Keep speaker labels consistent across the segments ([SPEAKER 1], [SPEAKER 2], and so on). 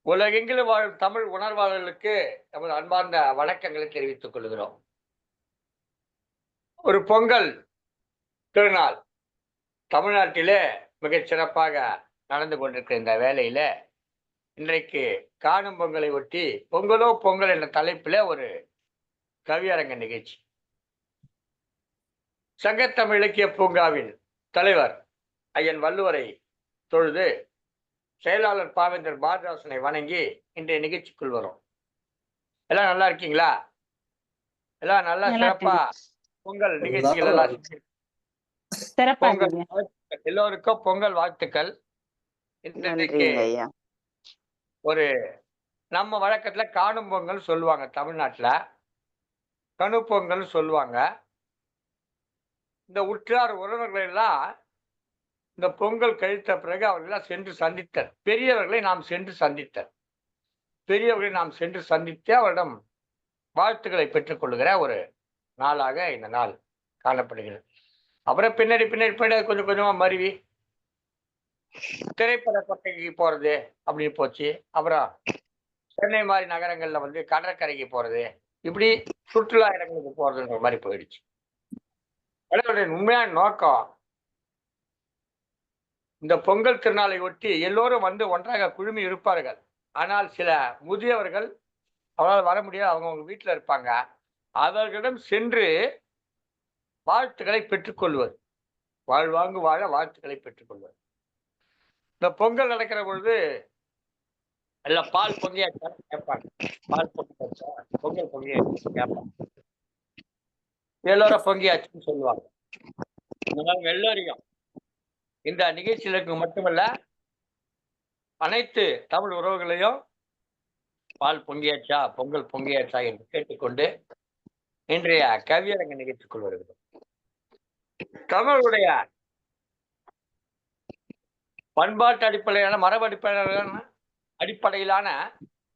[SPEAKER 1] உலகெங்கிலும் வாழும் தமிழ் உணர்வாளர்களுக்கு நமது அன்பார்ந்த வணக்கங்களை தெரிவித்துக் கொள்கிறோம். ஒரு பொங்கல் திருநாள் தமிழ்நாட்டிலே மிகச் சிறப்பாக நடந்து கொண்டிருக்கிற இந்த வேளையில, இன்றைக்கு காணும் பொங்கலை ஒட்டி பொங்கலோ பொங்கல் என்ற தலைப்பில ஒரு கவியரங்க நிகழ்ச்சி. சங்கத்தமிழ் இலக்கிய பூங்காவின் தலைவர் ஐயன் வள்ளுவரை தொழுது, செயலாளர் பாவேந்தர் பாரதிதாசனை வணங்கி இன்றைய நிகழ்ச்சிக்குள் வரும். எல்லாம் நல்லா இருக்கீங்களா? எல்லாம் நல்லா
[SPEAKER 2] நல்லா
[SPEAKER 1] சிறப்பா
[SPEAKER 2] இருக்கேங்க.
[SPEAKER 1] பொங்கல் நிகழ்ச்சிகள் எல்லாம்
[SPEAKER 2] சிறப்பா
[SPEAKER 1] பொங்கல்
[SPEAKER 2] இருந்தீங்க.
[SPEAKER 1] வாழ்த்துக்கள். எல்லோருக்கும் பொங்கல் வாழ்த்துக்கள். இன்றைக்கு
[SPEAKER 2] நன்றிங்க ஐயா.
[SPEAKER 1] ஒரு நம்ம வழக்கத்துல காணும் பொங்கல் சொல்லுவாங்க தமிழ்நாட்டுல. கனு பொங்கல் சொல்லுவாங்க. இந்த உற்றார் உறவினர்களை எல்லாம் இந்த பொங்கல் கழித்த பிறகு அவர்களெல்லாம் சென்று சந்தித்தல். பெரியவர்களை நாம் சென்று சந்தித்தல். பெரியவர்களை நாம் சென்று சந்தித்து அவரிடம் வாழ்த்துக்களை பெற்றுக் கொள்ளுகிற ஒரு நாளாக இந்த நாள் காணப்படுகிறது. அப்புறம் பின்னாடி பின்னாடி பின்னாடி கொஞ்சம் கொஞ்சமா மருவி திரைப்பட கொட்டைக்கு போறது அப்படின்னு போச்சு. அப்புறம் சென்னை மாதிரி நகரங்கள்ல வந்து கடற்கரைக்கு போறது, இப்படி சுற்றுலா இடங்களுக்கு போறதுன்ற மாதிரி போயிடுச்சு. அதனுடைய உண்மையான நோக்கம், இந்த பொங்கல் திருநாளை ஒட்டி எல்லோரும் வந்து ஒன்றாக குழுமி இருப்பார்கள். ஆனால் சில முதியவர்கள் அவரால் வர முடியாது, அவங்கவங்க வீட்டுல இருப்பாங்க. அவர்களிடம் சென்று வாழ்த்துக்களை பெற்றுக்கொள்வது, வாழ்வாங்கு வாழ வாழ்த்துக்களை பெற்றுக்கொள்வது. இந்த பொங்கல் நடக்கிற பொழுது எல்லாம் பால் பொங்கியாச்சான்னு கேட்பாங்க. பால் பொங்கியாச்சா, பொங்கல் பொங்கியாச்சான்னு கேட்பாங்க. எல்லோரும் பொங்கியாச்சுன்னு சொல்லுவாங்க. இந்த மாதிரி எல்லோரையும் இந்த நிகழ்ச்சிகளுக்கு மட்டுமல்ல, அனைத்து தமிழ் உறவுகளையும் பால் பொங்கியாச்சா, பொங்கல் பொங்கியாச்சா என்று கேட்டுக்கொண்டு இன்றைய கவியரங்க நிகழ்ச்சிக்குள் வருகிறோம். தமிழுடைய பண்பாட்டு அடிப்படையிலான மரபு அடிப்படையிலான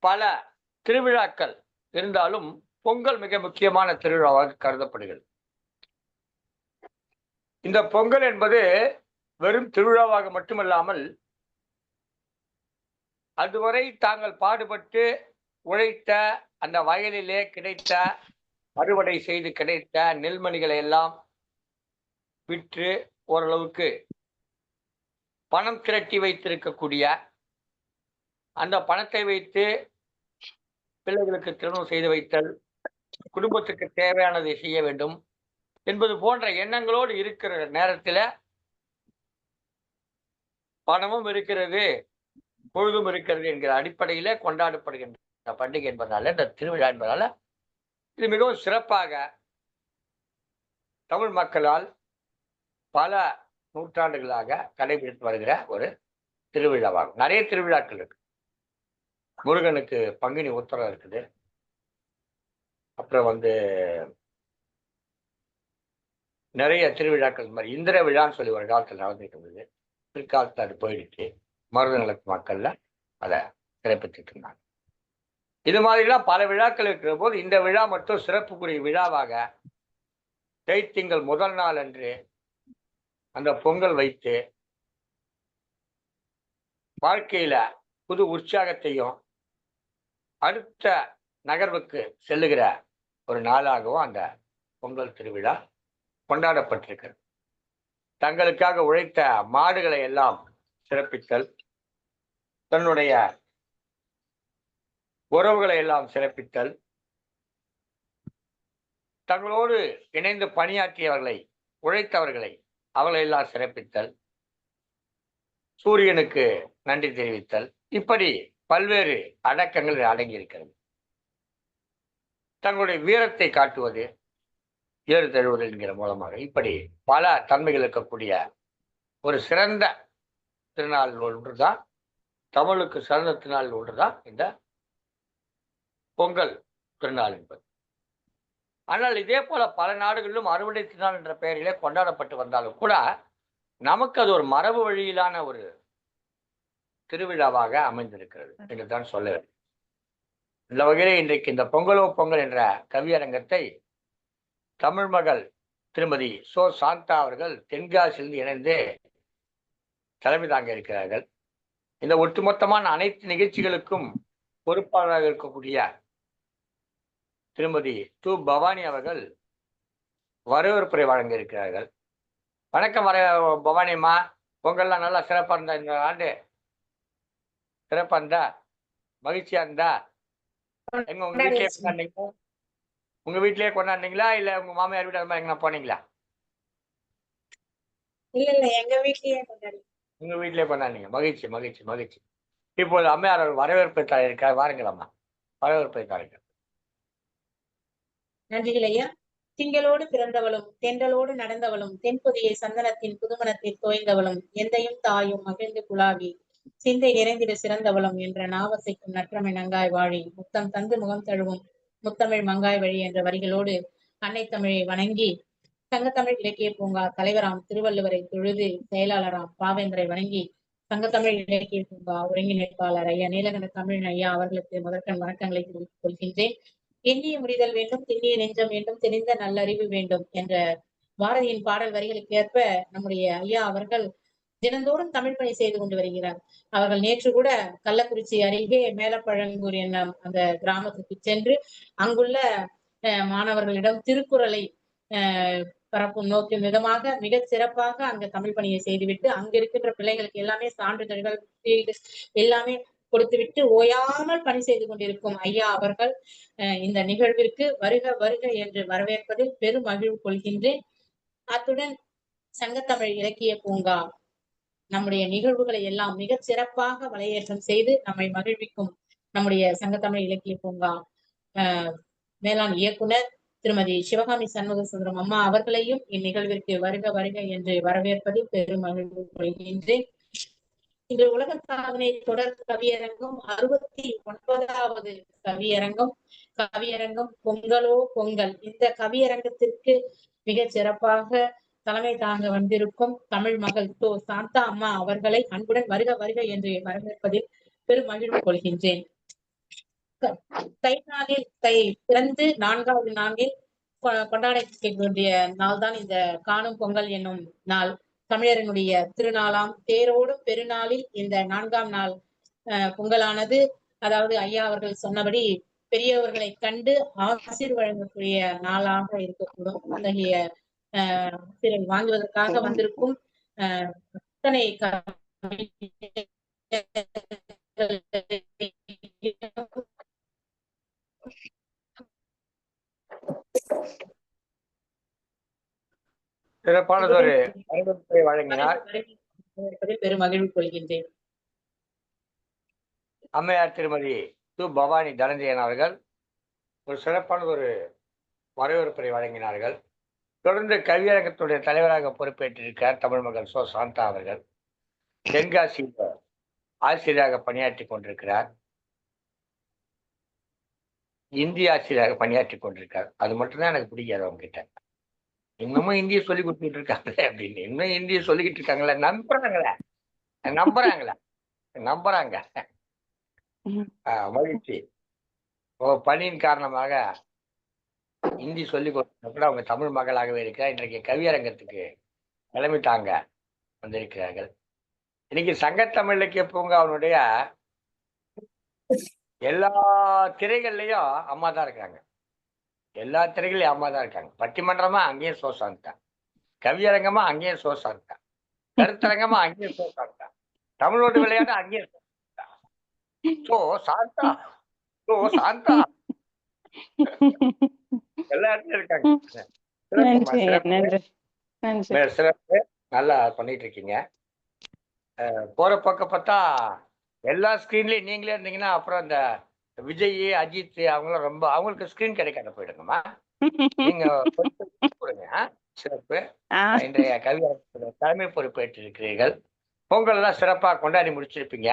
[SPEAKER 1] பல திருவிழாக்கள் இருந்தாலும் பொங்கல் மிக முக்கியமான திருவிழாவாக கருதப்படுகிறது. இந்த பொங்கல் என்பது வெறும் திருவிழாவாக மட்டுமல்லாமல், அதுவரை தாங்கள் பாடுபட்டு உழைத்த அந்த வயலிலே கிடைத்த அறுவடை செய்து கிடைத்த நெல்மணிகளை எல்லாம் விற்று ஓரளவுக்கு பணம் திரட்டி வைத்திருக்கக்கூடிய, அந்த பணத்தை வைத்து பிள்ளைகளுக்கு திருமணம் செய்து வைத்தல், குடும்பத்துக்கு தேவையானதை செய்ய வேண்டும் என்பது போன்ற எண்ணங்களோடு இருக்கிற நேரத்தில் பணமும் இருக்கிறது, பொழுதும் இருக்கிறது என்கிற அடிப்படையிலே கொண்டாடப்படுகின்ற பண்டிகை என்பதனால, இந்த திருவிழா என்பதால இது மிகவும் சிறப்பாக தமிழ் மக்களால் பல நூற்றாண்டுகளாக கடைபிடித்து வருகிற ஒரு திருவிழாவாகும். நிறைய திருவிழாக்கள் இருக்கு. முருகனுக்கு பங்குனி உத்திரம் இருக்குது. அப்புறம் வந்து நிறைய திருவிழாக்கள் மாதிரி இந்திர விழான்னு சொல்லி ஒரு காலத்தில் நடந்துட்டு இருந்தது. பிற்காலத்தில் அது போயிடுச்சு. மருதநிலத்து மக்கள்ல அதை சிறப்பித்துட்டு இருந்தாங்க. இது மாதிரிலாம் பல விழாக்கள் இருக்கிற போது இந்த விழா மட்டும் சிறப்புக்குரிய விழாவாக தைத்திங்கள் முதல் நாள் அன்று அந்த பொங்கல் வைத்து வாழ்க்கையில புது உற்சாகத்தையும் அடுத்த நகர்வுக்கு செல்லுகிற ஒரு நாளாகவும் அந்த பொங்கல் திருவிழா கொண்டாடப்பட்டிருக்கிறது. தங்களுக்காக உழைத்த மாடுகளை எல்லாம் சிறப்பித்தல், தன்னுடைய உறவுகளை எல்லாம் சிறப்பித்தல், தங்களோடு இணைந்து பணியாற்றியவர்களை, உழைத்தவர்களை அவர்களை எல்லாம் சிறப்பித்தல், சூரியனுக்கு நன்றி தெரிவித்தல், இப்படி பல்வேறு அடக்கங்கள் அடங்கியிருக்கிறது. தங்களுடைய வீரத்தை காட்டுவது, ஏறு தழுவது என்கிற மூலமாக இப்படி பல தன்மைகள் இருக்கக்கூடிய ஒரு சிறந்த திருநாள் ஒன்றுதான், தமிழுக்கு சிறந்த திருநாள் ஒன்றுதான் இந்த பொங்கல் திருநாள் என்பது. ஆனால் இதே போல பல நாடுகளிலும் அறுவடை திருநாள் என்ற பெயரிலே கொண்டாடப்பட்டு வந்தாலும் கூட நமக்கு அது ஒரு மரபு வழியிலான ஒரு திருவிழாவாக அமைந்திருக்கிறது என்று தான் சொல்ல வேண்டும். இந்த வகையிலே இன்றைக்கு இந்த பொங்கலோ பொங்கல் என்ற கவியரங்கத்தை தமிழ் மகள் திருமதி சோ சாந்தா அவர்கள் தென்காசியிலிருந்து இணைந்து தலைமை தாங்க இருக்கிறார்கள். இந்த ஒட்டுமொத்தமான அனைத்து நிகழ்ச்சிகளுக்கும் பொறுப்பாளராக இருக்கக்கூடிய திருமதி து. பவானி அவர்கள் வரவேற்புரை வழங்க இருக்கிறார்கள். வணக்கம் பவானி அம்மா. பொங்கல்லாம் நல்லா சிறப்பா இருந்தா இந்த ஆண்டு? சிறப்பா இருந்தா? மகிழ்ச்சியா இருந்தா? எங்க உங்க வீட்லயே கொண்டாடுனீங்களா? உங்க வீட்லயே கொண்டாடுனீங்களா? இல்ல உங்க மாமியார் வீடு அது மாதிரி எங்கனா போனீங்களா?
[SPEAKER 2] இல்ல இல்ல எங்க வீட்லயே கொண்டாடி.
[SPEAKER 1] உங்க வீட்லயே கொண்டாடுனீங்க. மகிழ்ச்சி, மகிழ்ச்சி, மகிழ்ச்சி. இப்போது அம்மையார் அவர்கள் வரவேற்பை தர இருக்கிறார். வாருங்கள் அம்மா. வரவேற்பை தாருங்கள்.
[SPEAKER 2] நன்றிகள் ஐயா. திங்களோடு பிறந்தவளும் தென்றலோடு நடந்தவளும் தென்புதிய சந்தனத்தின் புதுமணத்தில் தோய்ந்தவளும் எந்தையும் தாயும் மகிழ்ந்து குழாவி சிந்தை நிறைந்திட சிறந்தவளும் என்ற நாவசைக்கும் நற்றமை நங்காய் வாழி முத்தம் தந்து முகம் தழுவும் முத்தமிழ் மங்காய் வழி என்ற வரிகளோடு அன்னை தமிழை வணங்கி சங்கத்தமிழ் இலக்கிய பூங்கா தலைவராம் திருவள்ளுவரை தொழுது செயலாளராம் பாவேந்தரை வணங்கி சங்கத்தமிழ் இலக்கிய பூங்கா ஒருங்கிணைப்பாளர் ஐயா நீலகண்ட தமிழ் ஐயா அவர்களுக்கு முதற்கண் வணக்கங்களை தெரிவித்துக் கொள்கின்றேன். எண்ணிய முடிதல் வேண்டும், திண்ணிய நெஞ்சம் வேண்டும், தெரிந்த நல்லறிவு வேண்டும் என்ற பாரதியின் பாடல் வரிகளுக்கு ஏற்ப நம்முடைய ஐயா அவர்கள் தினந்தோறும் தமிழ் பணி செய்து கொண்டு வருகிறார். அவர்கள் நேற்று கூட கள்ளக்குறிச்சி அருகே மேலப்பழங்கூர் என்னும் அந்த கிராமத்துக்கு சென்று அங்குள்ள மாணவர்களிடம் திருக்குறளை பரப்பும் நோக்கின் விதமாக மிக சிறப்பாக அங்க தமிழ் பணியை செய்துவிட்டு அங்க இருக்கின்ற பிள்ளைகளுக்கு எல்லாமே சான்றிதழ்கள் எல்லாமே கொடுத்துவிட்டு ஓயாமல் பணி செய்து கொண்டிருக்கும் ஐயா அவர்கள் இந்த நிகழ்விற்கு வருக வருக என்று வரவேற்பதில் பெரும் மகிழ்வு கொள்கின்றேன். அத்துடன் சங்கத்தமிழ் இலக்கிய பூங்கா நம்முடைய நிகழ்வுகளை எல்லாம் மிகச் சிறப்பாக வலையேற்றம் செய்து நம்மை மகிழ்விக்கும் நம்முடைய சங்கத்தமிழ் இலக்கிய பூங்கா மேலாண் இயக்குனர் திருமதி சிவகாமி சண்முக சுந்தரம் அம்மா அவர்களையும் இந்நிகழ்விற்கு வருக வருக என்று வரவேற்பதில் பெரும் மகிழ்வு கொள்கின்றேன். இன்று உலக சாதனை தொடர் கவியரங்கம் 69வது கவியரங்கம் பொங்கலோ பொங்கல். இந்த கவியரங்கத்திற்கு மிக சிறப்பாக தலைமை தாங்க வந்திருக்கும் தமிழ் மகள் தோ. சாந்தா அம்மா அவர்களை அன்புடன் வருக வருக என்று வரவேற்பதில் பெரும் மகிழ்வு கொள்கின்றேன். பிறந்து 4வது நாளில் கொண்டாடக்கூடிய நாள் தான் இந்த காணும் பொங்கல் என்னும் நாள். தமிழரினுடைய திருநாளாம் தேரோடும் பெருநாளில் இந்த 4ஆம் நாள் பொங்கலானது, அதாவது ஐயா அவர்கள் சொன்னபடி பெரியவர்களை கண்டு ஆசிர் வழங்கக்கூடிய நாளாக இருக்கக்கூடும். அத்தகைய ஆசிரியர் வாங்குவதற்காக வந்திருக்கும் அத்தனை
[SPEAKER 1] சிறப்பானதொரு வரவேற்பை வழங்கினார்.
[SPEAKER 2] பெரும் மகிழ்வு கொள்கின்றேன்.
[SPEAKER 1] அம்மையார் திருமதி து. பவானி தனஞ்சயன் அவர்கள் ஒரு சிறப்பான ஒரு வரவேற்பை வழங்கினார்கள். தொடர்ந்து கவியரங்கத்துடைய தலைவராக பொறுப்பேற்றிருக்கார் தமிழ் மகள் சோ. சாந்தா அவர்கள். தென்காசியில் ஆசிரியராக பணியாற்றி கொண்டிருக்கிறார். இந்திய ஆசிரியராக பணியாற்றி கொண்டிருக்கார். அது மட்டும்தான் எனக்கு பிடிக்காது அவங்க கிட்ட. இன்னமும் இந்திய சொல்லி கொடுத்துட்டு இருக்காங்களே அப்படின்னு. இன்னும் இந்திய சொல்லிக்கிட்டு இருக்காங்களே, நம்புறாங்க. மகிழ்ச்சி. பணியின் காரணமாக இந்தி சொல்லிக் கொடுத்த கூட அவங்க தமிழ் மகளாகவே இருக்கிறார். இன்றைக்கு கவியரங்கத்துக்கு தலைமை தாங்க வந்திருக்கிறார்கள். இன்னைக்கு சங்கத்தமிழ் இலக்கிய பூங்காவினுடைய எல்லா திரைகள்லயும் அம்மா தான் இருக்காங்க. எல்லா திரைகளையும் அம்மா தான் இருக்காங்க. பட்டிமன்றமா அங்கேயும் சோ. சாந்தா, கவியரங்கமா அங்கேயும் சோ. சாந்தா, கருத்தரங்கமா அங்கேயும் சோ. சாந்தா, தமிழோடு விளையாட அங்கேயும் சோ. சாந்தா, சோ. சாந்தா எல்லா இடத்துலயும் இருக்காங்க. சிறப்பு. நல்லா பண்ணிட்டு இருக்கீங்க. போற பக்கம் பார்த்தா எல்லா ஸ்கிரீன்லயும் நீங்களே இருந்தீங்கன்னா அப்புறம் இந்த விஜய், அஜித் அவங்களாம் ரொம்ப அவங்களுக்கு ஸ்கிரீன் கிடைக்காத போயிடுங்கம்மா. நீங்க கொடுங்க. சிறப்பு. இன்றைய கவியரங்கத்துடைய தலைமை பொறுப்பேற்று இருக்கிறீர்கள். பொங்கல் எல்லாம் சிறப்பா கொண்டாடி முடிச்சிருப்பீங்க.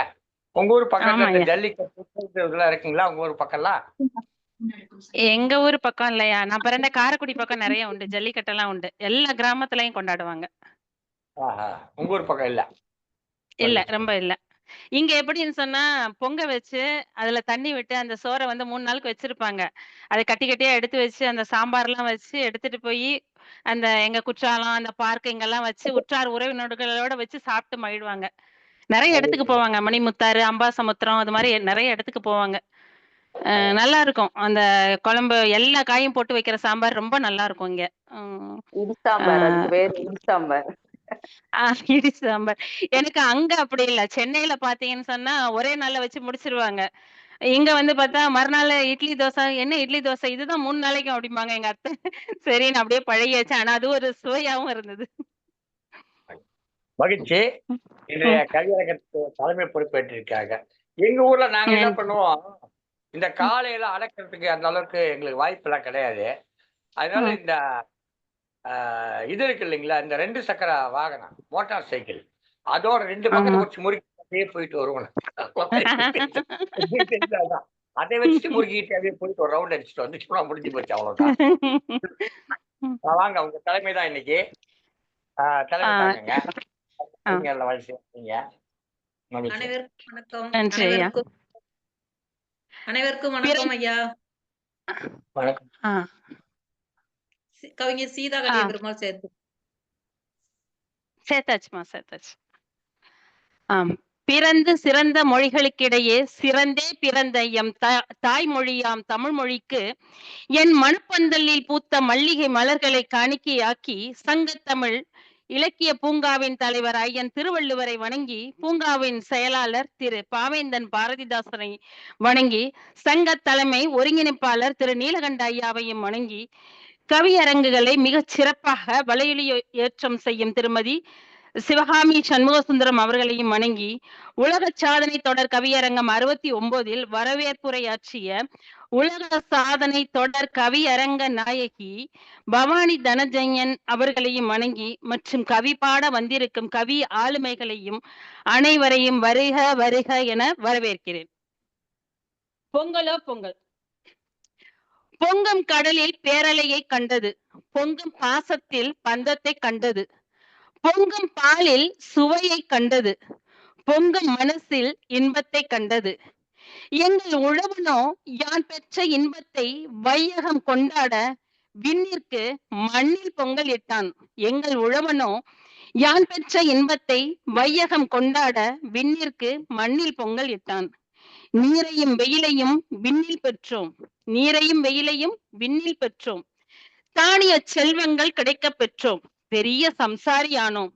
[SPEAKER 1] உங்க ஊர் பக்கத்துல இந்த ஜல்லிக்கட்டு இதெல்லாம் இருக்குங்களா? உங்க ஊர் பக்கம்லாம்?
[SPEAKER 3] எங்க ஊர் பக்கம் இல்லையா, நான் பிறந்த காரைக்குடி பக்கம் நிறைய உண்டு. ஜல்லிக்கட்டெல்லாம் உண்டு. எல்லா கிராமத்துலயும் கொண்டாடுவாங்க.
[SPEAKER 1] உங்க ஊர் பக்கம் இல்ல?
[SPEAKER 3] இல்ல, ரொம்ப இல்ல. இங்க எப்படின்னு சொன்னா பொங்க வச்சு அதுல தண்ணி விட்டு அந்த சோற வந்து 3 நாளுக்கு வச்சிருப்பாங்க. அத கட்டி கட்டியா எடுத்து வச்சு அந்த சாம்பார்லாம் வச்சு எடுத்துட்டு போய் அந்த எங்க குற்றாலம், அந்த பார்க் இங்கெல்லாம் வச்சு உற்றார் உறவினர்களோட வச்சு சாப்பிட்டு மகிழ்வாங்க. நிறைய இடத்துக்கு
[SPEAKER 1] மகிழ்ச்சி.
[SPEAKER 3] போவாங்க. மணிமுத்தாறு, அம்பாசமுத்திரம் அது மாரி நிறைய இடத்துக்கு போவாங்க. நல்லா இருக்கும். அந்த குழம்பு எல்லா காயும் போட்டு வைக்கிற சாம்பார் ரொம்ப நல்லா இருக்கும் இங்க. ம்.
[SPEAKER 4] இடி
[SPEAKER 3] ஆ.
[SPEAKER 4] சாம்பார், அதுக்கு பேரு இடி சாம்பார்.
[SPEAKER 3] இடி சாம்பார். எனக்கு அங்க அப்படி இல்ல. சென்னையில பார்த்தீங்கன்னு சொன்னா, ஒரே நாள்ல வச்சு முடிச்சுருவாங்க. இங்க வந்து பார்த்தா, மறுநாள் இட்லி, தோசை. என்ன இட்லி, தோசை இதுதான் 3 நாளைக்கும் அப்படிம்பாங்க எங்க அத்தை. சரின்னு அப்படியே பழகியாச்சு. ஆனா அது ஒரு சுவையாவும் இருந்தது.
[SPEAKER 1] மகிழ்ச்சி. இன்றைய
[SPEAKER 3] ம்.
[SPEAKER 1] கவியரங்கத்துக்கு தலைமை பொறுப்பேற்றிருக்காங்க. எங்க ஊர்ல நாங்க என்ன
[SPEAKER 3] ம்.
[SPEAKER 1] பண்ணுவோம், இந்த
[SPEAKER 3] ம்.
[SPEAKER 1] காளையெல்லாம் அடக்கிறதுக்கு அந்த அளவுக்கு எங்களுக்கு வாய்ப்பெல்லாம் கிடையாது. அதனால
[SPEAKER 3] ம்.
[SPEAKER 1] இந்த இது இருக்கு இல்லைங்களா, இந்த 2 சக்கர வாகனம், மோட்டார் சைக்கிள். அதோட 2 பக்கத்த
[SPEAKER 3] ஆமா.
[SPEAKER 1] புடிச்சு முறுக்கி அப்படியே போயிட்டு வருவோம். அதான். அதை வச்சுட்டு முறுக்கிட்டு அப்படியே போயிட்டு ஒரு ரவுண்ட் அடிச்சுட்டு வந்துட்டோம்னா முடிஞ்சு போச்சு அவ்வளவுதான்.
[SPEAKER 3] ம்.
[SPEAKER 1] வாங்க உங்க தலைமை தான் இன்னைக்கு. தலைமை
[SPEAKER 3] ஆ.
[SPEAKER 1] தாங்கங்க.
[SPEAKER 3] ஆ.
[SPEAKER 1] நீங்க வயசு நீங்க. மகிழ்ச்சி.
[SPEAKER 5] அனைவருக்கும் வணக்கம்.
[SPEAKER 3] நன்றி ஐயா.
[SPEAKER 5] அனைவருக்கும்
[SPEAKER 3] பிற
[SPEAKER 5] வணக்கம் ஐயா.
[SPEAKER 1] வணக்கம்.
[SPEAKER 3] ஆ.
[SPEAKER 5] கவிஞர் சீதா
[SPEAKER 3] ஆ.
[SPEAKER 5] கலிய பெருமாள் சேர்த்து.
[SPEAKER 3] சேர்த்தாச்சுமா, சேர்த்தாச்சு. ஆம். பிறந்து சிறந்த மொழிகளுக்கிடையே சிறந்தே பிறந்த எம் தாய்மொழியாம் தமிழ் மொழிக்கு என் மனப்பந்தலில் பூத்த மல்லிகை மலர்களை காணிக்கையாக்கி சங்கத்தமிழ் இலக்கிய பூங்காவின் தலைவர் ஐயன் திருவள்ளுவரை வணங்கி, பூங்காவின் செயலாளர் திரு பாவேந்தன் பாரதிதாசனை வணங்கி, சங்க தலைமை ஒருங்கிணைப்பாளர் திரு நீலகண்ட ஐயாவையும் வணங்கி, கவியரங்குகளை மிகச் சிறப்பாக வலையொலி ஏற்றம் செய்யும் திருமதி சிவகாமி சண்முகசுந்தரம் அவர்களையும் வணங்கி, உலக சாதனை தொடர் கவியரங்கம் 69 வரவேற்புரையாற்றிய உலக சாதனை தொடர் கவியரங்க நாயகி பவானி தனஜயன் அவர்களையும் வணங்கி, மற்றும் கவி பாட வந்திருக்கும் கவி ஆளுமைகளையும் அனைவரையும் வருக வருக என வரவேற்கிறேன். பொங்கலோ பொங்கல். பொங்கும் கடலில் பேரலையை கண்டது, பொங்கும் பாசத்தில் பந்தத்தை கண்டது, பொங்கும் பாலில் சுவையை கண்டது, பொங்கும் மனசில் இன்பத்தை கண்டது. எங்கள் உழவனோ யான் பெற்ற இன்பத்தை வையகம் கொண்டாட விண்ணிற்கு மண்ணில் பொங்கல் இட்டான். எங்கள் உழவனோ யான் பெற்ற இன்பத்தை வையகம் கொண்டாட விண்ணிற்கு மண்ணில் பொங்கல் இட்டான். நீரையும் வெயிலையும் விண்ணில் பெற்றோம், நீரையும் வெயிலையும் விண்ணில் பெற்றோம், தானிய செல்வங்கள் கிடைக்க பெற்றோம், பெரிய சம்சாரியானோம்.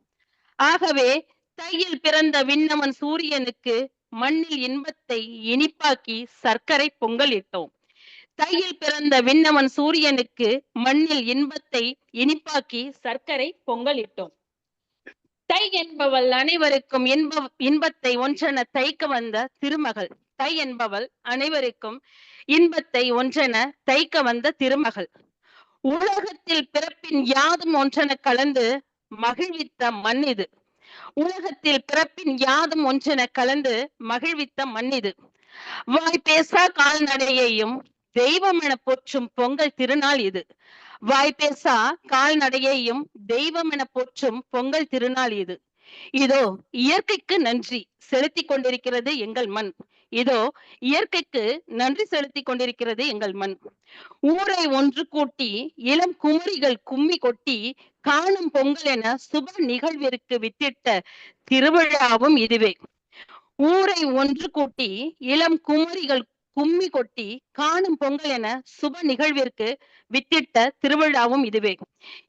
[SPEAKER 3] ஆகவே தையில் பிறந்த விண்ணவன் சூரியனுக்கு மண்ணில் இன்பத்தை இனிப்பாக்கி சர்க்கரை பொங்கல் இட்டோம். தையில் பிறந்த விண்ணவன் சூரியனுக்கு மண்ணில் இன்பத்தை இனிப்பாக்கி சர்க்கரை பொங்கல் இட்டோம். தை என்பவள் அனைவருக்கும் இன்பத்தை ஒன்றென தைக்க வந்த திருமகள். தை என்பவள் அனைவருக்கும் இன்பத்தை ஒன்றென தைக்க வந்த திருமகள். உலகத்தில் பிறப்பின் யாதும் ஒன்றென கலந்து மகிழ்வித்த மண் இது. உலகத்தில் பிறப்பின் யாதும் ஒன்றென கலந்து மகிழ்வித்த மண் இது. வாய் பேசா கால்நடையையும் தெய்வம் என போற்றும் பொங்கல் திருநாள் இது. வாய் பேசா கால்நடையையும் தெய்வம் என போற்றும் பொங்கல் திருநாள் இது. இதோ இயற்கைக்கு நன்றி செலுத்தி கொண்டிருக்கிறது எங்கள் மண். இதோ இயற்கைக்கு நன்றி செலுத்தி கொண்டிருக்கிறது எங்கள் மண். ஊரை ஒன்று கூட்டி இளம் குமரிகள் கும்மி கொட்டி காணும் பொங்கல் என சுப நிகழ்விற்கு வித்திட்ட திருவிழாவும் இதுவே. ஊரை ஒன்று கூட்டி இளம் குமரிகள் கும்மி கொட்டி காணும் பொங்கல் என சுப நிகழ்விற்கு வித்திட்ட திருவிழாவும் இதுவே.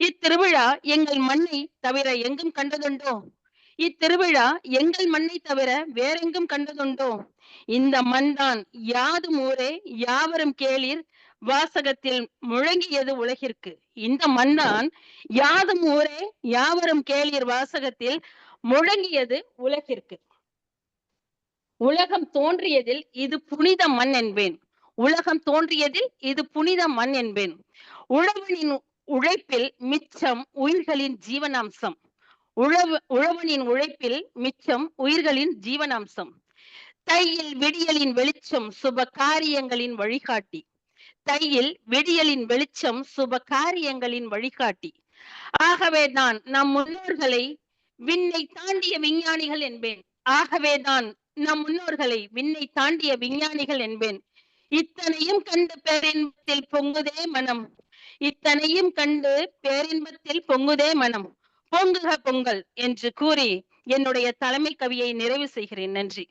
[SPEAKER 3] இத்திருவிழா எங்கள் மண்ணை தவிர எங்கும் கண்டதுண்டோ? இத்திருவிழா எங்கள் மண்ணை தவிர வேறெங்கும் கண்டதுண்டோ? இந்த மண்தான் யாதும் ஊரே யாவரும் கேளீர் வாசகத்தில் முழங்கியது உலகிற்கு. இந்த மண்தான் யாதும் ஊரே யாவரும் கேளீர் வாசகத்தில் முழங்கியது உலகிற்கு. உலகம் தோன்றியதில் இது புனித மண் என்பேன். உலகம் தோன்றியதில் இது புனித மண் என்பேன். உழவனின் உழைப்பில் மிச்சம் உயிர்களின் ஜீவனாம்சம். உழவனின் உழைப்பில் மிச்சம் உயிர்களின் ஜீவனாம்சம். தையில் விடியலின் வெளிச்சம் சுப காரியங்களின் வழிகாட்டி. தையில் விடியலின் வெளிச்சம் சுப காரியங்களின் வழிகாட்டி. ஆகவேதான் நம் முன்னோர்களை விண்ணை தாண்டிய விஞ்ஞானிகள் என்பேன். ஆகவேதான் நம் முன்னோர்களை விண்ணை தாண்டிய விஞ்ஞானிகள் என்பேன். இத்தனையும் கண்டு பேரின்பத்தில் பொங்குதே மனம். இத்தனையும் கண்டு பேரின்பத்தில் பொங்குதே மனம். பொங்குக பொங்கல் என்று கூறி என்னுடைய தலைமை கவியை நிறைவு செய்கிறேன். நன்றி.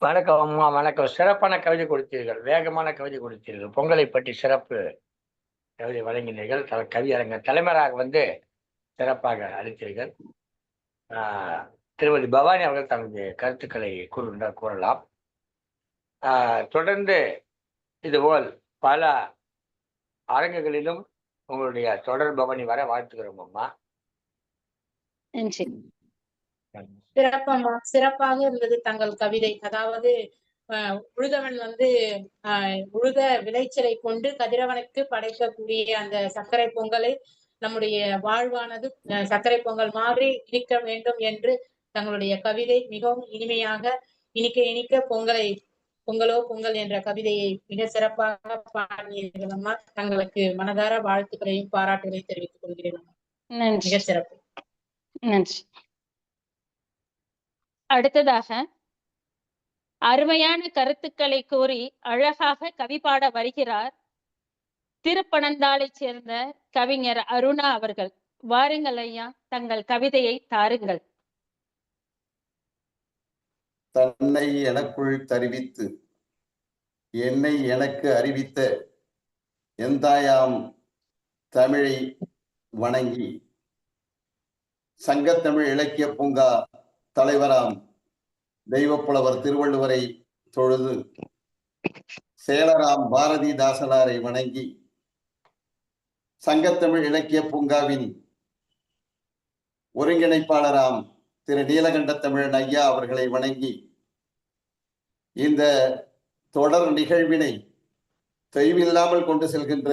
[SPEAKER 1] வணக்கம் அம்மா, வணக்கம். சிறப்பான கவிதை கொடுத்தீர்கள், வேகமான கவிதை கொடுத்தீர்கள். பொங்கலை பற்றி சிறப்பு கவிதை வழங்கினீர்கள். கவியரங்க தலைவராக சிறப்பாக அளித்தீர்கள். திருமதி பவானி அவர்கள் தனது கருத்துக்களை கூறலாம். தொடர்ந்து இதுபோல் பல அரங்குகளிலும் உங்களுடைய தொடர் பவனி வர வாழ்த்துக்கிறோம் அம்மா.
[SPEAKER 3] நன்றி.
[SPEAKER 2] சிறப்பாக இருந்தது தங்கள் கவிதை. அதாவது உழுதவன் உழுத விளைச்சலை கொண்டு கதிரவனுக்கு படைக்கக்கூடிய அந்த சர்க்கரை பொங்கலை நம்முடைய வாழ்வானது சர்க்கரை பொங்கல் மாதிரி இருக்க வேண்டும் என்று தங்களுடைய கவிதை மிகவும் இனிமையாக இனிக்க பொங்கலோ பொங்கல் என்ற கவிதையை மிக சிறப்பாக பாடினீர்கள் அம்மா. தங்களுக்கு மனதார வாழ்த்துக்களையும் பாராட்டுகளையும் தெரிவித்துக் கொள்கிறேன். மிக சிறப்பு.
[SPEAKER 3] நன்றி. அடுத்ததாக அருமையான கருத்துக்களை கூறி அழகாக கவி பாட வருகிறார் திருப்பனந்தாளை சேர்ந்த கவிஞர் அருணா அவர்கள். வாருங்கள் ஐயா, தங்கள் கவிதையை தாருங்கள்.
[SPEAKER 4] தன்னை எனக்குள் தருவித்து என்னை எனக்கு அறிவித்த எந்தாயாம் தமிழை வணங்கி சங்கத்தமிழ் இலக்கிய பூங்கா தலைவராம் தெய்வப்புலவர் திருவள்ளுவரை தொழுது சேலராம் பாரதிதாசனாரை வணங்கி சங்கத்தமிழ் இலக்கிய பூங்காவின் ஒருங்கிணைப்பாளராம் திரு நீலகண்ட தமிழன் ஐயா அவர்களை வணங்கி இந்த தொடர் நிகழ்வினை தொய்வில்லாமல் கொண்டு செல்கின்ற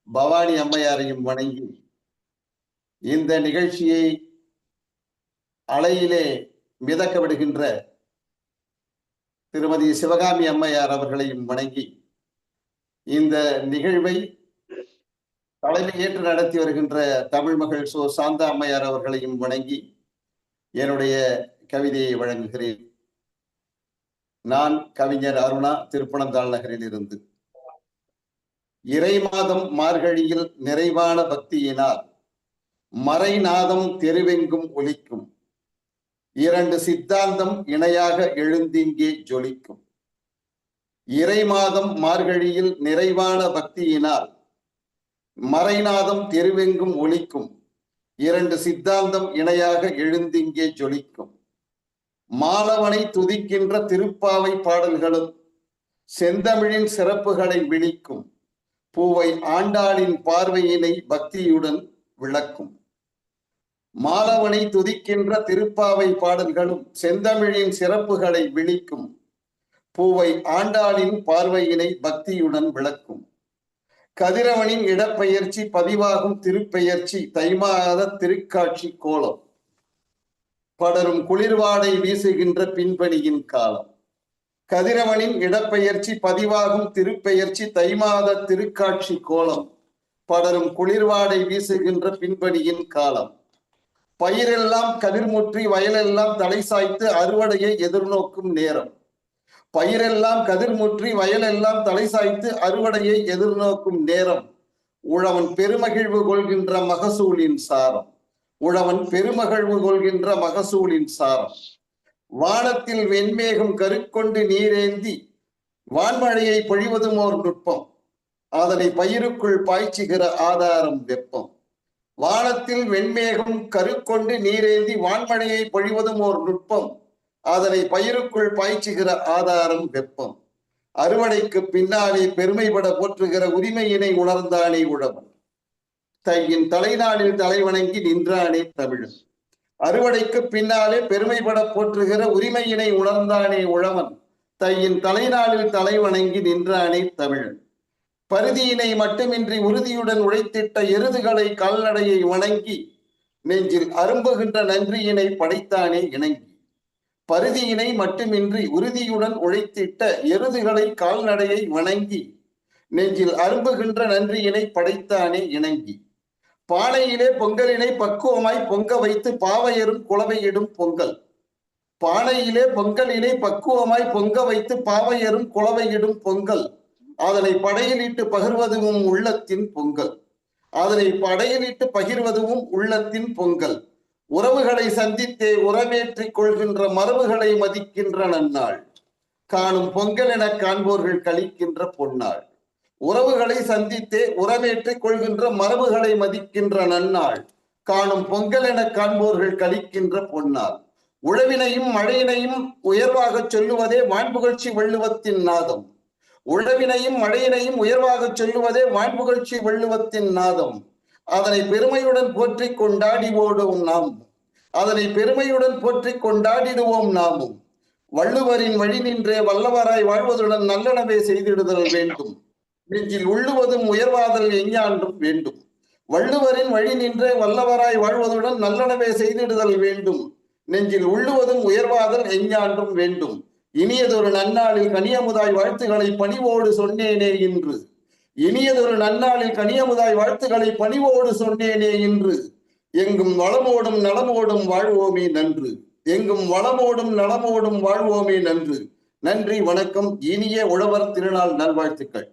[SPEAKER 4] பவானி அம்மையாரையும் வணங்கி இந்த நிகழ்ச்சியை அலையிலே மிதக்க விடுகின்ற திருமதி சிவகாமி அம்மையார் அவர்களையும் வணங்கி இந்த நிகழ்வை தலைமையேற்று நடத்தி வருகின்ற தமிழ் மகள் சோ சாந்தா அம்மையார் அவர்களையும் வணங்கி என்னுடைய கவிதையை வழங்குகிறேன். நான் கவிஞர் அருணா, திருப்பனந்தாள் நகரில் இருந்து. இறை மாதம் மார்கழியில் நிறைவான பக்தியினால் மறைநாதம் தெருவெங்கும் ஒலிக்கும். இரண்டு சித்தாந்தம் இணையாக எழுந்திங்கே ஜொலிக்கும். இறை மாதம் மார்கழியில் நிறைவான பக்தியினால் மறைநாதம் தெருவெங்கும் ஒலிக்கும். இரண்டு சித்தாந்தம் இணையாக எழுந்திங்கே ஜொலிக்கும். மாலவனை துதிக்கின்ற திருப்பாவை பாடல்களும் செந்தமிழின் சிறப்புகளை விழிக்கும். பூவை ஆண்டாளின் பார்வையினை பக்தியுடன் விளக்கும். மாலவனை துதிக்கின்ற திருப்பாவை பாடல்களும் செந்தமிழின் சிறப்புகளை விழிக்கும். பூவை ஆண்டாளின் பார்வையினை பக்தியுடன் விளக்கும். கதிரவனின் இடப்பெயர்ச்சி பதிவாகும் திருப்பெயர்ச்சி தைமாத திருக்காட்சி கோலம். படரும் குளிர்வாடை வீசுகின்ற பின்பணியின் காலம். கதிரவனின் இடப்பெயர்ச்சி பதிவாகும் திருப்பெயர்ச்சி தைமாத திருக்காட்சி கோலம். படரும் குளிர்வாடை வீசுகின்ற பின்பணியின் காலம். பயிரெல்லாம் கதிர்முற்றி வயலெல்லாம் தலை சாய்த்து அறுவடையை எதிர்நோக்கும் நேரம். பயிரெல்லாம் கதிர்முற்றி வயலெல்லாம் தலை சாய்த்து அறுவடையை எதிர்நோக்கும் நேரம். உழவன் பெருமகிழ்வு கொள்கின்ற மகசூலின் சாரம். உழவன் பெருமகிழ்வு கொள்கின்ற மகசூலின் சாரம். வானத்தில் வெண்மேகம் கருக்கொண்டு நீரேந்தி வான்மழையை பொழிவதும் ஓர் நுட்பம். அதனை பயிருக்குள் பாய்ச்சுகிற ஆதாரம் வெப்பம். வானத்தில் வெண்மேகம் கருக்கொண்டு நீரேந்தி வான்மழையை பொழிவதும் ஓர் நுட்பம். அதனை பயிருக்குள் பாய்ச்சுகிற ஆதாரம் வெப்பம். அறுவடைக்கு பின்னாலே பெருமைப்பட போற்றுகிற உரிமையினை உணர்ந்தானே உழவன். தையின் தலைநாளில் தலைவணங்கி நின்றானே தமிழன். அறுவடைக்கு பின்னாலே பெருமைப்பட போற்றுகிற உரிமையினை உணர்ந்தானே உழவன். தையின் தலைநாளில் தலைவணங்கி நின்றானே தமிழன். பருதியினை மட்டுமின்றி உறுதியுடன் உழைத்திட்ட எருதுகளை கால்நடையை வணங்கி நெஞ்சில் அரும்புகின்ற நன்றியினை படைத்தானே இணங்கி. பருதியினை மட்டுமின்றி உறுதியுடன் உழைத்திட்ட எருதுகளை கால்நடையை வணங்கி நெஞ்சில் அரும்புகின்ற நன்றியினை படைத்தானே இணங்கி. பானையிலே பொங்கலினை பக்குவமாய் பொங்க வைத்து பாவையரும் குளவையிடும் பொங்கல். பானையிலே பொங்கலினை பக்குவமாய் பொங்க வைத்து பாவையரும் குளவையிடும் பொங்கல். அதனை படையிலிட்டு பகிர்வதும் உள்ளத்தின் பொங்கல். அதனை படையலிட்டு பகிர்வதும் உள்ளத்தின் பொங்கல். உறவுகளை சந்தித்தே உரமேற்றிக் கொள்கின்ற மரபுகளை மதிக்கின்ற நன்னாள். காணும் பொங்கல் என காண்போர்கள் கழிக்கின்ற பொன்னாள். உறவுகளை சந்தித்தே உரமேற்றிக் கொள்கின்ற மரபுகளை மதிக்கின்ற நன்னாள். காணும் பொங்கல் என காண்போர்கள் கழிக்கின்ற பொன்னாள். உழவினையும் மழையினையும் உயர்வாக சொல்லுவதே வான்புகழ்ச்சி வள்ளுவத்தின் நாதம். உழவினையும் மழையினையும் உயர்வாக சொல்லுவதே வான்புகழ்ச்சி வள்ளுவத்தின் நாதம். அதனை பெருமையுடன் போற்றி கொண்டாடிவோடும் நாம். அதனை பெருமையுடன் போற்றி கொண்டாடிடுவோம் நாமும். வள்ளுவரின் வழி நின்றே வல்லவராய் வாழ்வதுடன் நல்லனவே செய்திடுதல் வேண்டும். நெஞ்சில் உள்ளுவதும் உயர்வாதல் எஞ்ஞான்றும் வேண்டும். வள்ளுவரின் வழி நின்றே வல்லவராய் வாழ்வதுடன் நல்லனவே செய்திடுதல் வேண்டும். நெஞ்சில் உள்ளுவதும் உயர்வாதல் எஞ்ஞான்றும் வேண்டும். இனியதொரு நன்னாளில் கனியமுதாய் வாழ்த்துக்களை பணிவோடு சொன்னேனே இன்று. இனியதொரு நன்னாளில் கனியமுதாய் வாழ்த்துக்களை பணிவோடு சொன்னேனே இன்று. எங்கும் வளமோடும் நலமோடும் வாழ்வோமே நன்று. எங்கும் வளமோடும் நலமோடும் வாழ்வோமே நன்று. நன்றி, வணக்கம். இனிய உழவர் திருநாள் நல்வாழ்த்துக்கள்.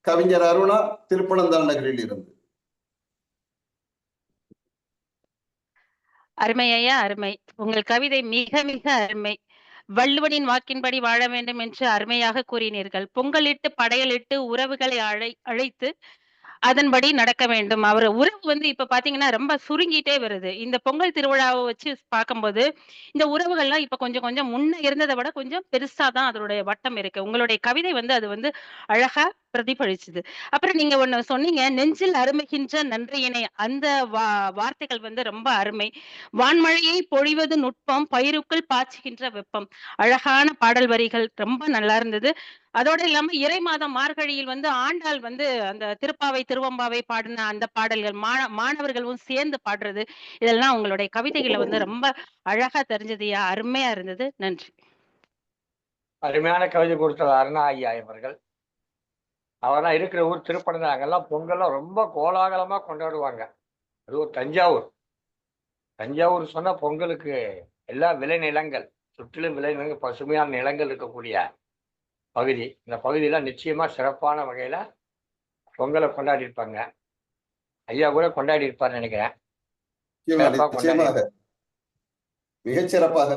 [SPEAKER 4] கவிஞர் அருணா, திருப்பனந்தாள் நகரில் இருந்து.
[SPEAKER 3] அருமை ஐயா, அருமை. உங்கள் கவிதை மிக மிக அருமை. வள்ளுவனின் வாக்கின்படி வாழ வேண்டும் என்று அருமையாக கூறினீர்கள். பொங்கலிட்டு படையலிட்டு உறவுகளை அழைத்து அதன்படி நடக்க வேண்டும். அவர் உறவு வந்து இப்ப பாத்தீங்கன்னா ரொம்ப சுருங்கிட்டே வருது. இந்த பொங்கல் திருவிழாவை வச்சு பார்க்கும்போது இந்த உறவுகள்லாம் இப்ப கொஞ்சம் கொஞ்சம் முன்ன இருந்ததை விட கொஞ்சம் பெருசா தான் அதனுடைய வட்டம் இருக்கு. உங்களுடைய கவிதை வந்து அது வந்து அழகா பிரதிபலிச்சுது. அப்புறம் நீங்க ஒண்ணு சொன்னீங்க, நெஞ்சில் அருமைகின்ற நன்றியினை. அந்த வார்த்தைகள் வந்து ரொம்ப அருமை. வான்மழையை பொழிவது நுட்பம், பயிருக்குள் பாய்ச்சுகின்ற வெப்பம். அழகான பாடல் வரிகள் ரொம்ப நல்லா இருந்தது. அதோட இல்லாம இறை மாதம் மார்கழியில் வந்து ஆண்டாள் வந்து அந்த திருப்பாவை திருவம்பாவை பாடின அந்த பாடல்கள் மாணவர்களும் சேர்ந்து பாடுறது, இதெல்லாம் உங்களுடைய கவிதைகளை வந்து ரொம்ப அழகா தெரிஞ்சதுயா. அருமையா இருந்தது. நன்றி.
[SPEAKER 1] அருமையான கவிதை கொடுத்தது அருணா ஐயா அவர்கள். அவரெல்லாம் இருக்கிற ஊர் திருப்பனந்தாள். அங்கெல்லாம் பொங்கல்லாம் ரொம்ப கோலாகலமா கொண்டாடுவாங்க. அதுவும் தஞ்சாவூர். தஞ்சாவூர் சொன்னா பொங்கலுக்கு எல்லா விளைநிலங்கள், சுற்றிலும் விளைநிலங்கள், பசுமையான நிலங்கள் இருக்கக்கூடிய பகுதி. இந்த பகுதியெல்லாம் நிச்சயமா சிறப்பான வகையில பொங்கலை கொண்டாடி இருப்பாங்க. ஐயா கூட கொண்டாடி இருப்பார்னு நினைக்கிறேன்.
[SPEAKER 4] மிகச்சிறப்பாக.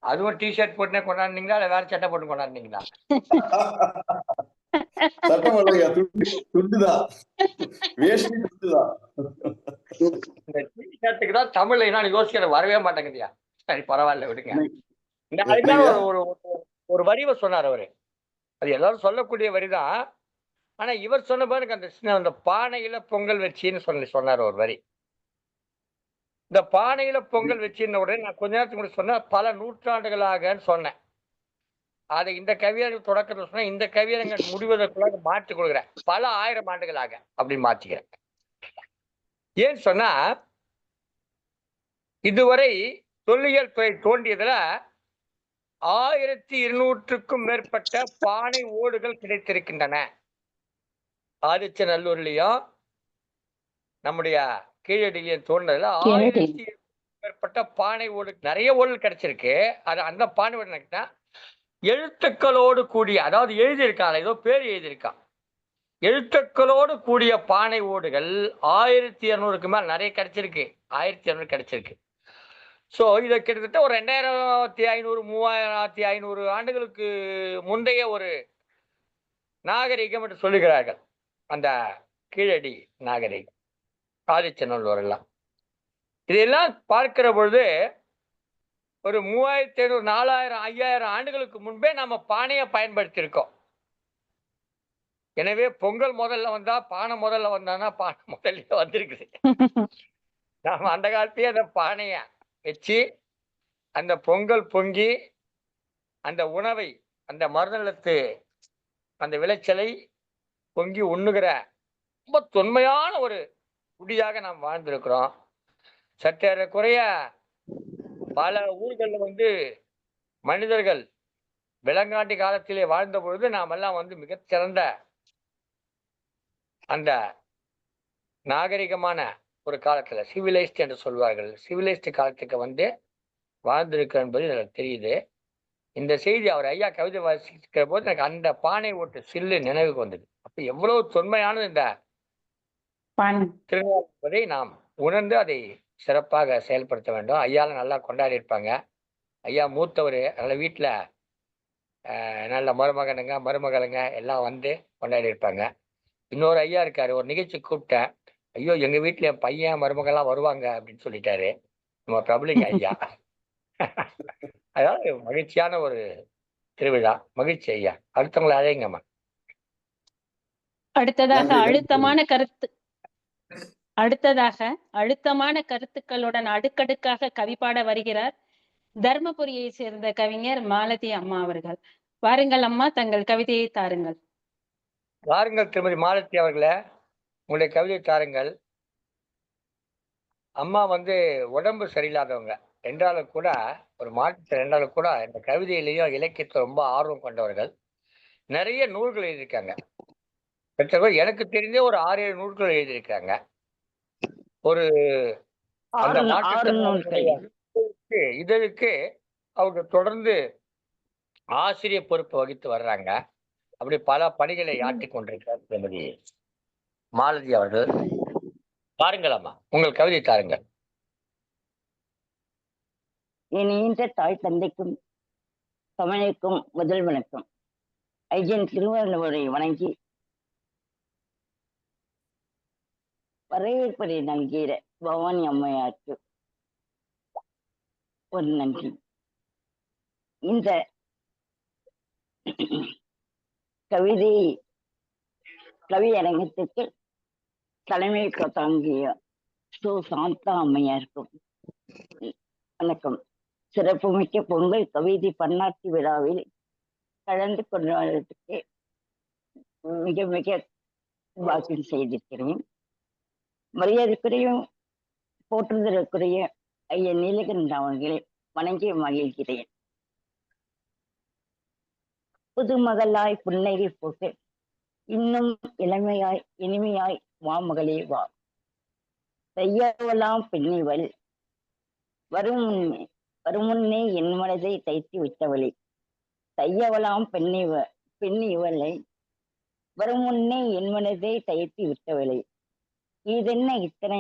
[SPEAKER 1] அதுவும் டிஷர்ட் போட்டுனே கொண்டாடுனீங்களா, இல்ல வேற சட்டை போட்டு கொண்டாடுனீங்களா? இந்த டிஷர்ட்டுக்கு தான் தமிழ்ல என்ன யோசிக்கிற வரவே மாட்டேங்குதுயா. சரி, பரவாயில்ல, விடுங்க. இந்த அதுதான் ஒரு வரிவை சொன்னார் அவரு. அது எல்லாரும் சொல்லக்கூடிய வரிதான். ஆனா இவர் சொன்ன பாருங்க, அந்த பானையில பொங்கல் வச்சின்னு சொன்னார் ஒரு வரி. இந்த பானையில பொங்கல் வச்சிருந்த உடனே நான் கொஞ்ச நேரத்துக்கு கூட சொன்னேன், பல நூற்றாண்டுகளாகன்னு சொன்னேன். அதை இந்த கவியரங்க தொடக்கத்தில் சொன்னா, இந்த கவியரங்க முடிவதற்குள்ளாக மாற்றிக் கொள்கிறேன். பல ஆயிரம் ஆண்டுகளாக அப்படி மாற்றிக்கிறேன். ஏன் சொன்னா, இதுவரை தொல்லியல் துறை தோண்டியதுல 1200க்கும் மேற்பட்ட பானை ஓடுகள் கிடைத்திருக்கின்றன. ஆதிச்சநல்லூர்லயும் நம்முடைய கீழடியிலையும் தோன்றதுல 1000 மேற்பட்ட பானை ஓடு, நிறைய ஓடுகள் கிடைச்சிருக்கு. அது அந்த பானை ஓடு எழுத்துக்களோடு கூடிய, அதாவது எழுதியிருக்கான், ஏதோ பேர் எழுதியிருக்கான், எழுத்துக்களோடு கூடிய பானை ஓடுகள் 1200க்கு மேல் நிறைய கிடைச்சிருக்கு. 1200 கிடைச்சிருக்கு. ஸோ இதை கிட்டத்தட்ட ஒரு 2500 3500 ஆண்டுகளுக்கு முந்தைய ஒரு நாகரிகம் என்று சொல்லுகிறார்கள். அந்த கீழடி நாகரிகம், ஆதிச்சநல்லூர் எல்லாம். இதெல்லாம் பார்க்கிற பொழுது ஒரு 3500 4000 5000 ஆண்டுகளுக்கு முன்பே நம்ம பானையை பயன்படுத்தியிருக்கோம். எனவே பொங்கல் முதல்ல வந்தா பானை முதல்ல வந்தானா, பானை முதல்ல வந்திருக்குது. நாம அந்த காலத்தையே அந்த பானைய வச்சு அந்த பொங்கல் பொங்கி அந்த உணவை, அந்த மறுநிலத்து அந்த விளைச்சலை பொங்கி உண்ணுகிற ரொம்ப தொன்மையான ஒரு குடியாக நாம் வாழ்ந்திருக்கிறோம். சற்றேறக்குறைய பல ஊர்களில் வந்து மனிதர்கள் விலங்காண்டி காலத்திலே வாழ்ந்த பொழுது நாம் எல்லாம் வந்து மிகச்சிறந்த அந்த நாகரிகமான ஒரு காலத்துல, சிவிலைஸ்ட் என்று சொல்வார்கள், சிவிலைஸ்ட் காலத்துக்கு வந்து வாழ்ந்திருக்க என்பது எனக்கு தெரியுது. இந்த செய்தி அவர் ஐயா கவிதை வாசிக்கிற போது எனக்கு அந்த பானை ஓட்டு சில்லு நினைவுக்கு வந்தது. அப்ப எவ்வளவு தொன்மையானது இந்த திருவிழா நாம் உணர்ந்து அதை சிறப்பாக செயல்படுத்த வேண்டும். ஐயாலாம் நல்லா கொண்டாடி இருப்பாங்க. ஐயா மூத்தவர், அதனால வீட்டுல நல்ல மருமகனுங்க மருமகளுங்க எல்லாம் வந்து கொண்டாடி இருப்பாங்க. இன்னொரு ஐயா இருக்காரு, ஒரு நிகழ்ச்சி கூப்பிட்டேன். ஐயோ எங்க வீட்டுல என் பையன் மருமகள்லாம் வருவாங்க அப்படின்னு சொல்லிட்டாரு. நம்ம பிரபலிங்க ஐயா. அதாவது மகிழ்ச்சியான ஒரு திருவிழா. மகிழ்ச்சி ஐயா. அடுத்தவங்களை அழைங்கம்மா.
[SPEAKER 3] அடுத்ததாக
[SPEAKER 4] நன்றி.
[SPEAKER 3] அழுத்தமான கருத்துக்களுடன் அடுக்கடுக்காக கவிப்பாட வருகிறார் தர்மபுரியை சேர்ந்த கவிஞர் மாலதி அம்மா அவர்கள். வாருங்கள் அம்மா, தங்கள் கவிதையை தாருங்கள்.
[SPEAKER 1] வாருங்கள் திருமதி மாலதி அவர்களே, உங்களுடைய கவிதை தாருங்கள். அம்மா வந்து உடம்பு சரியில்லாதவங்க என்றாலும் கூட, ஒரு மாற்றத்தில் என்றாலும் கூட இந்த கவிதையிலையும் இலக்கியத்தை ரொம்ப ஆர்வம் கொண்டவர்கள். நிறைய நூல்கள் எழுதியிருக்காங்க. பெற்றவர்கள் எனக்கு தெரிஞ்ச ஒரு 6-7 நூல்கள் எழுதியிருக்காங்க. ஒரு அந்த இதழுக்கு அவங்க தொடர்ந்து ஆசிரியர் பொறுப்பு வகித்து வர்றாங்க. அப்படி பல பணிகளை ஆற்றிக் கொண்டிருக்கிறார் திருமதி மாலதி அவர்கள். பாருங்கள் அம்மா, உங்கள் கவிதை தாருங்கள்.
[SPEAKER 5] என் ஈன்ற தாய் தந்தைக்கும் தமிழுக்கும் முதல் வணக்கம். ஐயன் திருவள்ளுவரை வணங்கி வரவேற்பதை நல்கிற பவானி அம்மையாருக்கு ஒரு நன்றி. இந்த கவியரங்கத்திற்கு தலைமை தாங்கிய சாந்தா அம்மையாருக்கும் வணக்கம். சிறப்புமிக்க பொங்கல் கவிதை பன்னாட்டு விழாவில் கலந்து கொள்வதற்கு மிக மிக பாக்கியம் செய்திருக்கிறேன். மரியாதைக்குரிய போற்றுதலுக்குரிய ஐயன் நீலகண்டன் அவர்களை வணங்கி மகிழ்கிறேன். புதுமகளாய் புன்னகை போட்டு இன்னும் இளமையாய் இனிமையாய் வா மகளே வா. தையவலாம் பெண்ணிவள் வருமுன்னே என் மனதை தைத்து விட்டவளே. தையவலாம் பெண்ணிவளை வருமுன்னே என் மனதை தைத்து விட்டவளே. இதென்ன இத்தனை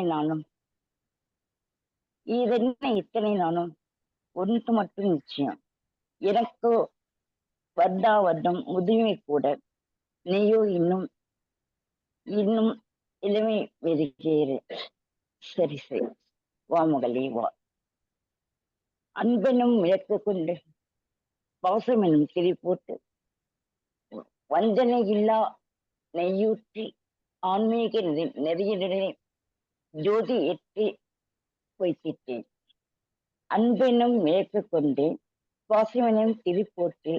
[SPEAKER 5] நானும் ஒன்று மட்டும் நிச்சயம், எனக்கோ வருடம் முதுமை கூட, நீயோ இன்னும் இளமை வெறுகிறே. சரி சரி வா மகளே வா. அன்பெனும் விளக்கு கொண்டு பாசம் எனும் திரி போட்டு வஞ்சனை இல்லா நெய்யூற்றி ஆன்மீக நெறியினே ஜோதி ஏற்றி வைத்திட்டேன். அன்பெனும் விளக்கு கொண்டு பாசமெனும் திரி போட்டு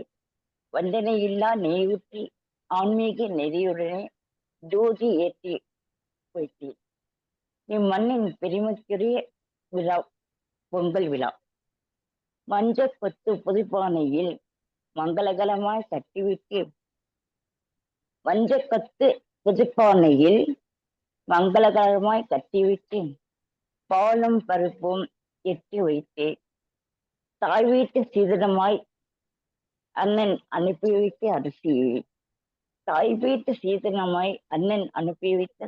[SPEAKER 5] வஞ்சனை இல்லா நெய்யூற்றி ஆன்மீக நெறியுடனே ஜோதி ஏற்றி வைத்தேன். இம்மண்ணின் பெருமைக்குரிய விழா பொங்கல் விழா. மஞ்ச கொத்து புதுப்பானையில் மங்களகரமாய் கட்டிவிட்டு பாலும் பருப்பும் எட்டி வைத்து தாய் வீட்டு சீதனமாய் அண்ணன் அனுப்பி வைத்த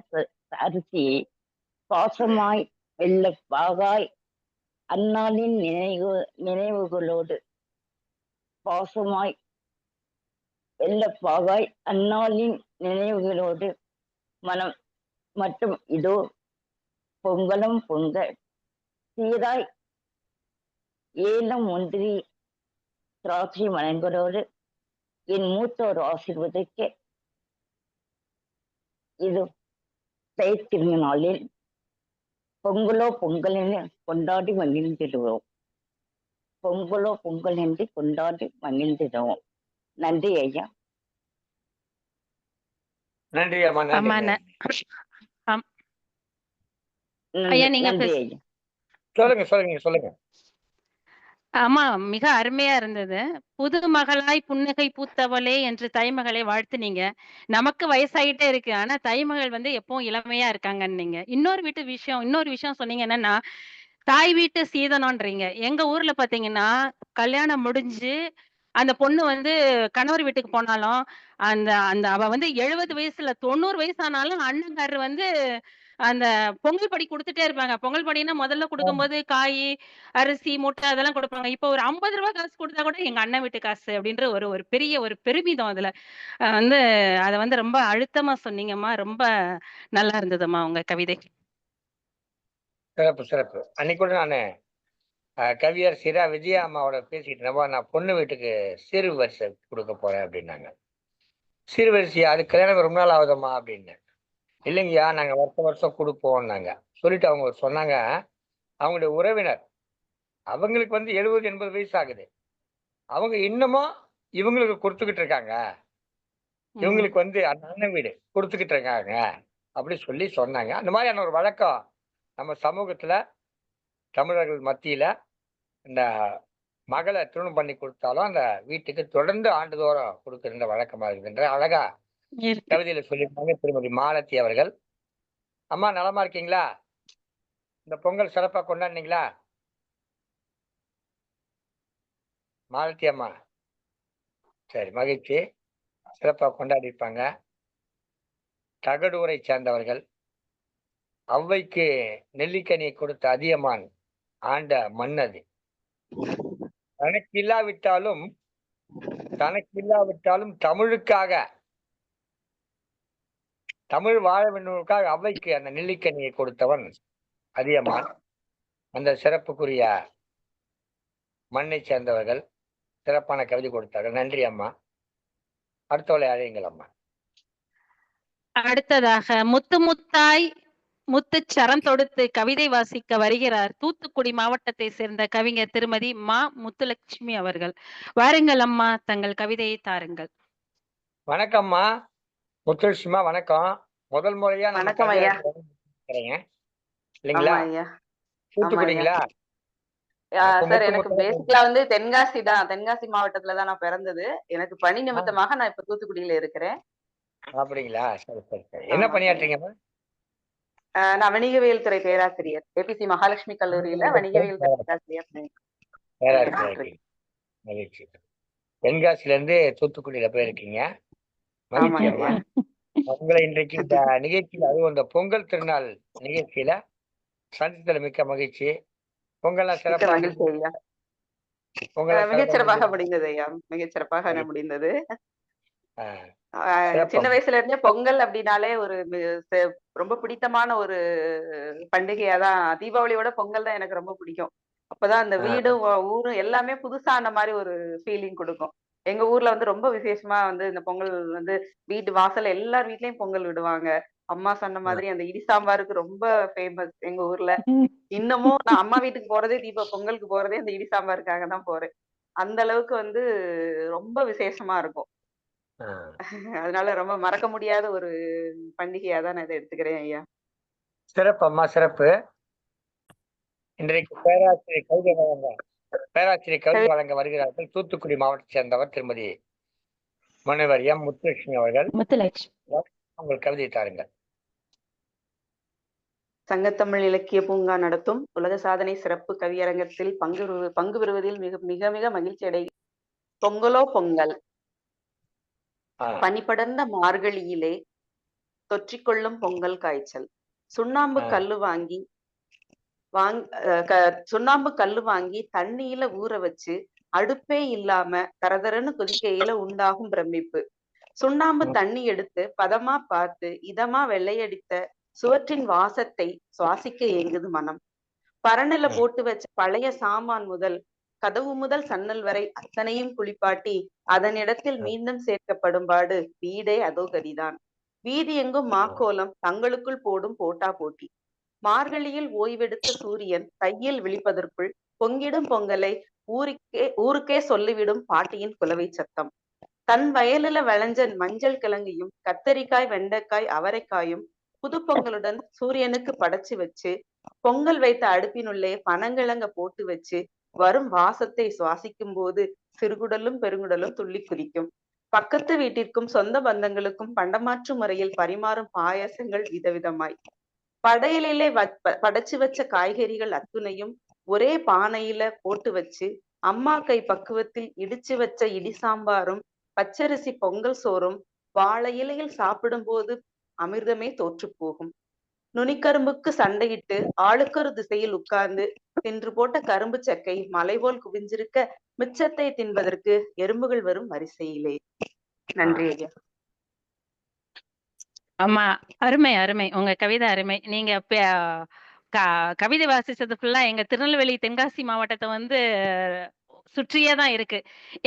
[SPEAKER 5] அரிசியை பாசமாய் வெள்ள பாகாய் அந்நாளின் நினைவுகளோடு மனம் மற்றும் இதோ பொங்கலும் பொங்க சீராய் ஏலம் ஒன்றி திராட்சை மலங்களோடு என் மூத்தோர் ஆசீர்வதிக்க இது தை திருநாளில் பொங்கல் என்று கொண்டாடி மகிழ்ந்திடுவோம். நன்றி ஐயா.
[SPEAKER 1] நன்றி அம்மா.
[SPEAKER 3] ஐயா நீங்க
[SPEAKER 1] சொல்லுங்க.
[SPEAKER 3] ஆமா, மிக அருமையா இருந்தது. புது மகளாய் புன்னகை பூத்தவளே என்று தைமகளை வாழ்த்துனீங்க. நமக்கு வயசாயிட்டே இருக்கு, ஆனா தைமகள் வந்து எப்பவும் இளமையா இருக்காங்கன்னீங்க. இன்னொரு விஷயம் சொன்னீங்க, என்னன்னா தாய் வீட்டு சீதனம்ன்றீங்க. எங்க ஊர்ல பாத்தீங்கன்னா கல்யாணம் முடிஞ்சு அந்த பொண்ணு வந்து கணவர் வீட்டுக்கு போனாலும் அந்த அந்த அவ வந்து 70 வயசுல 90 வயசானாலும் அண்ணங்காரர் வந்து அந்த பொங்கல் படி குடுத்துட்டே இருப்பாங்க. பொங்கல் படின்னா முதல்ல குடுக்கும்போது காயி, அரிசி, முட்டை அதெல்லாம் குடுப்பாங்க. இப்போ ஒரு ரூ. 50 காசு குடுத்தா கூட எங்க அண்ணன் வீட்டு காசு அப்படின்ற ஒரு ஒரு பெரிய ஒரு பெருமிதம் அதுல. வந்து அத வந்து ரொம்ப அழுத்தமா சொன்னீங்கம்மா. ரொம்ப நல்லா இருந்ததும்மா உங்க கவிதை.
[SPEAKER 1] சிறப்பு, சிறப்பு. அன்னைக்கு கூட நானு கவியரசி சிரா விஜயா அம்மாவோட பேசிட்டு இருந்தப்போ, நான் பொண்ணு வீட்டுக்கு சீர் வரிசை குடுக்க போறேன் அப்படின்னாங்க. சீர்வரிசையா? அதுக்கு கல்யாணம் ரொம்ப நாள் ஆகுதம்மா அப்படின்னேன். இல்லைங்கய்யா, நாங்க வருஷம் வருஷம் குடுப்போம்னாங்க. சொல்லிட்டு அவங்க சொன்னாங்க, அவங்களுடைய உறவினர். அவங்களுக்கு வந்து 70, 80 வயசு ஆகுது. அவங்க இன்னமும் இவங்களுக்கு குடுத்துக்கிட்டு இருக்காங்க.
[SPEAKER 3] ம்.
[SPEAKER 1] இவங்களுக்கு வந்து அந்த அண்ணன் வீடு குடுத்துக்கிட்டு இருக்காங்க. அப்படி சொல்லி சொன்னாங்க. அந்த மாதிரியான ஒரு வழக்கம் நம்ம சமூகத்துல, தமிழர்கள் மத்தியில இந்த மகள திருமணம் பண்ணி குடுத்தாலும், அந்த வீட்டுக்கு தொடர்ந்து ஆண்டுதோறும் குடுக்கின்ற வழக்கமா இருக்குன்ற அழகா
[SPEAKER 3] இருக்கு.
[SPEAKER 1] கவிதையில சொல்லியிருக்காங்க திருமதி மாலதி அவர்கள். அம்மா நலமா இருக்கீங்களா? இந்த பொங்கல் சிறப்பா கொண்டாடுனீங்களா? மாலதி அம்மா. சரி, மகிழ்ச்சி. சிறப்பா கொண்டாடியிருப்பாங்க. தகடூரை சேர்ந்தவர்கள். ஔவைக்கு நெல்லிக்கனியை கொடுத்த அதியமான் ஆண்ட மண் அது. தனக்கில்லாவிட்டாலும் தனக்கில்லாவிட்டாலும் தமிழ் வாழ வேண்டுவதற்காக ஔவைக்கு அந்த நெல்லிக்கனியை கொடுத்தவன் அதியமான். அந்த சிறப்புக்குரிய மண்ணை சேர்ந்தவர்கள் சிறப்பான கவிதை கொடுத்தார்கள். நன்றி அம்மா. அடுத்தவளை அழையுங்கள் அம்மா.
[SPEAKER 3] அடுத்ததாக முத்து முத்தாய் முத்துச்சரம் தொடுத்து கவிதை வாசிக்க வருகிறார் தூத்துக்குடி மாவட்டத்தை சேர்ந்த கவிஞர் திருமதி மா. முத்துலட்சுமி அவர்கள். வாருங்கள் அம்மா, தங்கள் கவிதையை தாருங்கள்.
[SPEAKER 1] வணக்கம்மா முத்துலட்சுமா, வணக்கம். முதல் முறையா நம்ம
[SPEAKER 6] வணக்கம் ஐயா.
[SPEAKER 1] கவிதை
[SPEAKER 6] ஆமா
[SPEAKER 1] இல்லைங்களா?
[SPEAKER 6] ஐயா. ஆமா ஐயா.
[SPEAKER 1] தூத்துக்குடிங்களா? அப்ப
[SPEAKER 6] சார்,
[SPEAKER 1] முத்து
[SPEAKER 6] எனக்கு
[SPEAKER 1] முத்தா
[SPEAKER 6] பேசிக்கலா வந்து தென்காசி தான். தென்காசி மாவட்டத்துல தான் நான் பிறந்தது. எனக்கு பணி நிமித்தமாக நான் இப்ப தூத்துக்குடியில இருக்கிறேன்.
[SPEAKER 1] அப்படிங்களா? சரி சரி சரி. என்ன
[SPEAKER 6] ஆமா சார்.
[SPEAKER 1] பணியாற்றீங்கம்மா?
[SPEAKER 6] நான் வணிகவியல் துறை பேராசிரியர். ஏபிசி மகாலட்சுமி கல்லூரியில வணிகவியல் துறை பேராசிரியர்
[SPEAKER 1] பேராசிரியர்
[SPEAKER 6] இருக்கேன்.
[SPEAKER 1] மகிழ்ச்சி. தென்காசில இருந்து தூத்துக்குடியில போயிருக்கீங்க.
[SPEAKER 6] ஆமா
[SPEAKER 1] மகிழ்ச்சி
[SPEAKER 6] ஐயா.
[SPEAKER 1] அம்மா. உங்களை இன்றைக்கு இந்த நிகழ்ச்சியில, அதுவும் இந்த பொங்கல் திருநாள் நிகழ்ச்சியில சந்தித்ததுல மிக்க மகிழ்ச்சி. பொங்கல்லாம்
[SPEAKER 6] மிக்க
[SPEAKER 1] சிறப்பா
[SPEAKER 6] மகிழ்ச்சி ஐயா.
[SPEAKER 1] பொங்கல்லாம்
[SPEAKER 6] மிகச்சிறப்பாக முடிந்தது ஐயா. மிகச்சிறப்பாக முடிந்தது. சின்ன
[SPEAKER 1] சிறப்பா.
[SPEAKER 6] வயசுல இருந்தே பொங்கல் அப்படின்னாலே ஒரு ரொம்ப பிடித்தமான ஒரு பண்டிகையா தான். தீபாவளியோட பொங்கல் தான் எனக்கு ரொம்ப பிடிக்கும். அப்பதான் அந்த வீடும் ஊரும் எல்லாமே புதுசான மாதிரி ஒரு ஃபீலிங் கொடுக்கும். எங்க ஊர்ல வந்து ரொம்ப விசேஷமா வந்து இந்த பொங்கல் வந்து வீட்டு வாசல்ல எல்லார் வீட்லயும் பொங்கல் விடுவாங்க. அம்மா சொன்ன மாதிரி அந்த இடி சாம்பாருக்கு ரொம்ப ஃபேமஸ் எங்க ஊர்ல. இன்னமும் நான் அம்மா வீட்டுக்கு போறதே பொங்கலுக்கு போறதே அந்த இடி சாம்பாருக்காக தான் போறேன். அந்த அளவுக்கு வந்து ரொம்ப விசேஷமா இருக்கும். அதனால ரொம்ப மறக்க முடியாத ஒரு பண்டிகையா தான் நான் இதை எடுத்துக்கிறேன் ஐயா.
[SPEAKER 1] சிறப்பு அம்மா, சிறப்பு. இன்றைக்கு பேராசிரியர் கவிதை வழங்க வருகிறார்கள் தூத்துக்குடி மாவட்டத்தை சேர்ந்தவர் திருமதி முனைவர் எம். முத்துலட்சுமி அவர்கள். உங்கள் கவிதை தாருங்கள்.
[SPEAKER 6] சங்கத்தமிழ் இலக்கிய பூங்கா நடத்தும் உலக சாதனை சிறப்பு கவியரங்கத்தில் பங்கு பெறுவதில் மிக மிக மிக மகிழ்ச்சி அடை. பொங்கலோ பொங்கல். பனிபடர்ந்த மார்கழியிலே தொற்றிக்கொள்ளும் பொங்கல் காய்ச்சல். சுண்ணாம்பு கல்லு வாங்கி தண்ணியில ஊற வச்சு அடுப்பே இல்லாம தரதரன்னு கொதிக்கையில உண்டாகும் பிரமிப்பு. சுண்ணாம்பு தண்ணி எடுத்து பதமா பார்த்து இதமா வெள்ளையடித்த சுவற்றின் வாசத்தை சுவாசிக்க ஏங்குது மனம். பரணில போட்டு வச்ச பழைய சாமான் முதல் கதவு முதல் சன்னல் வரை அத்தனையும் குளிப்பாட்டி அதனிடத்தில் மீண்டும் சேர்க்கப்படும் பாடு வீடே அதோ கதிதான். வீதி எங்கும் மாக்கோலம் தங்களுக்குள் போடும் போட்டா போட்டி. மார்கழியில் ஓய்வெடுத்த சூரியன் கையில் விழிப்பதற்குள் பொங்கிடும் பொங்கலை ஊருக்கே சொல்லிவிடும் பாட்டியின் குலவை சத்தம். தன் வயலில விளைஞ்ச மஞ்சள் கிழங்கையும் கத்தரிக்காய் வெண்டைக்காய் அவரைக்காயும் புது பொங்கலுடன் சூரியனுக்கு படைச்சு வச்சு பொங்கல் வைத்த அடுப்பினுள்ளே பனங்கிழங்க போட்டு வச்சு வரும் வாசத்தை சுவாசிக்கும் போது சிறுகுடலும் பெருங்குடலும் துள்ளி குதிக்கும். பக்கத்து வீட்டிற்கும் சொந்த பந்தங்களுக்கும் பண்டமாற்று முறையில் பரிமாறும் பாயசங்கள் விதவிதமாய். படையலிலே படைச்சு வச்ச காய்கறிகள் அத்துணையும் ஒரே பானையில போட்டு வச்சு அம்மா கை பக்குவத்தில் இடிச்சு வச்ச இடி சாம்பாரும் பச்சரிசி பொங்கல் சோறும் வாழை இலையில் சாப்பிடும் போது அமிர்தமே தோற்று போகும். நுனிக்கரும்புக்கு சண்டையிட்டு ஆளுக்கொரு திசையில் உட்கார்ந்து தின்று போட்ட கரும்பு சக்கை மலை போல் குவிஞ்சிருக்க மிச்சத்தை தின்பதற்கு எறும்புகள் வரும் வரிசையிலே. நன்றி ஐயா.
[SPEAKER 3] ஆமா, அருமை அருமை. உங்க கவிதை அருமை. நீங்க கவிதை வாசிச்சது ஃபுல்லா எங்க திருநெல்வேலி தென்காசி மாவட்டத்தை வந்து சுற்றியே தான் இருக்கு.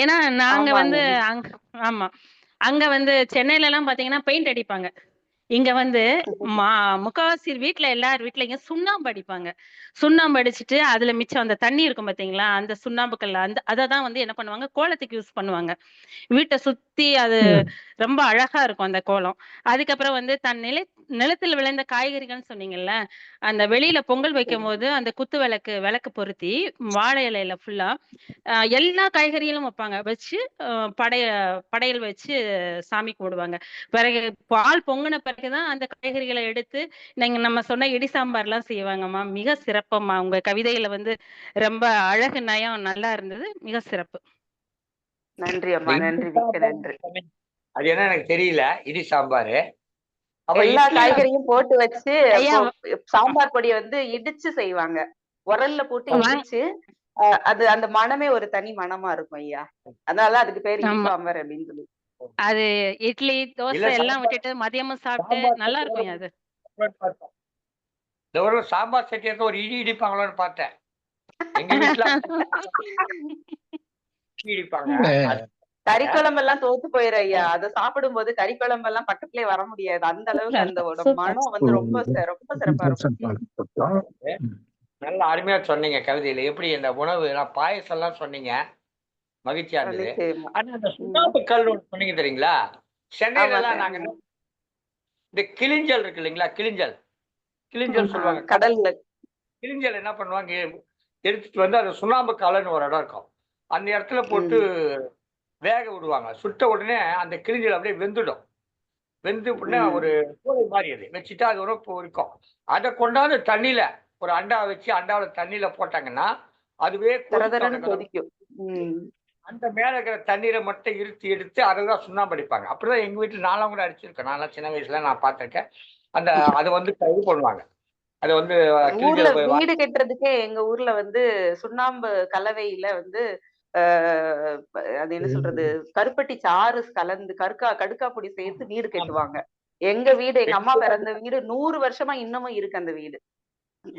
[SPEAKER 3] ஏன்னா நாங்க வந்து
[SPEAKER 6] ஆமாங்க.
[SPEAKER 3] ஆமா, அங்க வந்து சென்னையில எல்லாம் பாத்தீங்கன்னா பெயிண்ட் அடிப்பாங்க. இங்க வந்து முக்காவாசி வீட்டுல எல்லார் வீட்லயும் சுண்ணாம்பு அடிப்பாங்க. சுண்ணாம்பு அடிச்சுட்டு அதுல மிச்சம் அந்த தண்ணி இருக்கும் பாத்தீங்களா, அந்த சுண்ணாம்புக்கல்ல அததான் வந்து என்ன பண்ணுவாங்க, கோலத்துக்கு யூஸ் பண்ணுவாங்க. வீட்டை சுத்தி அது ரொம்ப அழகா இருக்கும் அந்த கோலம். அதுக்கப்புறம் வந்து நிலத்தில் விளைந்த காய்கறிகள்னு சொன்னீங்கல்ல, அந்த வெளியில பொங்கல் வைக்கும் போது அந்த குத்து விளக்கு பொருத்தி வாழை இலையில ஃபுல்லா எல்லா காய்கறிகளும் வைப்பாங்க. வச்சு படையல் வச்சு சாமி கும்பிடுவாங்க. பிறகு பால் பொங்குன பிறகுதான் அந்த காய்கறிகளை எடுத்து நம்ம சொன்ன இடி சாம்பார் எல்லாம் செய்வாங்கம்மா. மிக சிறப்பம்மா. உங்க கவிதையில வந்து ரொம்ப அழகு நயம் நல்லா இருந்தது. மிக சிறப்பு.
[SPEAKER 6] நன்றி அம்மா. நன்றி, மிக்க நன்றி.
[SPEAKER 1] அது என்ன எனக்கு தெரியல, இடி சாம்பாரு.
[SPEAKER 6] எல்லா காய்கறியும் போட்டு வச்சு சாம்பார் பொடியை வந்து இடிச்சு செய்வாங்க. உரல்ல போட்டு இடிச்சு அது அந்த மனமே ஒரு தனி மனமா இருக்கும் ஐயா. அதனால அதுக்கு பேர் இடி சாம்பார் அப்படின்னு சொல்லி.
[SPEAKER 3] அது இட்லி தோசை எல்லாம் விட்டுட்டு மதியமும் சாப்பிட்டு நல்லா இருக்கும் அது.
[SPEAKER 1] இந்த ஒரு சாம்பார் சட்டி இருக்க ஒரு இடி இடிப்பாங்களோன்னு பார்த்தேன். எங்க வீட்டுல இடிப்பாங்க.
[SPEAKER 6] கறிக்குழம்பு எல்லாம் தோத்து போயிரு ஐயா. அதை சாப்பிடும் போது கறிக்குழம்பு எல்லாம் பக்கத்துலயே வர முடியாது. அந்த அளவுக்கு அந்த மனம் வந்து ரொம்ப ரொம்ப சிறப்பா இருக்கும்.
[SPEAKER 1] நல்ல அருமையா சொன்னீங்க கவிதையில. எப்படி இந்த உணவு பாயசம் எல்லாம் சொன்னீங்க, மகிழ்ச்சியா இருந்தது. ஆனா அந்த சுண்ணாம்பு கல் சொன்னீங்க தெரியுங்களா, சென்னையில எல்லாம் நாங்க இந்த கிளிஞ்சல் இருக்கு இல்லைங்களா, கிளிஞ்சல் சொல்லுவாங்க
[SPEAKER 6] கடல்ல.
[SPEAKER 1] கிளிஞ்சல் என்ன பண்ணுவாங்க, எடுத்துட்டு வந்து அது சுண்ணாம்பு கல்லுன்னு ஒரு இடம் இருக்கும், அந்த இடத்துல போட்டு வேக விடுவாங்க. சுட்ட உடனே அந்த கிளிஞ்சல் அப்படியே வெந்துடும். வெந்து அப்படின்னா ஒரு கோழி மாதிரி அது வச்சுட்டா அது ஒரு இருக்கும். அதை கொண்டாந்து தண்ணியில ஒரு அண்டா வச்சு அண்டாவில் தண்ணியில போட்டாங்கன்னா அதுவே
[SPEAKER 6] கொதிக்கும்.
[SPEAKER 1] அந்த மேல இருக்கிற தண்ணீரை மட்டும் இருத்தி எடுத்து அதெல்லாம் சுண்ணாம்பு அடிப்பாங்க. அப்படிதான் எங்க வீட்டுல நான்லாம் கூட அடிச்சிருக்கேன். நான்லாம் சின்ன வயசுல நான் பார்த்திருக்கேன். அதை வந்து இது பண்ணுவாங்க. அது வந்து
[SPEAKER 6] ஊர்ல வீடு கட்டுறதுக்கே எங்க ஊர்ல வந்து சுண்ணாம்பு கலவையில வந்து அது என்ன சொல்றது, கருப்பட்டி சாறு கலந்து கடுக்கா பொடி சேர்த்து வீடு கட்டுவாங்க. எங்க வீடு, எங்க அம்மா பிறந்த வீடு 100 வருஷமா இன்னமும் இருக்கு அந்த வீடு.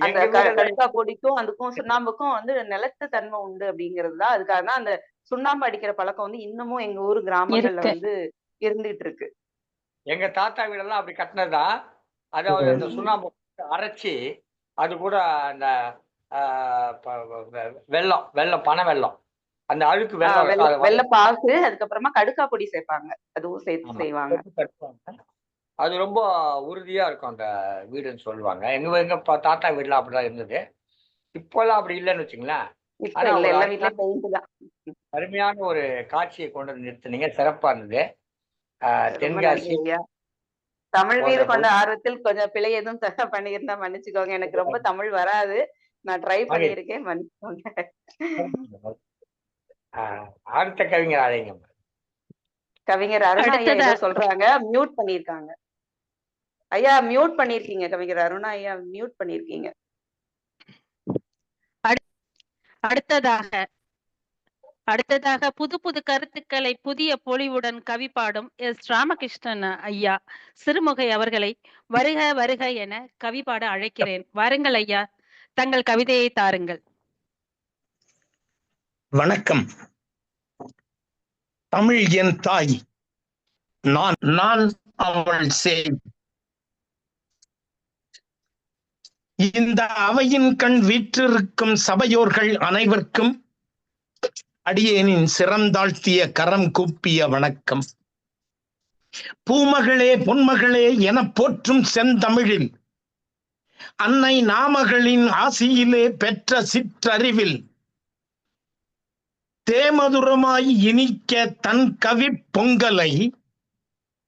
[SPEAKER 6] அந்த கடுக்கா பொடிக்கும் அதுக்கும் சுண்ணாம்புக்கும் வந்து நிலத்து தன்மை உண்டு அப்படிங்கிறதுதான். அதுக்காக தான் அந்த சுண்ணாம்பு அடிக்கிற பழக்கம் வந்து இன்னமும் எங்க ஊர் கிராமங்கள்ல வந்து இருந்துட்டு இருக்கு.
[SPEAKER 1] எங்க தாத்தா வீடெல்லாம் அப்படி கட்டினதுதான். அதாவது அந்த சுண்ணாம்பு அரைச்சி அது கூட அந்த வெள்ளம் பனை வெள்ளம், அந்த அழுக்கு
[SPEAKER 6] வெள்ளை பாகு, அதுக்கப்புறமா கடுக்கா பொடி சேர்ப்பாங்க. அதுவும் சேர்த்து செய்வாங்க.
[SPEAKER 1] அது ரொம்ப உறுதியா இருக்கும் அந்த வீடுன்னு சொல்லுவாங்க. எங்க தாத்தா வீடுலாம் அப்படிதான் இருந்தது. இப்பெல்லாம் அப்படி இல்லைன்னு வச்சுங்களேன். அருமையான ஒரு காட்சியை கொண்டு வந்து நிறுத்தினீங்க, சிறப்பா இருந்தது. தென்காசி
[SPEAKER 6] தமிழ் மீது கொண்ட ஆர்வத்தில் கொஞ்சம் பிழை எதுவும் பண்ணியிருந்தா மன்னிச்சுக்கோங்க. எனக்கு ரொம்ப தமிழ் வராது, நான் ட்ரை பண்ணியிருக்கேன், மன்னிச்சுக்கோங்க.
[SPEAKER 1] அடுத்த கவிஞர் அழைங்க.
[SPEAKER 6] கவிஞர் அருணா ஐயா சொல்றாங்க, மியூட் பண்ணிருக்காங்க. ஐயா மியூட் பண்ணிருக்கீங்க. கவிஞர் அருணா ஐயா மியூட் பண்ணிருக்கீங்க.
[SPEAKER 3] அடுத்ததாக புது புது கருத்துக்களை புதிய பொலிவுடன் கவி பாடும் எஸ். ராமகிருஷ்ணன் ஐயா சிறுமுகை அவர்களை வருக வருக என கவி பாட அழைக்கிறேன். வாருங்கள் ஐயா, தங்கள் கவிதையை தாருங்கள்.
[SPEAKER 7] வணக்கம். தமிழ் என் தாய், நான் அவள் சேய். இந்த அவையின் கண் வீற்றிருக்கும் சபையோர்கள் அனைவருக்கும் அடியேனின் சிறந்தாழ்த்திய கரம் கூப்பிய வணக்கம். பூமகளே பொன்மகளே என போற்றும் செந்தமிழில் அன்னை நாமகளின் ஆசியிலே பெற்ற சிற்றறிவில் தேமதுரமாய் இனிக்க தன் கவி பொங்கலை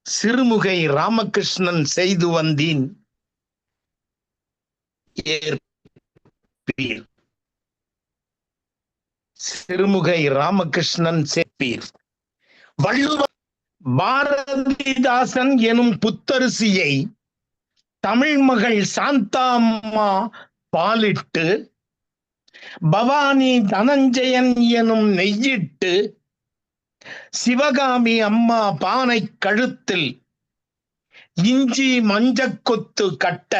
[SPEAKER 7] சிறுமுகை ராமகிருஷ்ணன் செய்து வந்தீன் ஏற்பீர். சிறுமுகை ராமகிருஷ்ணன் சேர்ப்பீர். வள்ளுவர் பாரதிதாசன் எனும் புத்தரிசியை தமிழ் மகள் சாந்தாம்மா பாலிட்டு, பவானி தனஞ்சயன் எனும் நெய்யிட்டு, சிவகாமி அம்மா பானை கழுத்தில் இஞ்சி மஞ்சக்கொத்து கட்ட,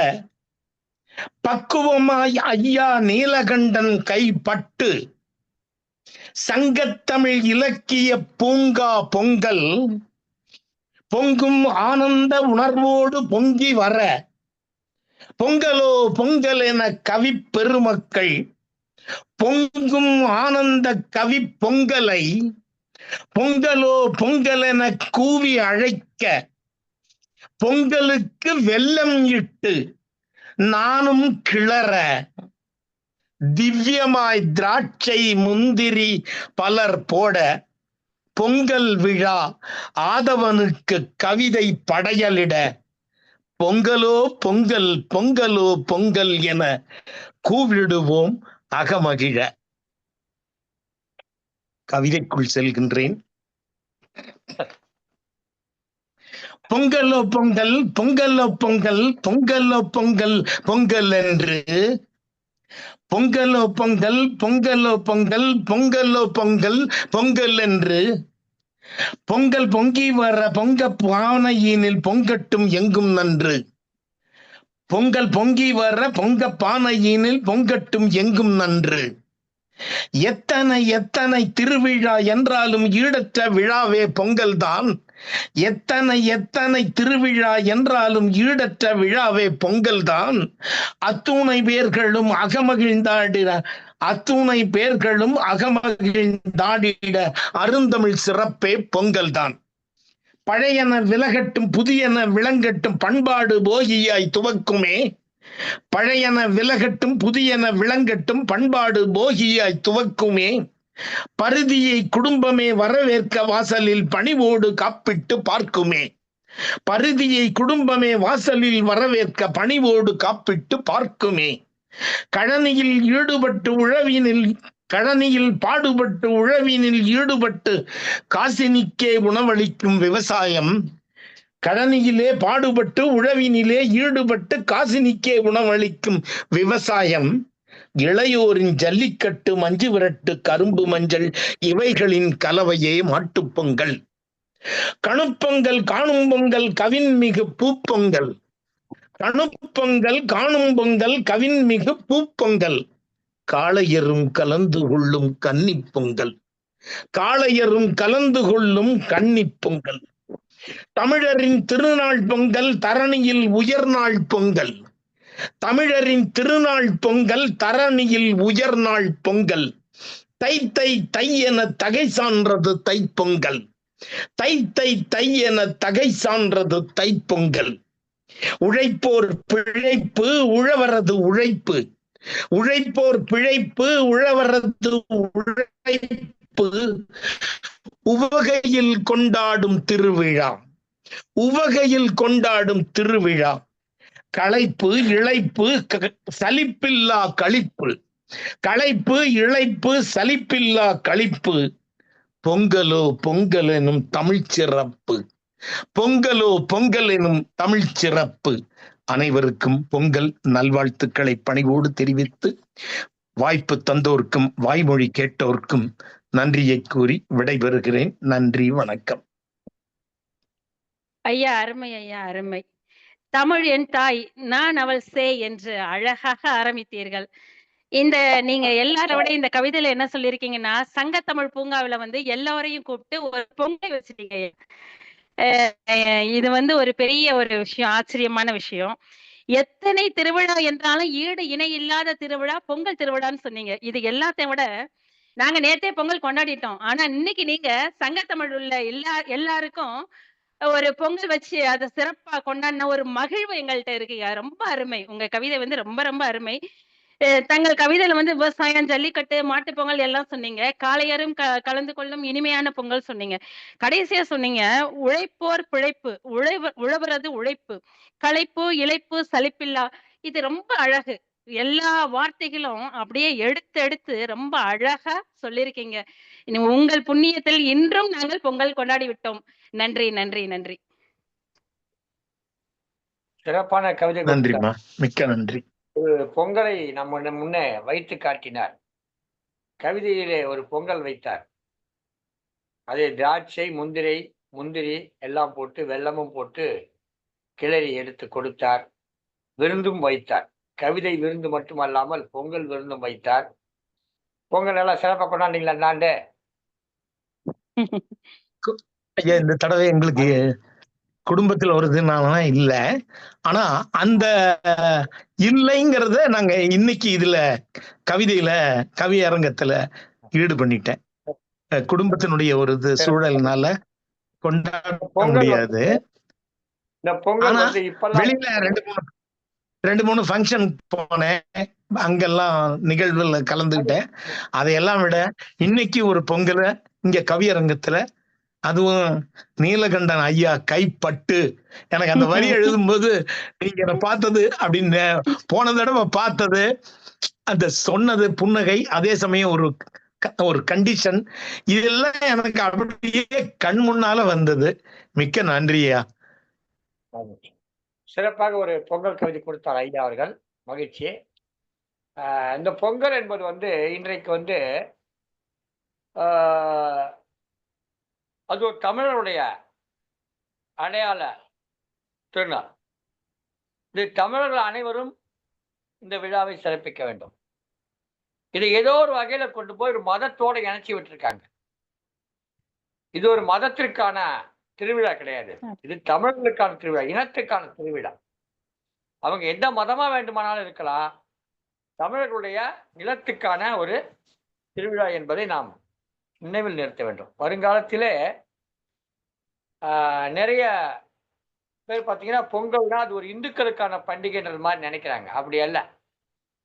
[SPEAKER 7] பக்குவமாய் ஐயா நீலகண்டன் கைப்பட்டு, சங்கத்தமிழ் இலக்கிய பூங்கா பொங்கல் பொங்கும் ஆனந்த உணர்வோடு பொங்கி வர, பொங்கலோ பொங்கல் என கவி பெருமக்கள் பொங்கும் ஆனந்த கவி பொங்கலை பொங்கலோ பொங்கல் என கூவி அழைக்க, பொங்கலுக்கு வெல்லம் இட்டு நானும் கிளற, திவ்யமாய் திராட்சை முந்திரி பலர் போட, பொங்கல் விழா ஆதவனுக்கு கவிதை படையலிட, பொங்கலோ பொங்கல் பொங்கலோ பொங்கல் என கூவிடுவோம் அகமகிழ. கவிதைக்குள் செல்கின்றேன். பொங்கலோ பொங்கல் பொங்கலோ பொங்கல் பொங்கலோ பொங்கல் பொங்கல் என்று, பொங்கலோ பொங்கல் பொங்கலோ பொங்கல் பொங்கலோ பொங்கல் பொங்கல் என்று, பொங்கல் பொங்கி வர பொங்க பானையினில் பொங்கட்டும் எங்கும் நன்று, பொங்கல் பொங்கி வர பொங்க பானையினில் பொங்கட்டும் எங்கும் நன்று, எத்தனை எத்தனை திருவிழா என்றாலும் ஈடற்ற விழாவே பொங்கல் தான், எத்தனை எத்தனை திருவிழா என்றாலும் ஈடற்ற விழாவே பொங்கல் தான், அத்துணை பேர்களும் அகமகிழ்ந்தாடிட, அத்துணை பேர்களும் அகமகிழ்ந்தாடிட அருந்தமிழ் சிறப்பே பொங்கல் தான். பழையன விலகட்டும் புதியன விளங்கட்டும் பண்பாடு போகியாய் துவக்குமே, பழையன விலகட்டும் புதியன விளங்கட்டும் பண்பாடு போகியாய் துவக்குமே, பருதியை குடும்பமே வரவேற்க வாசலில் பணிவோடு காப்பிட்டு பார்க்குமே, பருதியை குடும்பமே வாசலில் வரவேற்க பணிவோடு காப்பிட்டு பார்க்குமே, கழனியில் ஈடுபட்டு உழவினில் கழனியில் பாடுபட்டு உழவினில் ஈடுபட்டு காசினிக்கே உணவளிக்கும் விவசாயம், கழனியிலே பாடுபட்டு உழவினிலே ஈடுபட்டு காசினிக்கே உணவளிக்கும் விவசாயம், இளையோரின் ஜல்லிக்கட்டு மஞ்சு விரட்டு கரும்பு மஞ்சள் இவைகளின் கலவையே மாட்டுப்பொங்கல், கணுப்பொங்கல் காணும் பொங்கல் கவின்மிகு பூப்பொங்கல், கணுப்பொங்கல் காணும் பொங்கல் கவின்மிகு பூப்பொங்கல், காளையரும் கலந்து கொள்ளும் கன்னி பொங்கல், காளையரும் கலந்து கொள்ளும் கன்னி பொங்கல், தமிழரின் திருநாள் பொங்கல் தரணியில் உயர்நாள் பொங்கல், தமிழரின் திருநாள் பொங்கல் தரணியில் உயர்நாள் பொங்கல், தை தை தை என தகை சான்றது தைப்பொங்கல், தை தை தை என தகை சான்றது தைப்பொங்கல், உழைப்போர் பிழைப்பு உழவரது உழைப்பு, உழைப்போர் பிழைப்பு உழவரது உழைப்பு, உவகையில் கொண்டாடும் திருவிழா, உவகையில் கொண்டாடும் திருவிழா, களைப்பு இழைப்பு சலிப்பில்லா களிப்பு, களைப்பு இழைப்பு சலிப்பில்லா களிப்பு, பொங்கலோ பொங்கல் எனும் தமிழ் சிறப்பு, பொங்கலோ பொங்கல் எனும் தமிழ் சிறப்பு. அனைவருக்கும் பொங்கல் நல்வாழ்த்துக்களை பணிவோடு தெரிவித்து, வாய்ப்பு தந்தோர்க்கும் வாய்மொழி கேட்டோர்க்கும் நன்றியை கூறி விடைபெறுகிறேன். நன்றி, வணக்கம்.
[SPEAKER 3] ஐயா அருமை, ஐயா அருமை. தமிழ் என் தாய் நான் அவள் சேய் என்று அழகாக ஆரம்பித்தீர்கள். நீங்க எல்லாரோட இந்த கவிதையில என்ன சொல்லியிருக்கீங்கன்னா, சங்கத்தமிழ் பூங்காவில எல்லாரையும் கூப்பிட்டு ஒரு பொங்கல் வச்சுட்டீங்க. இது ஒரு பெரிய ஒரு விஷயம், ஆச்சரியமான விஷயம். எத்தனை திருவிழா என்றாலும் ஈடு இணை இல்லாத திருவிழா பொங்கல் திருவிழான்னு சொன்னீங்க. இது எல்லாத்தையும் விட நாங்க நேத்தே பொங்கல் கொண்டாடிட்டோம். ஆனா இன்னைக்கு நீங்க சங்கத்தமிழ் உள்ள எல்லாருக்கும் ஒரு பொங்கல் வச்சு அதை சிறப்பா கொண்டாடின ஒரு மகிழ்வு எங்கள்கிட்ட இருக்குங்க. ரொம்ப அருமை. உங்க கவிதை ரொம்ப ரொம்ப அருமை. தங்கள் கவிதையில விவசாயம், ஜல்லிக்கட்டு, மாட்டு பொங்கல் எல்லாம் சொன்னீங்க. காளையரும் கலந்து கொள்ளும் இனிமையான பொங்கல் சொன்னீங்க. கடைசியா சொன்னீங்க உழைப்போர் பிழைப்பு, உழவரது உழைப்பு, களைப்பு இளைப்பு சலிப்பில்லா. இது ரொம்ப அழகு. எல்லா வார்த்தைகளும் அப்படியே எடுத்து ரொம்ப அழகா சொல்லியிருக்கீங்க. உங்கள் புண்ணியத்தில் இன்றும் நாங்கள் பொங்கல் கொண்டாடி விட்டோம். நன்றி நன்றி நன்றி.
[SPEAKER 1] சிறப்பான கவிதை கொடுத்தார்.
[SPEAKER 7] நன்றிம்மா, மிக்க நன்றி.
[SPEAKER 1] பொங்கலை நம்ம முன்னே வைத்து காட்டினார். கவிதையிலே ஒரு பொங்கல் வைத்தார். அதை திராட்சை, முந்திரி எல்லாம் போட்டு வெல்லமும் போட்டு கிளறி எடுத்து கொடுத்தார். விருந்தும் வைத்தார். கவிதை விருந்து மட்டுமல்லாமல் பொங்கல் விருந்தும் வைத்தார். பொங்கல் எல்லாம் சிறப்பா கொண்டாண்டீங்களா இந்த ஆண்டு?
[SPEAKER 7] ஐயா, இந்த தடவை எங்களுக்கு குடும்பத்துல ஒரு இதுனாலாம் இல்ல. ஆனா அந்த இல்லைங்கிறத நாங்க இன்னைக்கு இதுல கவிதையில கவியரங்கத்துல ஈடு பண்ணிட்டேன். குடும்பத்தினுடைய ஒரு இது சூழல்னால கொண்டாட முடியாது.
[SPEAKER 1] இந்த பொங்கல்
[SPEAKER 7] ஆனா
[SPEAKER 1] வந்து இப்பெல்லாம்
[SPEAKER 7] வெளியில 2-3 ஃபங்க்ஷன் போனேன். அங்கெல்லாம் நிகழ்வுல கலந்துக்கிட்டேன். அதையெல்லாம் விட இன்னைக்கு ஒரு பொங்கலை இங்க கவியரங்கத்துல, அதுவும் நீலகண்டன் ஐயா கைப்பட்டு, எனக்கு அந்த வரி எழுதும்போது நீங்க என்ன பார்த்தது அப்படின்னு போன தடவை பார்த்தது, அந்த சொன்னது புன்னகை, அதே சமயம் ஒரு கண்டிஷன், இதெல்லாம் எனக்கு அப்படியே கண் முன்னால வந்தது. மிக்க நன்றியா.
[SPEAKER 1] சிறப்பாக ஒரு பொங்கல் கவிதை கொடுத்தார் ஐயா அவர்கள். மகிழ்ச்சி. இந்த பொங்கல் என்பது வந்து இன்றைக்கு வந்து அது ஒரு தமிழருடைய அடையாள திருநாள். இது தமிழர்கள் அனைவரும் இந்த விழாவை சிறப்பிக்க வேண்டும். இதை ஏதோ ஒரு வகையில கொண்டு போய் ஒரு மதத்தோட இணைச்சி விட்டுருக்காங்க. இது ஒரு மதத்திற்கான திருவிழா கிடையாது. இது தமிழர்களுக்கான திருவிழா, இனத்துக்கான திருவிழா. அவங்க எந்த மதமா வேண்டுமானாலும் இருக்கலாம். தமிழர்களுடைய நிலத்துக்கான ஒரு திருவிழா என்பதை நாம் நினைவில் நிறுத்த வேண்டும். வருங்காலத்திலே நிறைய பேர் பார்த்தீங்கன்னா பொங்கல்னா அது ஒரு இந்துக்களுக்கான பண்டிகைன்றது மாதிரி நினைக்கிறாங்க. அப்படி அல்ல.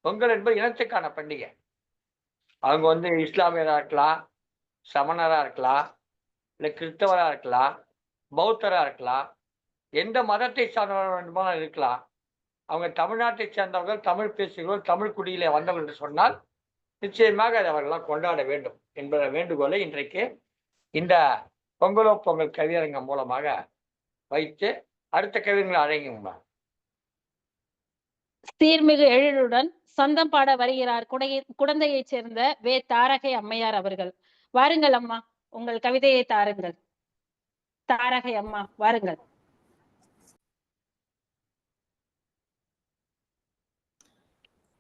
[SPEAKER 1] பொங்கல் என்பது இனத்துக்கான பண்டிகை. அவங்க வந்து இஸ்லாமியராக இருக்கலாம், சமணராக இருக்கலாம், இல்லை கிறிஸ்தவராக இருக்கலாம், பௌத்தராக இருக்கலாம், எந்த மதத்தை சார்ந்தவர்கள் வேண்டுமானாலும் இருக்கலாம். அவங்க தமிழ்நாட்டை சேர்ந்தவர்கள், தமிழ் பேசுகிறவர்கள், தமிழ் குடியிலே வந்தவர்கள் என்று சொன்னால் நிச்சயமாக அதை அவர்களெல்லாம் கொண்டாட வேண்டும் என்ற வேண்டுகோளை இன்றைக்கு இந்த பொங்கலோ பொங்கல் கவியரங்கம் மூலமாக வைத்து அடுத்த கவிதைகளை அழைங்குங்களா.
[SPEAKER 3] சீர்மிகு எழிலுடன் சொந்தம் பாட வருகிறார் குடந்தையைச் சேர்ந்த வே தாரகை அம்மையார் அவர்கள். வாருங்கள் அம்மா, உங்கள் கவிதையை தாருங்கள். தாரகை அம்மா வாருங்கள்.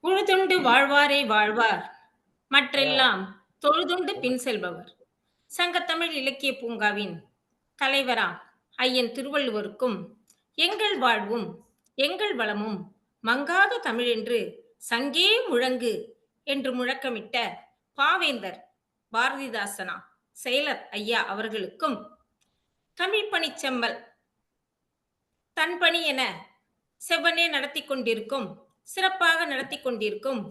[SPEAKER 8] உழுதுண்டு வாழ்வாரே வாழ்வார், மற்றெல்லாம் தொழுதுண்டு பின் செல்பவர். சங்கத்தமிழ் இலக்கிய பூங்காவின் தலைவராம் ஐயன் திருவள்ளுவருக்கும் எங்கள் வாழ்வும் எங்கள் வளமும் மங்காத தமிழ் என்று சங்கே முழங்கு என்று முழக்கமிட்ட பாவேந்தர் பாரதிதாசனா செயலர் ஐயா அவர்களுக்கும் தமிழ் பணி செம்மல் தன் பணி என செவ்வனே நடத்தி கொண்டிருக்கும், சிறப்பாக நடத்தி கொண்டிருக்கும்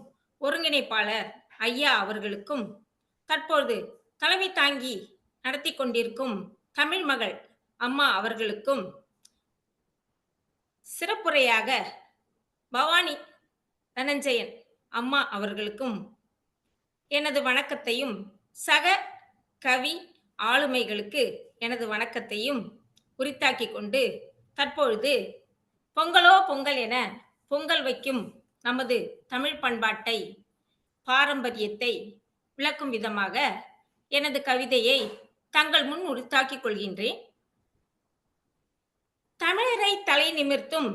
[SPEAKER 8] ஒருங்கிணைப்பாளர் ஐயா அவர்களுக்கும், தற்போது தலைமை தாங்கி நடத்தி கொண்டிருக்கும் தமிழ் மகள் அம்மா அவர்களுக்கும், சிறப்புரையாக பவானி தனஞ்சயன் அம்மா அவர்களுக்கும் எனது வணக்கத்தையும், சக கவி ஆளுமைகளுக்கு எனது வணக்கத்தையும் உரித்தாக்கி கொண்டு, தற்பொழுது பொங்கலோ பொங்கல் என பொங்கல் வைக்கும் நமது தமிழ் பண்பாட்டை, பாரம்பரியத்தை விளக்கும் விதமாக எனது கவிதையை தங்கள் முன் உரித்தாக்கிக் கொள்கின்றேன். தமிழரை தலை நிமிர்த்தும்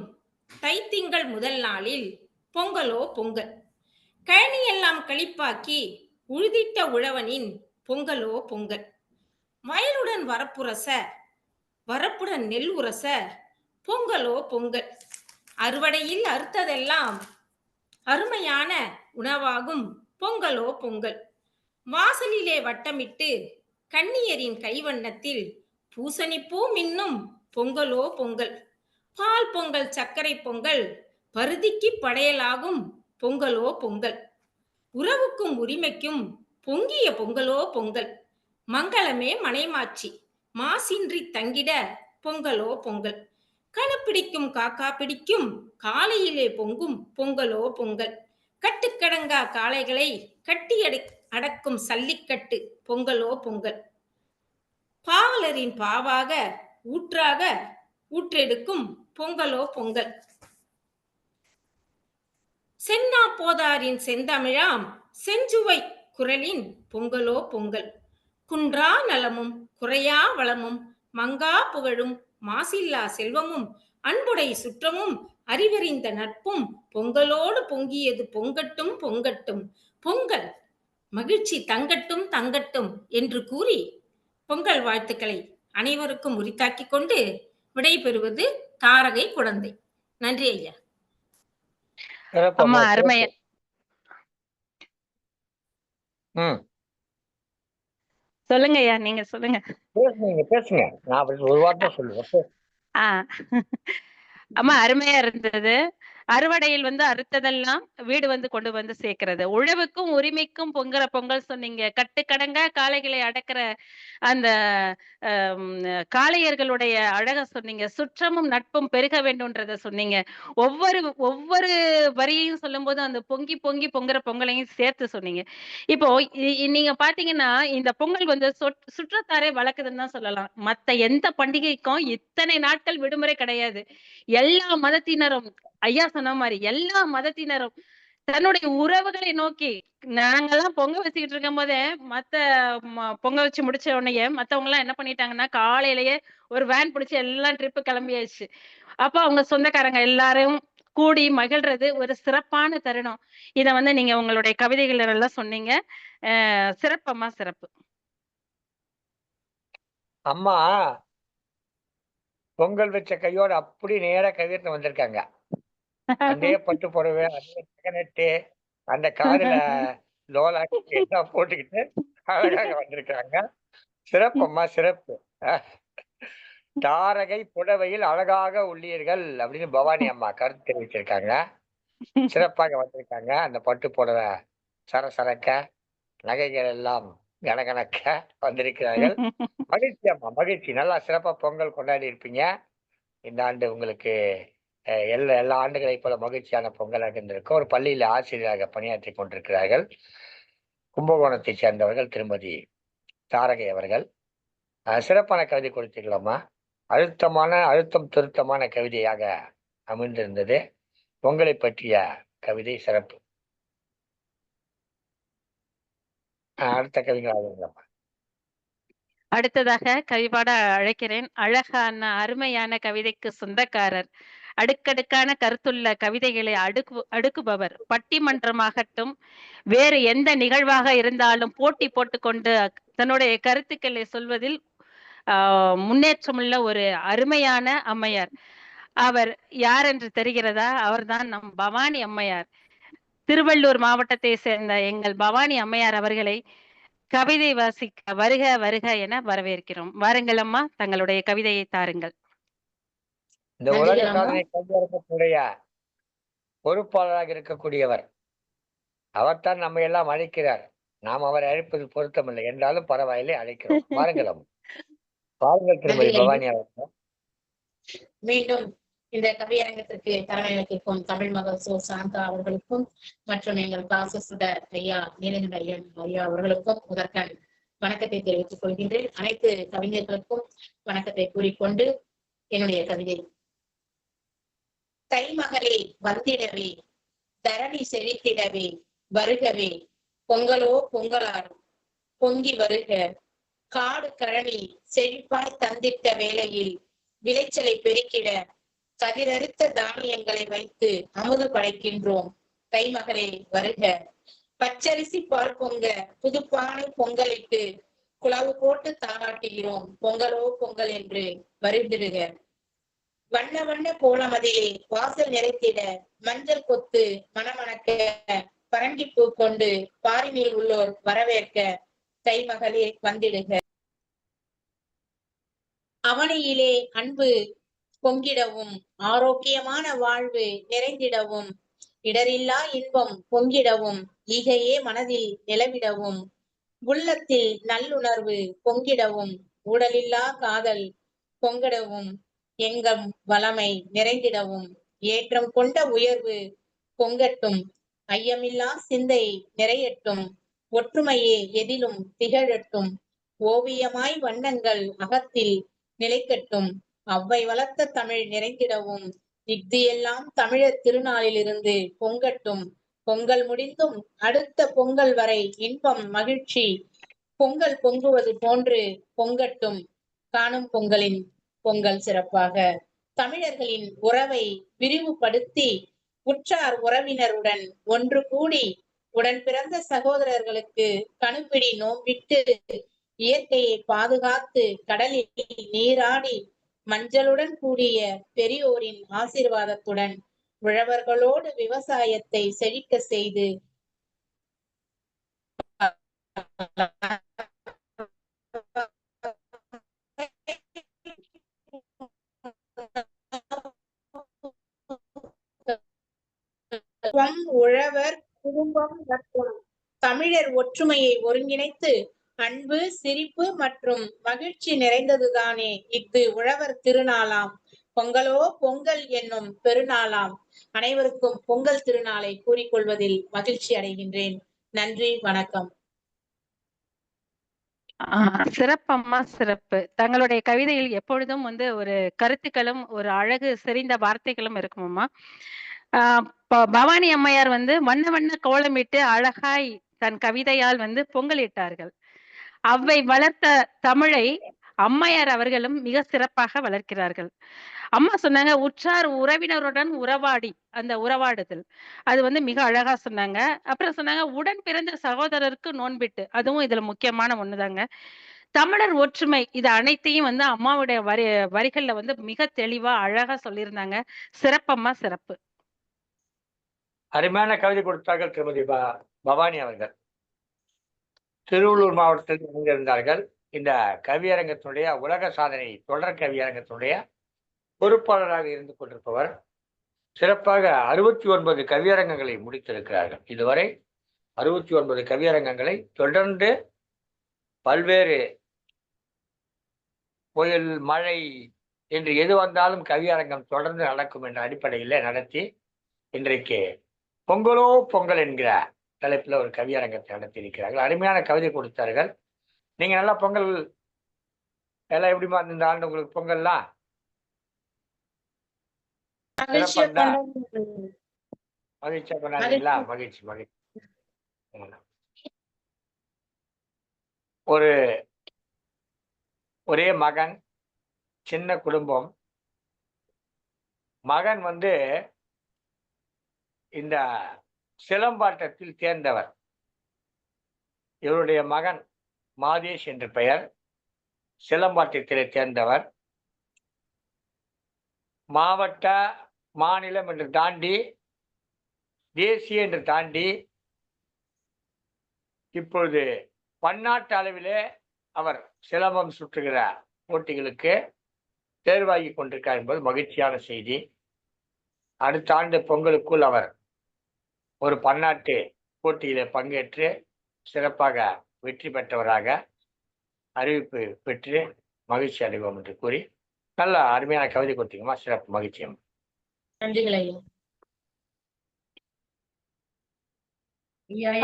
[SPEAKER 8] தைத்திங்கள் முதல் நாளில் பொங்கலோ பொங்கல், கழனியெல்லாம் களிப்பாக்கி உழுதிட்ட உழவனின் பொங்கலோ பொங்கல், வயலுடன் வரப்புரச வரப்புடன் நெல் உரச பொங்கலோ பொங்கல், அறுவடையில் அறுத்ததெல்லாம் அருமையான உணவாகும் பொங்கலோ பொங்கல், வாசலிலே வட்டமிட்டு கன்னியரின் கைவண்ணத்தில் பூசணிப்பூ மின்னும் பொங்கலோ பொங்கல், பால் பொங்கல் சர்க்கரை பொங்கல் பருதிக்கு படையலாகும் பொங்கலோ பொங்கல், உறவுக்கும் உரிமைக்கும் பொங்கிய பொங்கலோ பொங்கல், மங்களமே மனைமாட்சி மாசின்றி தங்கிட பொங்கலோ பொங்கல், கணுப்பிடிக்கும் காக்கா பிடிக்கும் காலையிலே பொங்கும் பொங்கலோ பொங்கல், கட்டுக்கடங்கா காளைகளை கட்டி அடக்கும் சல்லிக்கட்டு பொங்கலோ பொங்கல், பாவலரின் பாவாக ஊற்றாக ஊற்றெடுக்கும் பொங்கலோ பொங்கல், சென்னா போதாரின் செந்தமிழாம் செஞ்சுவை குரலின் பொங்கலோ பொங்கல். குன்றா நலமும் குறையா வளமும் மங்கா புகழும் மாசில்லா செல்வமும் அன்புடை சுற்றமும் அறிவறிந்த நட்பும் பொங்கலோடு பொங்கியது பொங்கட்டும் பொங்கட்டும். பொங்கல் மகிழ்ச்சி தங்கட்டும் தங்கட்டும் என்று கூறி பொங்கல் வாழ்த்துக்களை அனைவருக்கும் உரித்தாக்கிக் கொண்டு விடைபெறுவது தாரகை குழந்தை. நன்றி ஐயா.
[SPEAKER 3] அம்மா அருமையா. சொல்லுங்க ஐயா, நீங்க சொல்லுங்க.
[SPEAKER 1] பேசுங்க. நான் ஒரு வார்த்தை சொல்லுவேன்.
[SPEAKER 3] அம்மா அருமையா இருந்தது. அறுவடையில் அறுத்ததெல்லாம் வீடு கொண்டு வந்து சேர்க்கிறது. உழவுக்கும் உரிமைக்கும் பொங்குற பொங்கல் சொன்னீங்க. கட்டுக்கடங்கா காளைகளை அடக்குற அந்த காளையர்களுடைய அழக சொன்னீங்க. சுற்றமும் நட்பும் பெருக வேண்டும்ன்றத சொன்னீங்க. ஒவ்வொரு வரியையும் சொல்லும்போது அந்த பொங்கி பொங்கி பொங்குற பொங்கலையும் சேர்த்து சொன்னீங்க. இப்போ நீங்க பாத்தீங்கன்னா இந்த பொங்கல் சுற்றத்தாரே வளர்க்குதுன்னு தான் சொல்லலாம். மத்த எந்த பண்டிகைக்கும் இத்தனை நாட்கள் விடுமுறை கிடையாது. எல்லா மதத்தினரும் ஐயா சொன்ன மாதிரி எல்லா மதத்தினரும் தன்னுடைய உறவுகளை நோக்கி நாங்கெல்லாம் பொங்க வச்சுக்கிட்டு இருக்கும் போதே பொங்க வச்சு முடிச்ச உடனே மத்தவங்க எல்லாம் என்ன பண்ணிட்டாங்கன்னா காலையிலேயே ஒரு வேன் பிடிச்சு எல்லாம் ட்ரிப்பு கிளம்பியாச்சு. அப்ப அவங்க சொந்தக்காரங்க எல்லாரும் கூடி மகிழ்றது ஒரு சிறப்பான தருணம். இத நீங்க உங்களுடைய கவிதைகள் எல்லாம் சொன்னீங்க. சிறப்பம்மா, சிறப்பு.
[SPEAKER 1] அம்மா பொங்கல் வச்ச கையோட அப்படி நேரா கவியத்துல வந்திருக்காங்க. அதே பட்டு புடவை, அதே நெட்டு, அந்த காதுல லோலாக்கி எல்லாம் போட்டுக்கிட்டு அழகாக வந்திருக்காங்க. சிறப்பம்மா, சிறப்பு. தாரகை புடவையில் அழகாக உள்ளீர்கள் அப்படின்னு பவானி அம்மா கருத்து தெரிவிச்சிருக்காங்க. சிறப்பாக வந்திருக்காங்க. அந்த பட்டு புடவை சரசரக்க, நகைகள் எல்லாம் கனகனக்க வந்திருக்கிறார்கள். மகிழ்ச்சி அம்மா, மகிழ்ச்சி. நல்லா சிறப்பா பொங்கல் கொண்டாடி இருப்பீங்க. இந்த ஆண்டு உங்களுக்கு எல்லா ஆண்டுகளை போல மகிழ்ச்சியான பொங்கலாக இருந்திருக்கும். ஒரு பள்ளியில ஆசிரியராக பணியாற்றி கொண்டிருக்கிறார்கள். கும்பகோணத்தை சேர்ந்தவர்கள் திருமதி தாரகை அவர்கள். சிறப்பான கவிதை கொடுத்தீங்களாம்மா. அழுத்தம் திருத்தமான கவிதையாக அமைந்திருந்தது. பொங்கலை பற்றிய கவிதை சிறப்பு. அடுத்த கவிஞர்.
[SPEAKER 3] அடுத்ததாக கவிபாட அழைக்கிறேன். அழகான அருமையான கவிதைக்கு சொந்தக்காரர், அடுக்கடுக்கான கருத்துள்ள கவிதைகளை அடுக்குபவர், பட்டிமன்றமாகட்டும் வேறு எந்த நிகழ்வாக இருந்தாலும் போட்டி போட்டுக்கொண்டு தன்னுடைய கருத்துக்களை சொல்வதில் முன்னேற்றமுள்ள ஒரு அருமையான அம்மையார். அவர் யார் என்று தெரிகிறதா? அவர்தான் நம் பவானி அம்மையார். திருவள்ளூர் மாவட்டத்தை சேர்ந்த எங்கள் பவானி அம்மையார் அவர்களை கவிதை வாசிக்க வருக வருக என வரவேற்கிறோம். வாருங்கள் அம்மா, தங்களுடைய கவிதையை தாருங்கள்.
[SPEAKER 1] இந்த உலக சாதனை கவியரங்கத்துடைய பொறுப்பாளராக இருக்கக்கூடியவர் அவர்தான் நம்ம எல்லாம் அழைக்கிறார். நாம் அவரை அழைப்பது பொருத்தமில்லை என்றாலும் பரவாயில்லை, அழைக்கிறோம். வாருங்கள் அம்மா. வாருங்கள் திருமதி பவானி அவர்கள்.
[SPEAKER 2] மீண்டும் இந்த கவியரங்கத்திற்கு தலைமை வகிக்கும் தமிழ் மகள் சோ சாந்தா அவர்களுக்கும் மற்றும் எங்கள் பாசசுடர் ஐயா நீலகண்டன் ஐயா அவர்களுக்கும் முதற்கண் வணக்கத்தை தெரிவித்துக் கொள்கின்றேன். அனைத்து கவிஞர்களுக்கும் வணக்கத்தை கூறிக்கொண்டு என்னுடைய கவிதை. தைமகளே வந்திடவே, தரணி செழித்திடவே வருகவே, பொங்கலோ பொங்கலார் பொங்கி வருக, காடு கழனி செழிப்பாய் தந்திட்ட வேளையில் விளைச்சலை பெருக்கிட கதிரறுத்த தானியங்களை வைத்து அமுது படைக்கின்றோம். தைமகளே வருக, பச்சரிசி பால் பொங்க புதுப்பானை பொங்கலிட்டு குழவு போட்டு தாளாட்டுகிறோம். பொங்கலோ பொங்கல் என்று வருந்திடுக. வண்ண வண்ண கோலமதிலே வாசல் நிறைத்திட மஞ்சள் கொத்து மணமணக்க பரங்கி பூ கொண்டு பாரினில் உள்ளோர் வரவேற்க தைமகளே வந்திடுக. அவனியிலே அன்பு பொங்கிடவும் ஆரோக்கியமான வாழ்வு நிறைந்திடவும் இடரில்லா இன்பம் பொங்கிடவும் ஈகையே மனதில் நிலவிடவும் உள்ளத்தில் நல்லுணர்வு பொங்கிடவும் ஊடலில்லா காதல் பொங்கிடவும் எங்கம் வளமை நிறைந்திடவும் ஏற்றம் கொண்ட உயர்வு பொங்கட்டும் ஐயமில்லா சிந்தை நிறையட்டும் ஒற்றுமையே எதிலும் திகழட்டும் ஓவியமாய் வண்ணங்கள் அகத்தில் நிலைக்கட்டும் அவ்வை வளர்த்த தமிழ் நிறைந்திடவும் இஃது எல்லாம் தமிழர் திருநாளிலிருந்து பொங்கட்டும். பொங்கல் முடிந்தும் அடுத்த பொங்கல் வரை இன்பம் மகிழ்ச்சி பொங்கல் பொங்குவது போன்று பொங்கட்டும். காணும் பொங்கலின் பொங்கல் சிறப்பாக. தமிழர்களின் உறவை விரிவுபடுத்தி உற்றார் உறவினருடன் ஒன்று கூடி உடன் பிறந்த சகோதரர்களுக்கு கணுப்பிடி நோம்பிட்டு இயற்கையை பாதுகாத்து கடலில் நீராடி மஞ்சளுடன் கூடிய பெரியோரின் ஆசீர்வாதத்துடன் உழவர்களோடு விவசாயத்தை செழிக்க செய்து உழவர் குடும்பம் மற்றும் தமிழர் ஒற்றுமையை ஒருங்கிணைத்து அன்பு சிரிப்பு மற்றும் மகிழ்ச்சி நிறைந்ததுதானே இஃது உழவர் திருநாளாம். பொங்கலோ பொங்கல் என்னும் பெருநாளாம். அனைவருக்கும் பொங்கல் திருநாளை கூறிக்கொள்வதில் மகிழ்ச்சி அடைகின்றேன். நன்றி, வணக்கம்.
[SPEAKER 3] சிறப்பம்மா, சிறப்பு. தங்களுடைய கவிதையில் எப்பொழுதும் ஒரு கருத்துக்களும் ஒரு அழகு செறிந்த வார்த்தைகளும் இருக்குமம்மா. பவானி அம்மையார் வண்ண வண்ண கோலமிட்டு அழகாய் தன் கவிதையால் பொங்கலிட்டார்கள். அவ்வை வளர்த்த தமிழை அம்மையார் அவர்களும் மிக சிறப்பாக வளர்க்கிறார்கள். அம்மா சொன்னாங்க, உற்றார் உறவினருடன் உறவாடி அந்த உறவாடுதல், அது மிக அழகா சொன்னாங்க. அப்புறம் சொன்னாங்க, உடன் பிறந்த சகோதரருக்கு நோன்பிட்டு, அதுவும் இதுல முக்கியமான ஒண்ணுதாங்க. தமிழர் ஒற்றுமை, இது அனைத்தையும் அம்மாவுடைய வரிகள்ல மிக தெளிவா அழகா சொல்லியிருந்தாங்க. சிறப்பம்மா, சிறப்பு.
[SPEAKER 1] அருமையான கவிதை கொடுத்தார்கள் திருமதி பவானி அவர்கள். திருவள்ளூர் மாவட்டத்தில் இணைந்திருந்தார்கள். இந்த கவியரங்கத்தினுடைய உலக சாதனை தொடர் கவியரங்கத்தினுடைய பொறுப்பாளராக இருந்து கொண்டிருப்பவர். சிறப்பாக 69 கவியரங்கங்களை முடித்திருக்கிறார்கள். இதுவரை 69 கவியரங்கங்களை தொடர்ந்து பல்வேறு புயல், மழை என்று எது வந்தாலும் கவியரங்கம் தொடர்ந்து நடக்கும் என்ற அடிப்படையில் நடத்தி இன்றைக்கு பொங்கலோ பொங்கல் என்கிற தலைப்பில் ஒரு கவியரங்கத்தை நடத்தியிருக்கிறார்கள். அருமையான கவிதை கொடுத்தார்கள். நீங்க நல்லா பொங்கல் எல்லாம் எப்படிமா இந்த ஆண்டு உங்களுக்கு பொங்கல்லாம் மகிழ்ச்சியா பண்ணாதீங்களா? மகிழ்ச்சி மகிழ்ச்சி. ஒரே மகன், சின்ன குடும்பம். மகன் இந்த சிலம்பாட்டத்தில் தேர்ந்தவர். இவருடைய மகன் மாதேஷ் என்ற பெயர், சிலம்பாட்டத்திலே தேர்ந்தவர். மாவட்ட, மாநிலம் என்று தாண்டி தேசிய என்று தாண்டி இப்பொழுது பன்னாட்டு அளவிலே அவர் சிலம்பம் சுற்றுகிற போட்டிகளுக்கு தேர்வாகி கொண்டிருக்கார் என்பது மகிழ்ச்சியான செய்தி. அடுத்த ஆண்டு பொங்கலுக்குள் அவர் ஒரு பன்னாட்டு போட்டியிலே பங்கேற்று சிறப்பாக வெற்றி பெற்றவராக அறிவிப்பு பெற்று மகிழ்ச்சி அடைவோம் என்று கூறி நல்ல அருமையான கவிதை கொடுத்தீங்கம்மா. சிறப்பு, மகிழ்ச்சியம்.
[SPEAKER 2] நன்றிகள் ஐயா.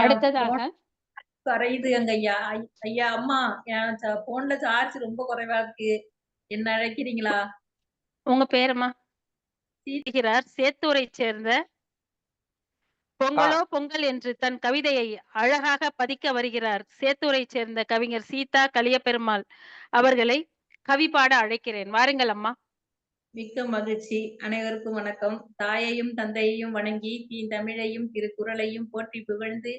[SPEAKER 3] அடுத்ததாக
[SPEAKER 9] குறையுதுங்க ஐயா. ஐயா அம்மா, என் போன்ல சார்ஜ் ரொம்ப குறைவா இருக்கு, என்ன அழைக்கிறீங்களா?
[SPEAKER 3] உங்க பேருமா? சேத்தூரை சேர்ந்த பொங்கலோ பொங்கல் என்று தன் கவிதையை அழகாக பதிக்க வருகிறார் சேத்தூரை சேர்ந்த கவிஞர் சீதா கலியபெருமாள் அவர்களை கவி பாட அழைக்கிறேன். வாருங்கள் அம்மா.
[SPEAKER 9] மிக்க மகிழ்ச்சி. அனைவருக்கும் வணக்கம். தாயையும் தந்தையையும் வணங்கி தமிழையும் திருக்குறளையும் போற்றி புகழ்ந்து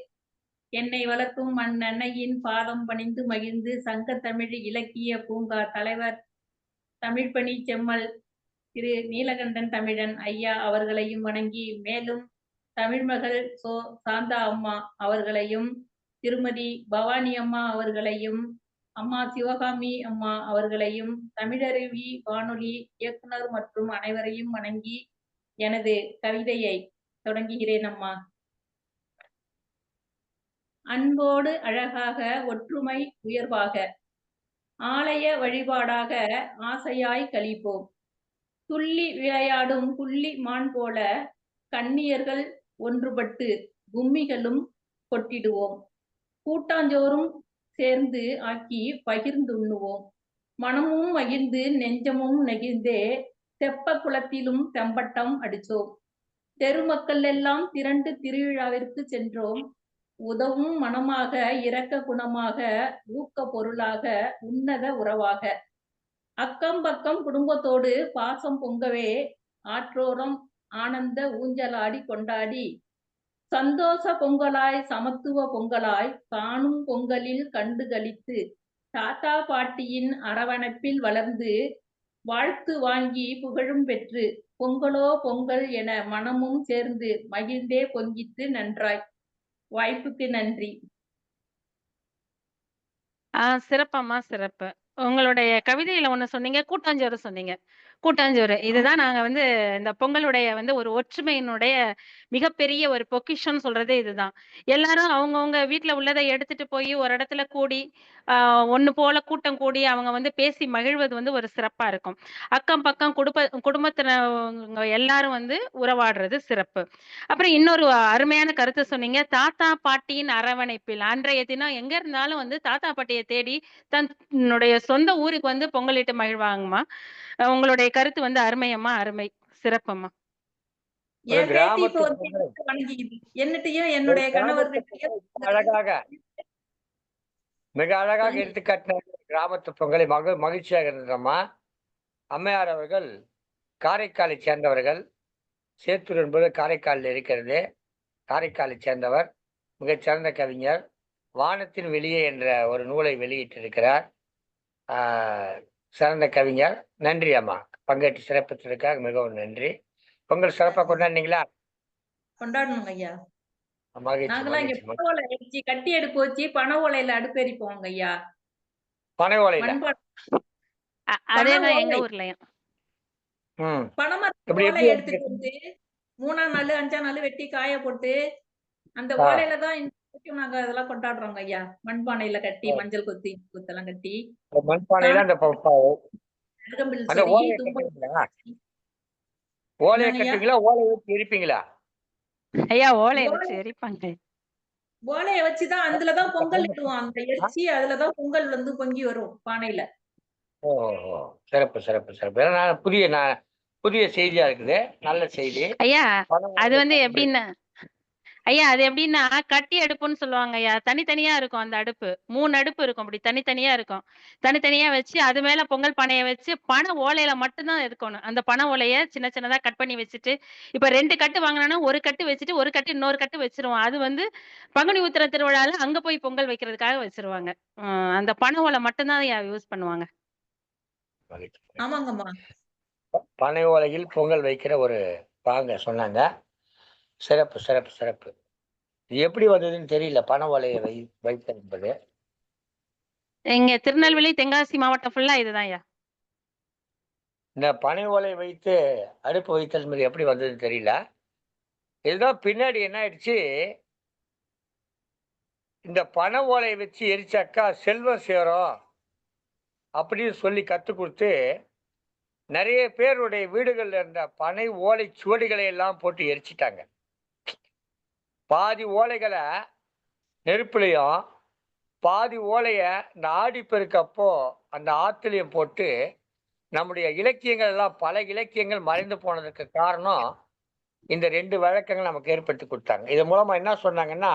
[SPEAKER 9] என்னை வளர்க்கும் அன்னையின் பாதம் பணிந்து மகிழ்ந்து சங்க தமிழ் இலக்கிய பூங்கா தலைவர் தமிழ்பணி செம்மல் திரு நீலகண்டன் தமிழன் ஐயா அவர்களையும் வணங்கி, மேலும் தமிழ்மகள் சாந்தா அம்மா அவர்களையும், திருமதி பவானி அம்மா அவர்களையும், அம்மா சிவகாமி அம்மா அவர்களையும், தமிழருவி வானொலி இயக்குனர் மற்றும் அனைவரையும் வணங்கி எனது கவிதையை தொடங்குகிறேன் அம்மா. அன்போடு அழகாக, ஒற்றுமை உயர்வாக, ஆலய வழிபாடாக ஆசையாய் கழிப்போம். துள்ளி விளையாடும் புள்ளி மான் போல கன்னியர்கள் ஒன்றுபட்டு கும்மிகளும் கொட்டிடுவோம். கூட்டாஞ்சோறும் சேர்ந்து ஆக்கி பகிர்ந்துண்ணுவோம். மனமும் மகிழ்ந்து நெஞ்சமும் நெகிழ்ந்தே தெப்ப குளத்திலும் தெம்பட்டம் அடிச்சோம். தெருமக்கள் எல்லாம் திரண்டு திருவிழாவிற்கு சென்றோம். உதவும் மனமாக, இரக்க குணமாக, ஊக்க பொருளாக, உன்னத உறவாக. அக்கம் பக்கம் குடும்பத்தோடு பாசம் பொங்கவே ஆற்றோரம் ஆனந்த ஊஞ்சலாடி கொண்டாடி சந்தோஷ பொங்கலாய் சமத்துவ பொங்கலாய் காணும் பொங்கலில் கண்டு களித்து தாத்தா பாட்டியின் அரவணைப்பில் வளர்ந்து வாழ்த்து வாங்கி புகழும் பெற்று பொங்கலோ பொங்கல் என மனமும் சேர்ந்து மகிழ்ந்தே பொங்கித்து நன்றாய். வாய்ப்புக்கு நன்றி.
[SPEAKER 3] சிறப்பம்மா, சிறப்பு. உங்களுடைய கவிதையில ஒண்ணு சொன்னீங்க, கூட்டாஞ்சோறு சொன்னீங்க. கூட்டாஞ்சோறு. இதுதான் நாங்க வந்து இந்த பொங்கலுடைய வந்து ஒரு ஒற்றுமையினுடைய மிகப்பெரிய ஒரு பொக்கிஷம்னு சொல்றதே இதுதான். எல்லாரும் அவங்கவங்க வீட்ல உள்ளத எடுத்துட்டு போய் ஒரு இடத்துல கூடி, ஒண்ணு போல கூட்டம் கூடி அவங்க வந்து பேசி மகிழ்வது வந்து ஒரு சிறப்பா இருக்கும். அக்கம் பக்கம் குடும்பத்தினவங்க எல்லாரும் வந்து உறவாடுறது சிறப்பு. அப்புறம் இன்னொரு அருமையான கருத்து சொன்னீங்க. தாத்தா, பாட்டியின் அரவணைப்பில். அன்றைய தினம் எங்க இருந்தாலும் வந்து தாத்தா, பாட்டிய தேடி தன்னுடைய சொந்த ஊருக்கு வந்து பொங்கலிட்டு மகிழ்வாங்கம்மா. உங்களுடைய கருத்து வந்து அருமையம்மா, அருமை. சிறப்பம்மா.
[SPEAKER 1] ஒரு
[SPEAKER 9] என் பேத்தி இப்போ
[SPEAKER 1] கிராமத்து
[SPEAKER 9] வந்து வணங்கிக்குது. என்னட்டையும்
[SPEAKER 1] ஒரு
[SPEAKER 9] என்னுடைய
[SPEAKER 1] கிராமத்து
[SPEAKER 9] கணவர்கிட்டயும்
[SPEAKER 1] அழகாக மிக அழகாக எடுத்துக்காட்டின கிராமத்து பொங்கலை மகிழ்ச்சியாக இருந்ததம்மா. அம்மையார் அவர்கள் காரைக்காலை சேர்ந்தவர்கள். சேத்தூர் என்பது காரைக்காலில் இருக்கிறது. காரைக்காலை சேர்ந்தவர், மிகச்சிறந்த கவிஞர். வானத்தின் வெளியே என்ற ஒரு நூலை வெளியிட்டிருக்கிறார். சிறந்த கவிஞர். நன்றி அம்மா, பங்கேற்று சிறப்பித்ததற்காக மிகவும் நன்றி. பொங்கல் சிறப்பா கொண்டாடினீங்களா?
[SPEAKER 9] கொண்டாடணுங்க ஐயா.
[SPEAKER 1] மகிழ்ச்சி
[SPEAKER 9] நாங்கெல்லாம் இங்க
[SPEAKER 1] மகிழ்ச்சி.
[SPEAKER 9] பனை ஓலை வச்சு கட்டி அடுப்பு வச்சு பனை ஓலையில அடுப்பெரிப்போங்க ஐயா.
[SPEAKER 1] பனை ஓலையில.
[SPEAKER 3] அதேதான் எங்க ஊர்லயும்.
[SPEAKER 9] பனைமரத்து
[SPEAKER 1] எப்படி
[SPEAKER 9] ஓலை
[SPEAKER 1] எப்படி
[SPEAKER 9] எடுத்துட்டு வந்து 3ஆம் நாள் 5ஆம் நாள் வெட்டி காய போட்டு அந்த ஓலையில தான் இன்னைக்கும் நாங்க அதெல்லாம் கொண்டாடுறோங்க ஐயா. மண்பானையில கட்டி மஞ்சள் கொத்தி குத்தெல்லாம் கட்டி
[SPEAKER 1] மண்பானையில அந்த
[SPEAKER 9] அருகம்பில்
[SPEAKER 1] அந்த
[SPEAKER 9] சொருகி
[SPEAKER 1] ஓலையை
[SPEAKER 9] தும்பல்
[SPEAKER 1] கட்டுவீங்களா? ஓலையை
[SPEAKER 9] என்னங்க ஐயா?
[SPEAKER 1] கட்டுவீங்களா? ஓலையை வச்சு எரிப்பீங்களா?
[SPEAKER 3] ஐயா ஓலையை வச்சு எரிப்பாங்க.
[SPEAKER 9] ஓலையை வச்சுதான் அதுலதான் பொங்கல் இடுவோம். அந்த எரிச்சி அதுலதான் பொங்கல் வந்து பொங்கி வரும் பானையில.
[SPEAKER 1] ஓ, சிறப்பு சிறப்பு சிறப்பு. ஏன்னா புதிய செய்தியா இருக்குது. நல்ல செய்தி.
[SPEAKER 3] ஐயா அது வந்து எப்படின்னா அது எப்படின்னா கட்டி அடுப்புன்னு சொல்லுவாங்க ஐயா. தனித்தனியா இருக்கும் அந்த அடுப்பு. 3 அடுப்பு இருக்கும். அப்படி தனித்தனியா இருக்கும். தனித்தனியா வச்சு அது மேல பொங்கல் பானைய வச்சு பனை ஓலையில மட்டும்தான் இருக்கணும். அந்த பனை ஓலைய சின்ன சின்னதா கட் பண்ணி வச்சுட்டு, இப்ப 2 கட்டு வாங்கினோம்னா ஒரு கட்டு வச்சுட்டு ஒரு கட்டு இன்னொரு கட்டு வச்சிருவோம். அது வந்து பங்குனி உத்திர திருவிழால அங்க போய் பொங்கல் வைக்கிறதுக்காக வச்சிருவாங்க. அந்த பனை ஓலை மட்டும்தான் யூஸ் பண்ணுவாங்க.
[SPEAKER 9] ஆமாங்கம்மா.
[SPEAKER 1] பனை ஓலையில் பொங்கல் வைக்கிற ஒரு பாங்க சொன்னாங்க. சிறப்பு சிறப்பு சிறப்பு. இது எப்படி வந்ததுன்னு தெரியல, பனை ஓலையை வைத்தல் என்பது.
[SPEAKER 3] இங்க திருநெல்வேலி, தென்காசி மாவட்டம் ஃபுல்லா இதுதான் ஐயா.
[SPEAKER 1] இந்த பனை ஓலை வைத்து அடுப்பு வைத்தல் என்பது எப்படி வந்ததுன்னு தெரியல. இதுதான் பின்னாடி என்ன ஆயிடுச்சு, இந்த பனை ஓலையை வச்சு எரிச்சாக்கா செல்வம் சேரும் அப்படின்னு சொல்லி கற்றுக் கொடுத்து நிறைய பேருடைய வீடுகளில் இருந்த பனை ஓலை சுவடிகளை எல்லாம் போட்டு எரிச்சிட்டாங்க. பாதி ஓலைகளை நெருப்புலையும் பாதி ஓலைய இந்த ஆடிப்பெருக்கப்போ அந்த ஆத்துலையும் போட்டு நம்முடைய இலக்கியங்கள் எல்லாம் பல இலக்கியங்கள் மறைந்து போனதுக்கு காரணம் இந்த 2 வழக்கங்கள் நமக்கு ஏற்படுத்தி கொடுத்தாங்க. இதன் மூலமா என்ன சொன்னாங்கன்னா,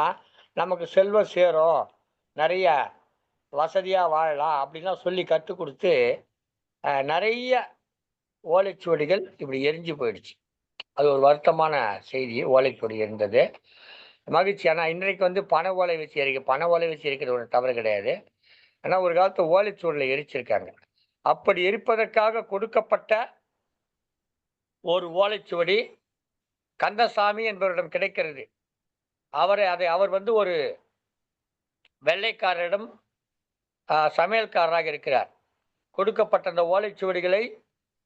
[SPEAKER 1] நமக்கு செல்வம் சேரும், நிறைய வசதியா வாழலாம் அப்படின்லாம் சொல்லி கற்றுக் கொடுத்து நிறைய ஓலைச்சுவடிகள் இப்படி எரிஞ்சு போயிடுச்சு. அது ஒரு வருத்தமான செய்தி. ஓலைச்சுவடி இருந்தது. மகிழ்ச்சி. ஆனால் இன்றைக்கு வந்து பனை ஓலை வச்சு எரிக்கிறது ஒரு தவறு கிடையாது. ஆனால் ஒரு காலத்து ஓலைச்சுவடில எரிச்சிருக்காங்க. அப்படி எரிப்பதற்காக கொடுக்கப்பட்ட ஒரு ஓலைச்சுவடி கந்தசாமி என்பவரிடம் கிடைக்கிறது. அவர் வந்து ஒரு வெள்ளைக்காரரிடம் சமையல்காரராக இருக்கிறார். கொடுக்கப்பட்ட அந்த ஓலைச்சுவடிகளை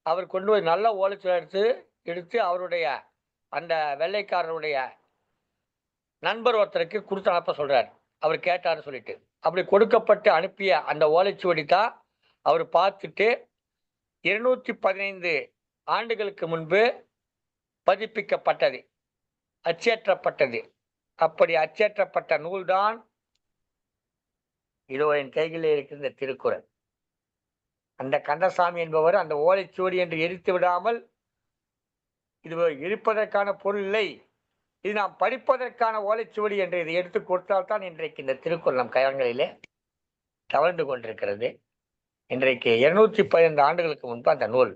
[SPEAKER 1] அவர் கொண்டு போய் நல்ல ஓலைச்சுவடி எடுத்து அவருடைய அந்த வெள்ளைக்காரருடைய நண்பர் ஒருத்தருக்கு கொடுத்து அனுப்ப சொல்றார். அவர் கேட்டார்னு சொல்லிட்டு அப்படி கொடுக்கப்பட்டு அனுப்பிய அந்த ஓலைச்சுவடி தான் அவர் பார்த்துட்டு 215 ஆண்டுகளுக்கு முன்பு பதிப்பிக்கப்பட்டது, அச்சேற்றப்பட்டது. அப்படி அச்சேற்றப்பட்ட நூல்தான் இதோ என் கைகளில் இருக்கின்ற திருக்குறள். அந்த கந்தசாமி என்பவர் அந்த ஓலைச்சுவடி என்று எரித்து விடாமல், இது இருப்பதற்கான பொருள் இல்லை, இது நாம் படிப்பதற்கான ஓலைச்சுவடி என்று இதை எடுத்து கொடுத்தால்தான் இன்றைக்கு இந்த திருக்குறள் நம் கரங்களிலே தவழ்ந்து கொண்டிருக்கிறது. இன்றைக்கு 215 ஆண்டுகளுக்கு முன்பு அந்த நூல்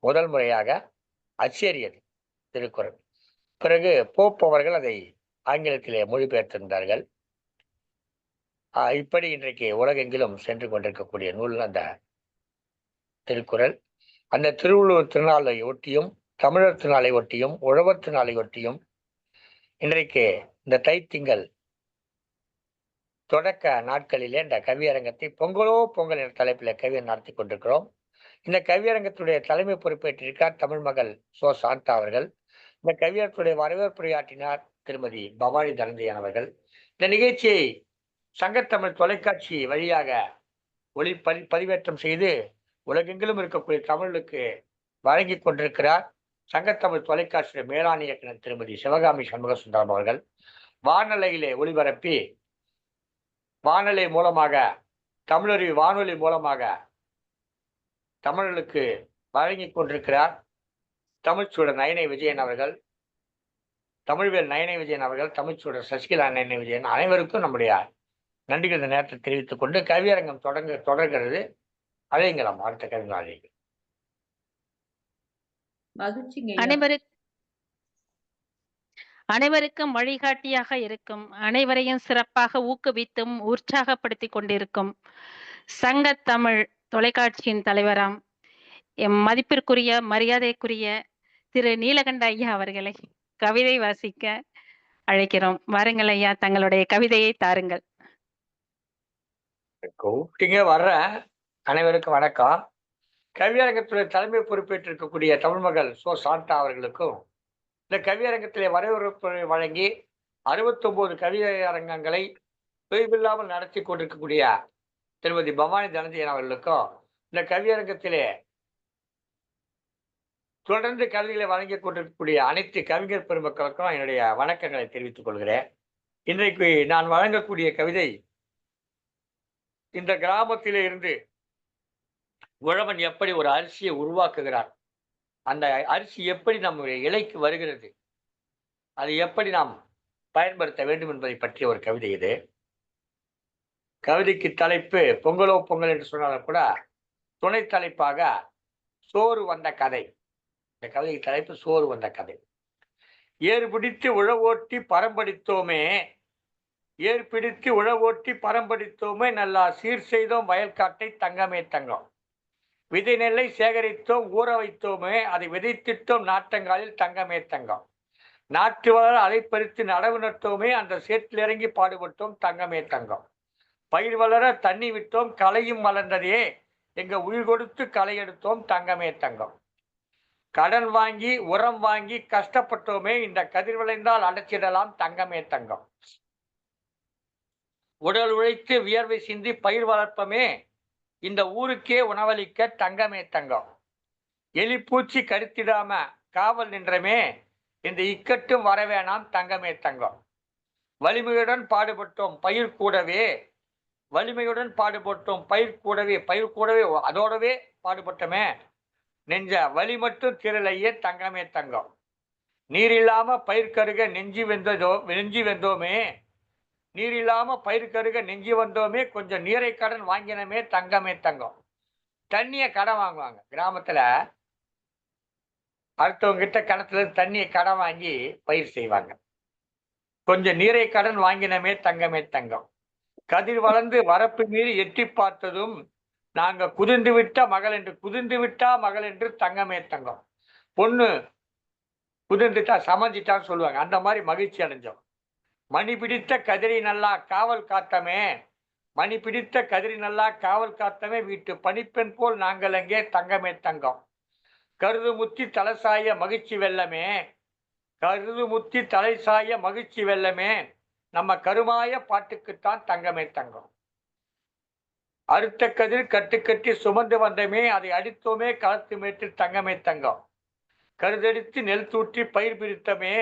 [SPEAKER 1] முதல் முறையாக அச்சேறியது திருக்குறள். பிறகு போப் அவர்கள் அதை ஆங்கிலத்திலே மொழிபெயர்த்திருந்தார்கள். இப்படி இன்றைக்கு உலகெங்கிலும் சென்று கொண்டிருக்கக்கூடிய நூல் அந்த திருக்குறள். அந்த திருவள்ளுவர் திருநாளை ஒட்டியும், தமிழர் திருநாளை ஒட்டியும், உழவர் திருநாளை ஒட்டியும் இன்றைக்கு இந்த தைத்திங்கள் தொடக்க நாட்களிலே இந்த கவியரங்கத்தை பொங்கலோ பொங்கல் என்ற தலைப்பில் கவியர் நடத்தி கொண்டிருக்கிறோம். இந்த கவியரங்கத்துடைய தலைமை பொறுப்பேற்றிருக்கார் தமிழ் மகள் சோ சாந்தா அவர்கள். இந்த கவியரத்துடைய வரவேற்புரையாற்றினார் திருமதி பவானி தனஞ்சயன் அவர்கள். இந்த நிகழ்ச்சியை சங்கத்தமிழ் தொலைக்காட்சி வழியாக பதிவேற்றம் செய்து உலகெங்கிலும் இருக்கக்கூடிய தமிழுக்கு வழங்கி கொண்டிருக்கிறார் சங்கத்தமிழ் தொலைக்காட்சியுடைய மேலாண் இயக்குனர் திருமதி சிவகாமி சண்முக சுந்தரம் அவர்கள். வானொலியிலே ஒளிபரப்பி வானொலி மூலமாக, தமிழறி வானொலி மூலமாக தமிழர்களுக்கு வழங்கி கொண்டிருக்கிறார் தமிழ்ச்சூடர் நயனை விஜயன் அவர்கள், தமிழ்வேல் நயனை விஜயன் அவர்கள், தமிழ்ச்சூடர் சசிகலா நயனை விஜயன். அனைவருக்கும் நம்முடைய நன்றிகள் இந்த நேரத்தில் தெரிவித்துக் கொண்டு கவியரங்கம் தொடர்கிறது. அழைங்கலாம் அடுத்த கவிஞர்கள்.
[SPEAKER 3] அனைவருக்கும் வழிகாட்டியாக இருக்கும், அனைவரையும் சிறப்பாக ஊக்குவித்தும் உற்சாகப்படுத்தி கொண்டிருக்கும் சங்கத்தமிழ் தொலைக்காட்சியின் தலைவராம் எம் மதிப்பிற்குரிய மரியாதைக்குரிய திரு நீலகண்ட ஐயா அவர்களை கவிதை வாசிக்க அழைக்கிறோம். வாருங்கள் ஐயா, தங்களுடைய கவிதையை தாருங்கள்.
[SPEAKER 1] கூப்பிட்டீங்க, வர்றேன். அனைவருக்கும் வணக்கம். கவியரங்கத்துடைய தலைமை பொறுப்பேற்றிருக்கக்கூடிய தமிழ் மகள் சோ சாந்தா அவர்களுக்கும் இந்த கவியரங்கத்திலே வரவேற்பு வழங்கி 69 கவியரங்கங்களை தொய்வில்லாமல் நடத்தி கொண்டிருக்கக்கூடிய திருமதி பவானி தனஞ்சயன் அவர்களுக்கும் இந்த கவியரங்கத்திலே தொடர்ந்து கவிதைகளை வழங்கி கொண்டிருக்கக்கூடிய அனைத்து கவிஞர் பெருமக்களுக்கும் என்னுடைய வணக்கங்களை தெரிவித்துக் கொள்கிறேன். இன்றைக்கு நான் வழங்கக்கூடிய கவிதை, இந்த கிராமத்திலே இருந்து உழவன் எப்படி ஒரு அரிசியை உருவாக்குகிறார், அந்த அரிசி எப்படி நம்முடைய இலைக்கு வருகிறது, அதை எப்படி நாம் பயன்படுத்த வேண்டும் என்பதை பற்றிய ஒரு கவிதை இது. கவிதைக்கு தலைப்பு பொங்கலோ பொங்கல் என்று சொன்னாலும் கூட துணை தலைப்பாக சோறு வந்த கதை. இந்த கவிதைக்கு தலைப்பு சோறு வந்த கதை. ஏறு பிடித்து உழவோட்டி பரம்படித்தோமே, ஏர் பிடித்து உழவோட்டி பரம்படித்தோமே, நல்லா சீர் செய்தோம் வயல்காட்டை தங்கமே தங்கம். விதை நெல்லை சேகரித்தோம் ஊற வைத்தோமே, அதை விதைத்திட்டோம் நாட்டங்காலில் தங்கமே தங்கம். நாட்டு வளர அலைப்பறித்து நடவு நட்டோமே, அந்த சேற்றில் இறங்கி பாடுபட்டோம் தங்கமே தங்கம். பயிர் வளர தண்ணி விட்டோம் களையும் வளர்ந்ததே, எங்க உயிர் கொடுத்து களை எடுத்தோம் தங்கமே தங்கம். கடன் வாங்கி உரம் வாங்கி கஷ்டப்பட்டோமே, இந்த கதிர் விளைந்தால் அடைச்சிடலாம் தங்கமே தங்கம். உடல் உழைத்து வியர்வை சிந்தி பயிர் வளர்ப்பமே, இந்த ஊருக்கே உணவளிக்க தங்கமே தங்கம். எலிப்பூச்சி கடித்திடாம காவல் நின்றமே, இந்த இக்கட்டும் வரவேணாம் தங்கமே தங்கம். வலிமையுடன் பாடுபட்டோம் பயிர் கூடவே, வலிமையுடன் பாடுபட்டோம் பயிர் கூடவே, பயிர் கூடவே அதோடவே பாடுபட்டோமே, நெஞ்ச வலி மட்டும் திரளையே தங்கமே தங்கம். நீர் இல்லாம பயிர் கருக நெஞ்சி வெந்தோமே, நீர் இல்லாம பயிர் கருக நெஞ்சி வந்தோமே, கொஞ்சம் நீரை கடன் வாங்கினமே தங்கமே தங்கம். தண்ணிய கடன் வாங்குவாங்க கிராமத்துல, அடுத்தவங்க கிட்ட கிணத்துல தண்ணியை கடன் வாங்கி பயிர் செய்வாங்க. கொஞ்சம் நீரை கடன் வாங்கினமே தங்கமே தங்கம். கதிர் வளர்ந்து வரப்பு மீறி எட்டி பார்த்ததும், நாங்க குதிர்ந்து விட்டா மகள் என்று, குதிர்ந்து விட்டா மகள் என்று தங்கமே தங்கம். பொண்ணு குதிர்ந்துட்டா சமைஞ்சிட்டான்னு சொல்லுவாங்க, அந்த மாதிரி மகிழ்ச்சி அடைஞ்சோம். மணி பிடித்த கதிரை நல்லா காவல் காத்தமே, மணி பிடித்த கதிரை நல்லா காவல் காத்தமே, வீட்டு பணிப்பெண் போல் நாங்கள் அங்கே தங்கமே தங்கம். கருது முத்தி தலைசாய மகிழ்ச்சி வெள்ளமே, கருது முத்தி தலைசாய மகிழ்ச்சி வெள்ளமே, நம்ம கருமாய பாட்டுக்குத்தான் தங்கமே தங்கம். அறுத்த கதிர் கட்டுக்கட்டி சுமந்து வந்தமே, அதை அடித்தோமே களத்து மேற்றில் தங்கமே தங்கம். கருதடித்து நெல் தூற்றி பயிர் பிரித்தமே,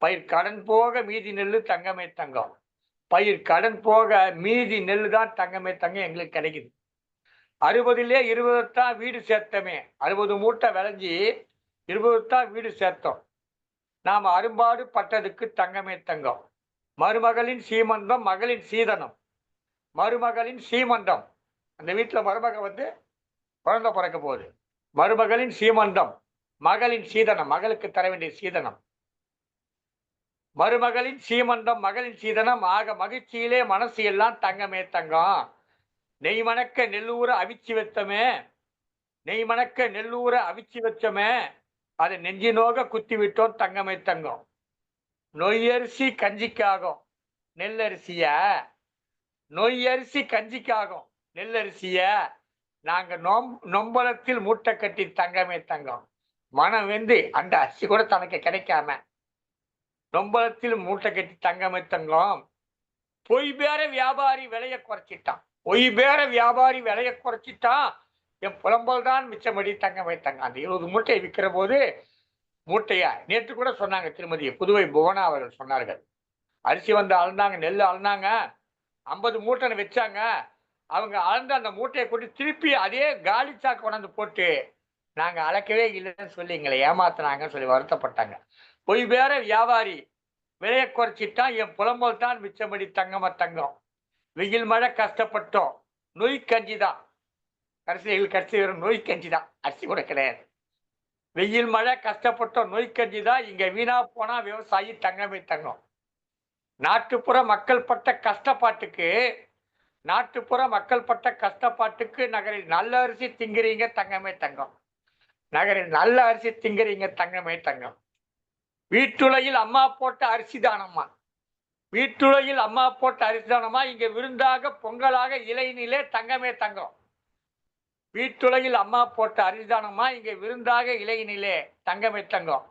[SPEAKER 1] பயிர் கடன் போக மீதி நெல்லு தங்கமே தங்கம். பயிர் கடன் போக மீதி நெல்லு தான் தங்கமே தங்கம் எங்களுக்கு கிடைக்குது. 60 20 தான் வீடு சேர்த்தமே. 60 மூட்டை விளைஞ்சி 20 தான் வீடு சேர்த்தோம். நாம் அரும்பாடு பட்டதுக்கு தங்கமே தங்கம். மருமகளின் சீமந்தம் மகளின் சீதனம். மருமகளின் சீமந்தம், அந்த வீட்டில் மருமக வந்து குழந்தை பிறக்க போகுது. மருமகளின் சீமந்தம் மகளின் சீதனம், மகளுக்கு தர வேண்டிய சீதனம். மருமகளின் சீமந்தம் மகளின் சீதனம். ஆக மகிழ்ச்சியிலே மனசு எல்லாம் தங்கமே தங்கம். நெய் மணக்க நெல்லூர அவிச்சு வச்சமே, நெய் மணக்க நெல்லூர அவிச்சு வச்சமே, அதை நெஞ்சி நோக குத்தி விட்டோம் தங்கமே தங்கம். நொய்யரிசி கஞ்சிக்காகும் நெல்லரிசிய, நொய்யரிசி கஞ்சிக்காகும் நெல்லரிசிய நாங்க நொம்பலத்தில் மூட்டை கட்டி தங்கமே தங்கம். மனம் வெந்து அந்த அரிசி கூட தனக்கு கிடைக்காம நொம்பலத்தில் மூட்டை கட்டி தங்கமே தங்கம். பொய் பேர வியாபாரி விலையை குறைச்சிட்டான், பொய் பேர வியாபாரி விலையை குறைச்சிட்டான். என் புலம்பல் தான் மிச்சமடி தங்கமே தங்கம். அந்த 20 மூட்டையை விற்கிற போது மூட்டையா நேற்று கூட சொன்னாங்க திருமதி புதுவை புவனா அவர்கள் சொன்னார்கள். அரிசி வந்து அளந்தாங்க, நெல் அளந்தாங்க, 50 மூட்டைன்னு வச்சாங்க. அவங்க அளந்த அந்த மூட்டையை கொண்டு திருப்பி அதே காலி சாக்கு கொண்டாந்து போட்டு நாங்க அளக்கவே இல்லைன்னு சொல்லி எங்களை ஏமாத்தினாங்கன்னு சொல்லி வருத்தப்பட்டாங்க. பொய் பேர வியாபாரி விலையை குறைச்சிட்டான், என் புலம்பல் தான் மிச்சமடி தங்கம தங்கம். வெயில் மழை கஷ்டப்பட்டோம், நொய் கஞ்சி தான் கடைசியில் கடைசி வரும், நொய் கஞ்சி தான், அரிசி கூட கிடையாது. வெயில் மழை கஷ்டப்பட்டோம், நொய் கஞ்சி தான். இங்க வீணா போனா விவசாயி தங்கமே தங்கம். நாட்டுப்புற மக்கள் பட்ட கஷ்டப்பாட்டுக்கு, நாட்டுப்புற மக்கள் பட்ட கஷ்டப்பாட்டுக்கு நகரில் நல்ல அரிசி திங்கிறீங்க தங்கமே தங்கம். நகரில் நல்ல அரிசி திங்கிறீங்க தங்கமே தங்கம். வீட்டுலையில் அம்மா போட்ட அரிசி தானம்மா, வீட்டுலையில் அம்மா போட்ட அரிசி தானம்மா. இங்க விருந்தாக பொங்கலாக இலையினிலே தங்கமே தங்கம். வீட்டுலையில் அம்மா போட்ட அரிசி தானம்மா, இங்க விருந்தாக இலையினிலே தங்கமே தங்கம்.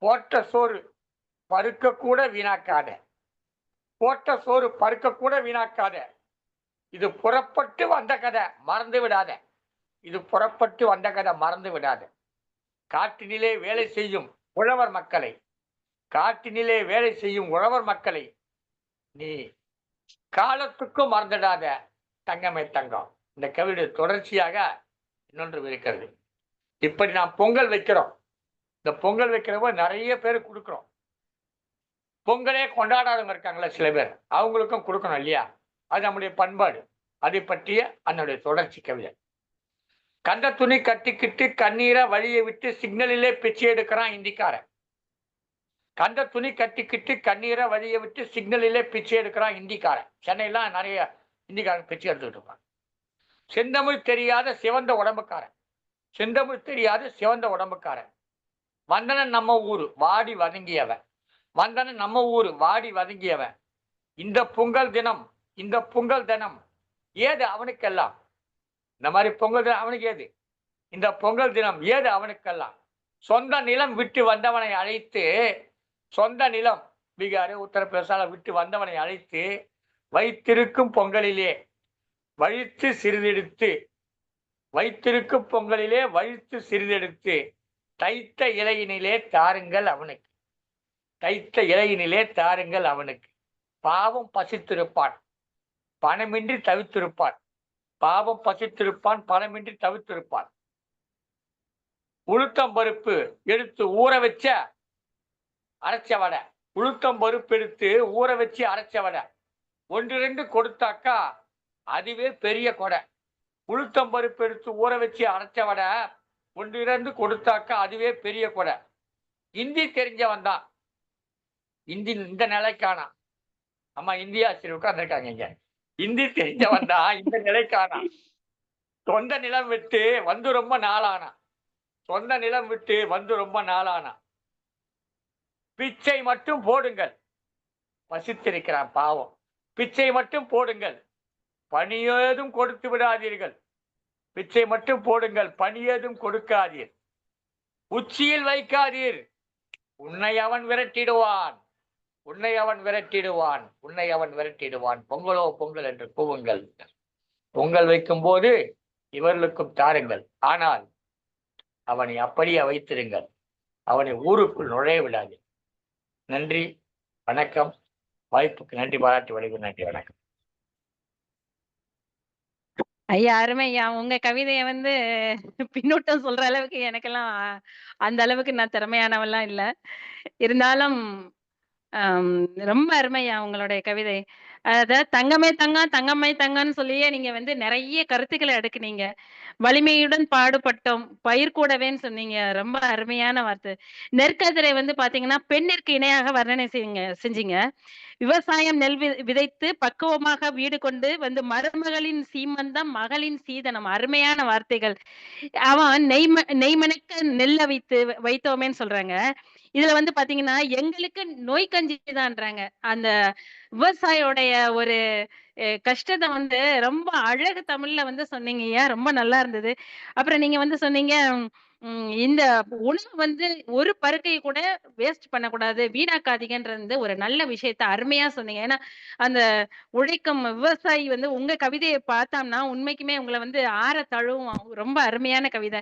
[SPEAKER 1] போட்ட சோறு பருக்க கூட வீணாக்காத, போட்ட சோறு பருக்க கூட வீணாக்காத. இது புறப்பட்டு வந்த கதை மறந்து விடாத, இது புறப்பட்டு வந்த கதை மறந்து விடாத. காட்டினிலே வேலை செய்யும் உழவர் மக்களை, காட்டினிலே வேலை செய்யும் உழவர் மக்களை நீ காலத்துக்கும் மறந்துடாத தங்கமே தங்கம். இந்த கவிதை தொடர்ச்சியாக இன்னொன்று இருக்கிறது. இப்படி நாம் பொங்கல் வைக்கிறோம். இந்த பொங்கல் வைக்கிறப்ப நிறைய பேர் கொடுக்குறோம். பொங்கலே கொண்டாடாதவங்க இருக்காங்களா சில பேர், அவங்களுக்கும் கொடுக்கணும் இல்லையா? அது நம்முடைய பண்பாடு. அதை பற்றிய அதனுடைய தொடர்ச்சி கவிதை. கண்ட துணி கட்டிக்கிட்டு கண்ணீரை வழியை விட்டு சிக்னலிலே பிச்சை எடுக்கிறான் இந்திக்காரன். கண்ட துணி கட்டிக்கிட்டு கண்ணீரை வழியை விட்டு சிக்னலிலே பிச்சை எடுக்கிறான் இந்திக்காரன். சென்னையெல்லாம் நிறைய இந்திக்காரன் பிச்சை எடுத்துக்கிட்டு இருப்பான். செந்தமிழ் தெரியாத சிவந்த உடம்புக்காரன், செந்தமிழ் தெரியாத சிவந்த உடம்புக்காரன். வந்தனன் நம்ம ஊரு வாடி வதங்கியவன், வந்தனன் நம்ம ஊரு வாடி வதங்கியவன். இந்த பொங்கல் தினம், இந்த பொங்கல் தினம் ஏது அவனுக்கெல்லாம்? இந்த மாதிரி பொங்கல் தினம் அவனுக்கு ஏது? இந்த பொங்கல் தினம் ஏது அவனுக்கெல்லாம்? சொந்த நிலம் விட்டு வந்தவனை அழைத்து, சொந்த நிலம் பீகார் உத்தரப்பிரதேசால விட்டு வந்தவனை அழைத்து வைத்திருக்கும் பொங்கலிலே வழித்து சிறிதெடுத்து, வைத்திருக்கும் பொங்கலிலே வழித்து சிறிதெடுத்து தைத்த இலையினிலே தாருங்கள் அவனுக்கு, தைத்த இலையினிலே தாருங்கள் அவனுக்கு. பாவம் பசித்திருப்பான் பணமின்றி தவித்திருப்பான், பாவம் பசித்திருப்பான் பணமின்றி தவித்திருப்பான். உளுத்தம் பருப்பு எடுத்து ஊற வச்ச அரைச்ச வடை, உளுத்தம் பருப்பு எடுத்து ஊற வச்சு அரைச்ச வடை 1 2 கொடுத்தாக்கா அதுவே பெரிய கொடை. உளுத்தம் பருப்பு எடுத்து ஊற வச்சு அரைச்ச வடை 1 2 கொடுத்தாக்கா அதுவே பெரிய கொடை. இந்தி தெரிஞ்சவன் தான் இந்தி இந்த நிலைக்கானா. அம்மா இந்தியா சரி உட்கார்ந்துருக்காங்க இங்க. இந்தி தெரிஞ்சவன் தான் இந்த நிலைக்கானா. சொந்த நிலம் விட்டு வந்து ரொம்ப நாளானா, சொந்த நிலம் விட்டு வந்து ரொம்ப நாளானா. பிச்சை மட்டும் போடுங்கள், பசித்திருக்கிறான் பாவம். பிச்சை மட்டும் போடுங்கள், பணியேதும் கொடுத்து விடாதீர்கள். பிச்சை மட்டும் போடுங்கள், பணியேதும் கொடுக்காதீர். உச்சியில் வைக்காதீர், உன்னை அவன் விரட்டிடுவான், உன்னை அவன் விரட்டிடுவான், உன்னை அவன் விரட்டிடுவான். பொங்கலோ பொங்கல் என்று கூவுங்கள். பொங்கல் வைக்கும் போது இவர்களுக்கும் தாருங்கள், ஆனால் அவனை அப்படியே வைத்திருங்கள், அவனை ஊருக்குள் நுழைய விடாது. நன்றி, வணக்கம். வாய்ப்புக்கு நன்றி பாராட்டி வழங்கும். நன்றி, வணக்கம்.
[SPEAKER 3] ஐயா அருமை ஐயா. உங்க கவிதைய வந்து பின்னூட்டம் சொல்ற அளவுக்கு எனக்கெல்லாம் அந்த அளவுக்கு நான் திறமையானவலாம் இல்ல. இருந்தாலும் அம் ரொம்ப அருமையா உங்களுடைய கவிதை. அதாவது "தங்கமே தங்கம், தங்கமே தங்கம்ன்னு" சொல்லியே நீங்க வந்து நெறைய கருத்துக்கள அடுக்குனீங்க. "வலிமையுடன் பாடுபட்டோம், பயிர் கூடவேன்னு" சொன்னீங்க. ரொம்ப அருமையான வார்த்தை. நெற்கதிரை வந்து பார்த்தீங்கன்னா, பெண்ணிற்கு இணையாக வர்ணனை செஞ்சீங்க. விவசாயம் நெல் விதைத்து பக்குவமாக வீடு கொண்டு வந்து மருமகளின் சீமந்தம் மகளின் சீதனம். அருமையான வார்த்தைகள். அவன் நெய்மணக்க நெல்ல வைத்தோமேன்னு சொல்றாங்க. இதுல வந்து பாத்தீங்கன்னா, எங்களுக்கு நோய் கஞ்சி தான்றாங்க. அந்த விவசாயியோடைய ஒரு கஷ்டத்த வந்து ரொம்ப அழகு தமிழ்ல வந்து சொன்னீங்கய்யா. ரொம்ப நல்லா இருந்தது. அப்புறம் நீங்க வந்து சொன்னீங்க, இந்த உணவு வந்து ஒரு பருக்கைய கூட வேஸ்ட் பண்ணக்கூடாது, வீணாக்காதீங்கன்றது வந்து ஒரு நல்ல விஷயத்த அருமையா சொன்னீங்க. ஏன்னா, அந்த உழைக்கும் விவசாயி வந்து உங்க கவிதைய பார்த்தோம்னா, உண்மைக்குமே உங்கள வந்து ஆற தழுவும். ரொம்ப அருமையான கவிதை.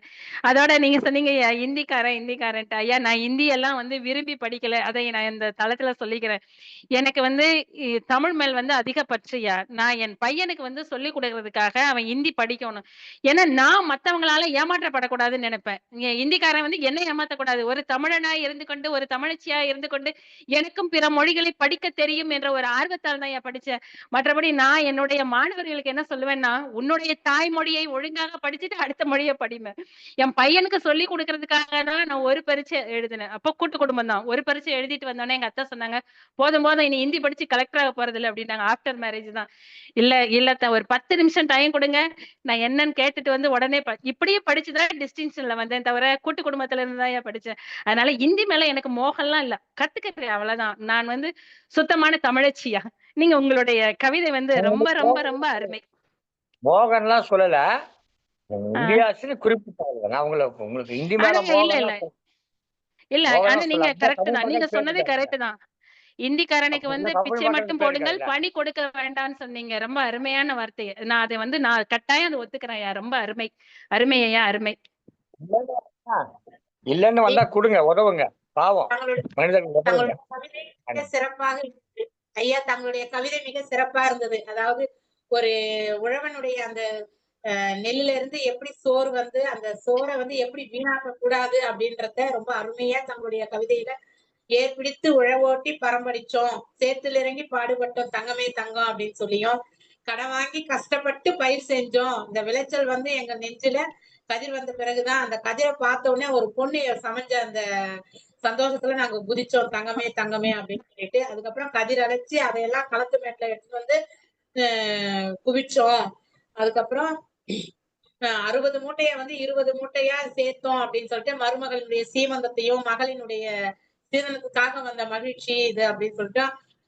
[SPEAKER 3] அதோட நீங்க சொன்னீங்கய்யா, இந்திக்காரன்ட்டு. ஐயா நான் இந்தி எல்லாம் வந்து விரும்பி படிக்கல. அதை நான் இந்த தளத்துல சொல்லிக்கிறேன். எனக்கு வந்து தமிழ் மேல் வந்து அதிக பற்றுயா. நான் என் பையனுக்கு வந்து சொல்லிக் குடுக்குறதுக்காக அவன் ஹிந்தி படிக்கணும். ஏன்னா நான் மத்தவங்களால ஏமாற்றப்படக்கூடாதுன்னு நெனைப்பேன். ஹிந்திக்காரன் வந்து என்ன ஏமாத்தக்கூடாது. ஒரு தமிழனாய் இருந்து கொண்டு, ஒரு தமிழச்சியா இருந்து கொண்டு, எனக்கும் பிற மொழிகளை படிக்க தெரியும் என்ற ஒரு ஆர்வத்தால் தான்யா படிச்சேன். மற்றபடி நான் என்னுடைய மாணவர்களுக்கு என்ன சொல்லுவேன்னா, உன்னுடைய தாய்மொழியை ஒழுங்காக படிச்சுட்டு அடுத்த மொழிய படிம்பேன். என் பையனுக்கு சொல்லிக் குடுக்குறதுக்காக தான் நான் ஒரு பரீட்சை எழுதினேன். அப்போ கூட்டு குடும்பம் தான். ஒரு பரீட்சை எழுதிட்டு வந்தோனே எங்க அத்தை சொன்னாங்க, "போதும் போதும் இனி ஹிந்தி படிச்சு கலெக்டர் ஆக போறதில்ல" அப்படின்னாங்க. ஆஃப்டர் மேரேஜ் தான். இல்ல அத்தை ஒரு 10 நிமிஷம் டைம் குடுங்க. நான் என்னன்னு கேட்டுட்டு வந்து உடனே இப்படியே படிச்சு தான் டிஸ்டிங்ஷன்ல வந்தேன் தவிர, கூட்டு குடும்பத்துல இருந்து தான்யா படிச்சேன். அதனால ஹிந்தி மேல எனக்கு மோகம்லாம் இல்ல. கத்துக்கிறேன் அவ்வளவுதான். நான் வந்து சுத்தமான தமிழச்சியா. நீங்க உங்களுடைய கவிதை வந்து ரொம்ப ரொம்ப ரொம்ப அருமை.
[SPEAKER 1] மோகன்லாம் சொல்லல.
[SPEAKER 3] ஆ.
[SPEAKER 1] இந்தியாஸ்ன்னு குறிப்பிட்டாங்க. நான் உங்களுக்கு ஹிந்தி மேல
[SPEAKER 3] இல்ல இல்ல.
[SPEAKER 1] மோகம்லாம்
[SPEAKER 3] இல்ல.
[SPEAKER 1] மோகனா
[SPEAKER 3] ஆனா நீங்க
[SPEAKER 1] சொல்லல. அப்படின்னா
[SPEAKER 3] கரெக்ட்
[SPEAKER 1] தமிழ்
[SPEAKER 3] தான். நீங்க
[SPEAKER 1] மட்டும்
[SPEAKER 3] சொன்னது
[SPEAKER 1] கேட்டுட்டாங்க.
[SPEAKER 3] கரெக்ட் தான். இந்திக்காரனுக்கு வந்து
[SPEAKER 1] அப்படின்னா தமிழ்
[SPEAKER 3] பிச்சை
[SPEAKER 1] மட்டும்
[SPEAKER 3] மட்டும் போடுங்கள்,
[SPEAKER 1] கேட்டுட்டாங்க.
[SPEAKER 3] பணி கொடுக்க வேண்டாம்னு சொன்னீங்க. ரொம்ப அருமையான வார்த்தை. நான் அதை வந்து நான் கட்டாயம் அதை ஒத்துக்கிறேன்யா. ரொம்ப அருமை. அருமை ஐயா, அருமை.
[SPEAKER 1] இல்லன்னு வந்தா குடுங்க, உதவுங்க. பாவம்.
[SPEAKER 2] தங்களுடைய
[SPEAKER 1] மனிதர்கள் உதவுங்க.
[SPEAKER 2] தங்களுடைய கவிதை மிக சிறப்பாக இருந்தது. ஐயா தங்களுடைய கவிதை மிக சிறப்பா இருந்தது. அதாவது ஒரு உழவனுடைய அந்த நெல்லுல இருந்து எப்படி சோறு வந்து அந்த சோறை வந்து எப்படி வீணாக்க கூடாது அப்படின்றத ரொம்ப அருமையா தங்களுடைய கவிதையில ஏற்பிடித்து உழவோட்டி பரம்படிச்சோம், சேத்துல இறங்கி பாடுபட்டோம், தங்கமே தங்கம் அப்படின்னு சொல்லியும், கடன் வாங்கி கஷ்டப்பட்டு பயிர் செஞ்சோம், இந்த விளைச்சல் வந்து எங்க நெஞ்சில கதிர் வந்த பிறகுதான் அந்த கதிரை பார்த்த உடனே ஒரு பொண்ணு சமைஞ்ச அந்த சந்தோஷத்துல நாங்க குதிச்சோம், தங்கமே தங்கமே அப்படின்னு சொல்லிட்டு அதுக்கப்புறம் கதிர் அடைச்சு அதையெல்லாம் களத்து மேட்ல எடுத்து வந்து குவிச்சோம். அதுக்கப்புறம் 60 மூட்டைய வந்து 20 மூட்டையா சேர்த்தோம் அப்படின்னு சொல்லிட்டு மருமகளினுடைய சீமந்தத்தையும் மகளினுடைய சீதனத்துக்காக வந்த மகிழ்ச்சி இது அப்படின்னு சொல்லிட்டு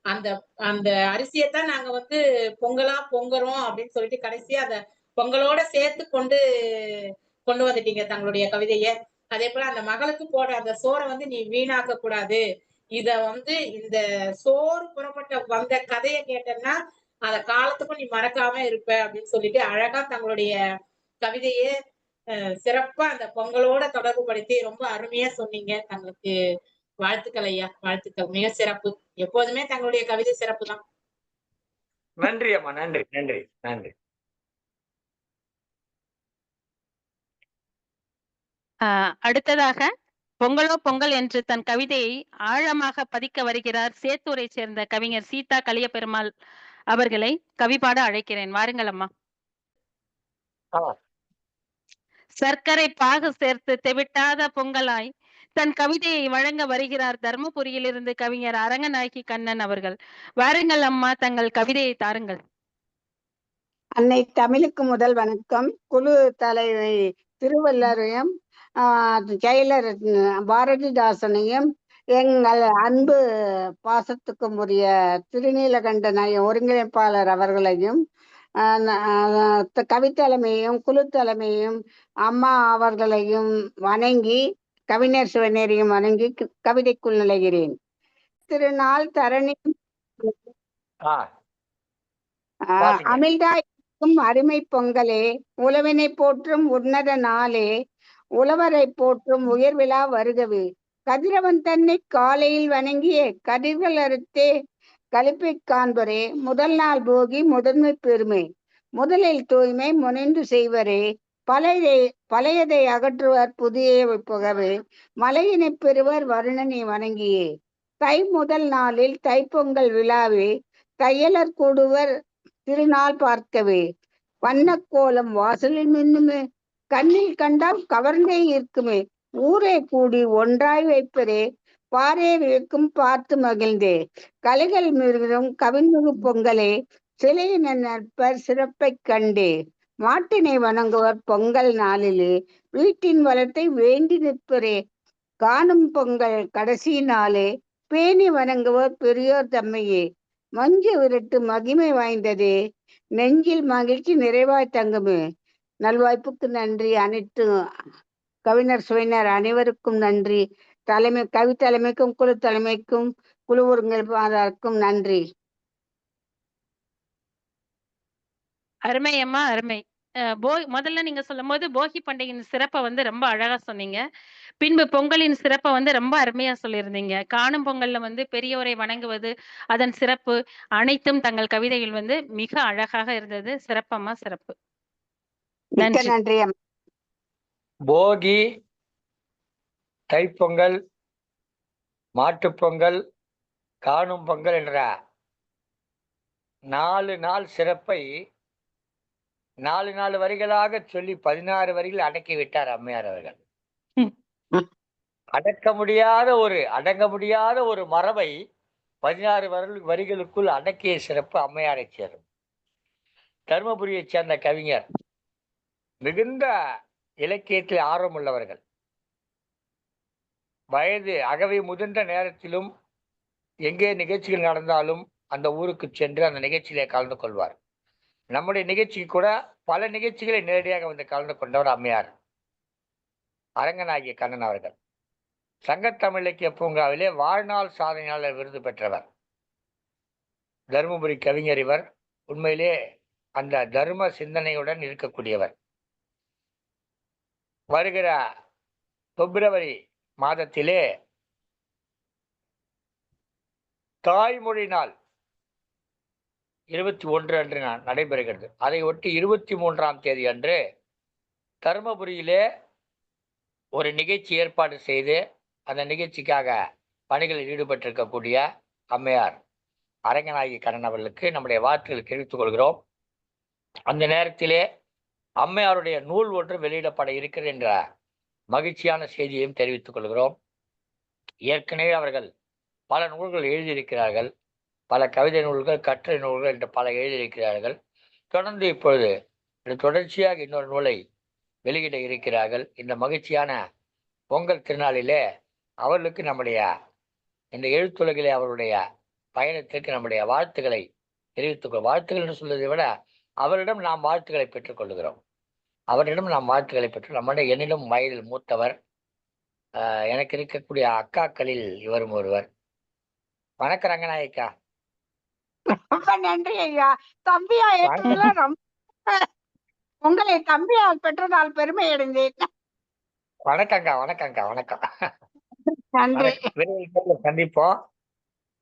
[SPEAKER 2] அந்த அந்த அரிசியைத்தான் நாங்க வந்து பொங்கலா பொங்குறோம் அப்படின்னு சொல்லிட்டு கடைசியா அத பொங்கலோட சேர்த்து கொண்டு வந்துட்டீங்க தங்களுடைய கவிதைய. அதே போல அந்த மகளுக்கு போட அந்த சோறை வந்து நீ வீணாக்க கூடாது. இத வந்து இந்த சோறு புறப்பட்ட வந்த கதைய கேட்டேன்னா அத காலத்துக்கும் நீ மறக்காம இருப்ப அப்படின்னு சொல்லிட்டு அழகா தங்களுடைய கவிதைய சிறப்பா அந்த பொங்கலோட தொடர்பு படுத்தி ரொம்ப அருமையா சொன்னீங்க. தங்களுக்கு வாழ்த்துக்கள் ஐயா, வாழ்த்துக்கள். மிக சிறப்பு. எப்போதுமே தங்களுடைய கவிதை சிறப்பு தான்.
[SPEAKER 1] நன்றி அம்மா. நன்றி, நன்றி, நன்றி.
[SPEAKER 3] அடுத்ததாக பொங்கலோ பொங்கல் என்று தன் கவிதையை ஆழமாக பதிக்க வருகிறார் சேத்தூரை சேர்ந்த கவிஞர் சீதா கலியபெருமாள் அவர்களை கவிபாட அழைக்கிறேன். வாருங்கள் அம்மா. சர்க்கரை பாகு சேர்த்து தெவிட்டாத பொங்கலாய் தன் கவிதையை வழங்க வருகிறார் தர்மபுரியிலிருந்து கவிஞர் அரங்கநாயகி கண்ணன் அவர்கள். வாருங்கள் அம்மா, தங்கள் கவிதையை தாருங்கள்.
[SPEAKER 10] அன்னை தமிழுக்கு முதல் வணக்கம். குழு தலைவை திருவள்ளுவரையும் ஜெயலர் பாரதிதாசனையும் எங்கள் அன்பு பாசத்துக்கும் உரிய திருநீலகண்டன் ஒருங்கிணைப்பாளர் அவர்களையும் கவித்தலைமையும் குழு தலைமையும் அம்மா அவர்களையும் வணங்கி கவிஞர் சிவநேரியும் வணங்கி கவிதைக்குள் நுழைகிறேன். திருநாள் தரணி அமிழ்தாய்க்கும் அருமை பொங்கலே, உழவனை போற்றும் உன்னத நாளே, உழவரை போற்றும் உயர்விழா வருகவே, கதிரவன் தன்னை காலையில் வணங்கிய கதிர்கள் அறுத்தே களிப்பை காண்பரே, முதல் நாள் போகி முதன்மை பெருமை, முதலில் தூய்மை முனைந்து செய்வரே, பழையதை அகற்றுவர் புதிய புகவே, மலையினை பெறுவர் வருணனை வணங்கியே. தை முதல் நாளில் தைப்பொங்கல் விழாவே, தையலர் கூடுவர் திருநாள் பார்க்கவே. வண்ணக்கோலம் வாசலில் மின்னுமே, கண்ணில் கண்டால் கவர்ந்தே இருக்குமே. ஊரே கூடி ஒன்றாய் வைப்பரே, பாரே வியக்கும் பார்த்து மகிழ்ந்தே. கலைகள் மிருகும் கவின்மிகு பொங்கலே, சிலையின நற்பர் சிறப்பை கண்டே. மாட்டினை வணங்குவர் பொங்கல் நாளிலே, வீட்டின் வளத்தை வேண்டி நிற்பரே. காணும் பொங்கல் கடைசி நாளே, பேணி வணங்குவர் பெரியோர் தம்மையே. மஞ்சு விரட்டு மகிமை வாய்ந்ததே, நெஞ்சில் மகிழ்ச்சி நிறைவாய் தங்குமே. நல்வாய்ப்புக்கு நன்றி. அனைத்து கவிஞர் சுவையினர் அனைவருக்கும் நன்றி. கவி தலைமைக்கும் குழு தலைமைக்கும் குழு ஒருங்கிணைப்பாளருக்கும் நன்றி.
[SPEAKER 3] அருமை அம்மா, அருமை. முதல்ல நீங்க சொல்லும் போது போகி பண்டிகையின் சிறப்பை வந்து ரொம்ப அழகா சொன்னீங்க. பின்பு பொங்கலின் சிறப்பை வந்து ரொம்ப அருமையா சொல்லியிருந்தீங்க. காணும் பொங்கல்ல வந்து பெரியோரை வணங்குவது, அதன் சிறப்பு அனைத்தும் தங்கள் கவிதையில் வந்து மிக அழகாக இருந்தது. சிறப்பம்மா, சிறப்பு. நன்றி.
[SPEAKER 10] நன்றி.
[SPEAKER 1] போகி, தைப்பொங்கல், மாட்டுப்பொங்கல், காணும் பொங்கல் என்ற 4 நாள் சிறப்பை 4 வரிகளாக சொல்லி 16 வரிகள் அடக்கி விட்டார் அம்மையார் அவர்கள். அடங்க முடியாத ஒரு மரபை 16 வரிகளுக்குள் அடக்கிய சிறப்பு அம்மையாரை சேரும். தருமபுரியைச் சேர்ந்த கவிஞர், மிகுந்த இலக்கியத்தில் ஆர்வம் உள்ளவர்கள். வயது அகவை முதிர்ந்த நேரத்திலும் எங்கே நிகழ்ச்சிகள் நடந்தாலும் அந்த ஊருக்கு சென்று அந்த நிகழ்ச்சியிலே கலந்து கொள்வார். நம்முடைய நிகழ்ச்சிக்கு கூட பல நிகழ்ச்சிகளை நேரடியாக வந்து கலந்து கொண்டவர் அம்மையார் அரங்கநாயகி கண்ணன் அவர்கள். சங்கத்தமிழ் இலக்கிய பூங்காவிலே வாழ்நாள் சாதனையாளர் விருது பெற்றவர். தருமபுரி கவிஞர் இவர். உண்மையிலே அந்த தர்ம சிந்தனையுடன் இருக்கக்கூடியவர். வருகிற பிப்ரவரி மாதத்திலே தாய்மொழி நாள் 21 அன்று நடைபெறுகிறது. அதை ஒட்டி 23ஆம் தேதி அன்று தருமபுரியிலே ஒரு நிகழ்ச்சி ஏற்பாடு செய்து அந்த நிகழ்ச்சிக்காக பணிகளில் ஈடுபட்டிருக்கக்கூடிய அம்மையார் அரங்கநாயகி கண்ணன் அவர்களுக்கு நம்முடைய வாழ்த்துக்களை தெரிவித்துக் கொள்கிறோம். அந்த நேரத்திலே அம்மையாருடைய நூல் ஒன்று வெளியிடப்பட இருக்கிறது என்ற மகிழ்ச்சியான செய்தியையும் தெரிவித்துக் கொள்கிறோம். ஏற்கனவே அவர்கள் பல நூல்கள் எழுதியிருக்கிறார்கள். பல கவிதை நூல்கள், கட்டுரை நூல்கள் என்று பல எழுதியிருக்கிறார்கள். தொடர்ந்து இப்பொழுது தொடர்ச்சியாக இன்னொரு நூலை வெளியிட இருக்கிறார்கள். இந்த மகிழ்ச்சியான பொங்கல் திருநாளிலே அவர்களுக்கு நம்முடைய இந்த எழுத்துலகிலே அவருடைய பயணத்திற்கு நம்முடைய வாழ்த்துக்களை தெரிவித்துக்கொள். வாழ்த்துக்கள் என்று சொல்வதை விட அவரிடம் நாம் வாழ்த்துக்களை பெற்றுக்கொள்கிறோம். அவரிடம் நாம் வாழ்த்துக்களை பெற்று நம்முடைய என்னிடம் வயதில் மூத்தவர். எனக்கு இருக்கக்கூடிய அக்காக்களில் இவரும் ஒருவர். வணக்கம் ரங்கநாயக்கா.
[SPEAKER 10] ரொம்ப நன்றி ஐயா. தம்பியா ஏற்றதுல ரொம்ப உங்களை தம்பியால் பெற்றதால் பெருமை அடைந்தேன்.
[SPEAKER 1] வணக்கங்கா, வணக்கங்கா, வணக்கம்.
[SPEAKER 10] நன்றி.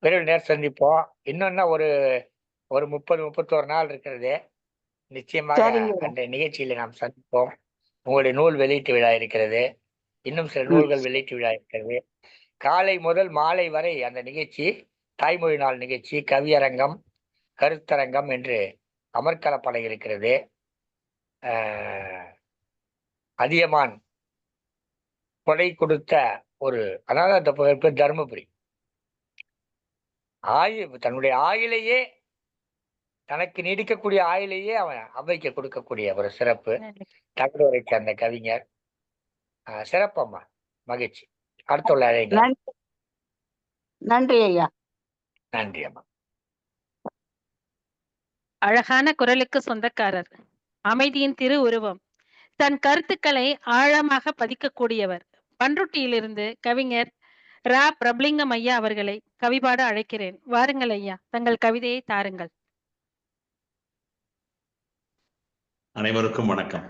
[SPEAKER 1] விரைவில் நேர் சந்திப்போம். இன்னும் ஒரு 30-31 நாள் இருக்கிறது. நிச்சயமாக அந்த நிகழ்ச்சியில நாம் சந்திப்போம். உங்களுடைய நூல் வெளியீட்டு விழா இருக்கிறது. இன்னும் சில நூல்கள் வெளியீட்டு விழா இருக்கிறது. காலை முதல் மாலை வரை அந்த நிகழ்ச்சி தாய்மொழி நாள் நிகழ்ச்சி, கவியரங்கம், கருத்தரங்கம் என்று அமர்க்களப்பட இருக்கிறது. அதியமான் கொடை கொடுத்த அதாவது அந்த தருமபுரி தன்னுடைய ஆயிலையே, தனக்கு நீடிக்கக்கூடிய ஆயிலையே அவன் அவைக்கு கொடுக்கக்கூடிய ஒரு சிறப்பு தமிழரை சேர்ந்த கவிஞர். சிறப்பம்மா, மகிழ்ச்சி. அடுத்துள்ள அழைக்கலாம்.
[SPEAKER 10] நன்றி ஐயா.
[SPEAKER 1] நன்றி அம்மா.
[SPEAKER 3] அழகான குரலுக்கு சொந்தக்காரர், அமைதியின் திரு உருவம், தன் கருத்துக்களை ஆழமாக பதிக்கக்கூடியவர். பன்ருட்டியிலிருந்து கவிஞர் ரா பிரபலிங்கம் ஐயா அவர்களை கவிபாட அழைக்கிறேன். வாருங்கள் ஐயா, தங்கள் கவிதையை தாருங்கள்.
[SPEAKER 11] அனைவருக்கும் வணக்கம்.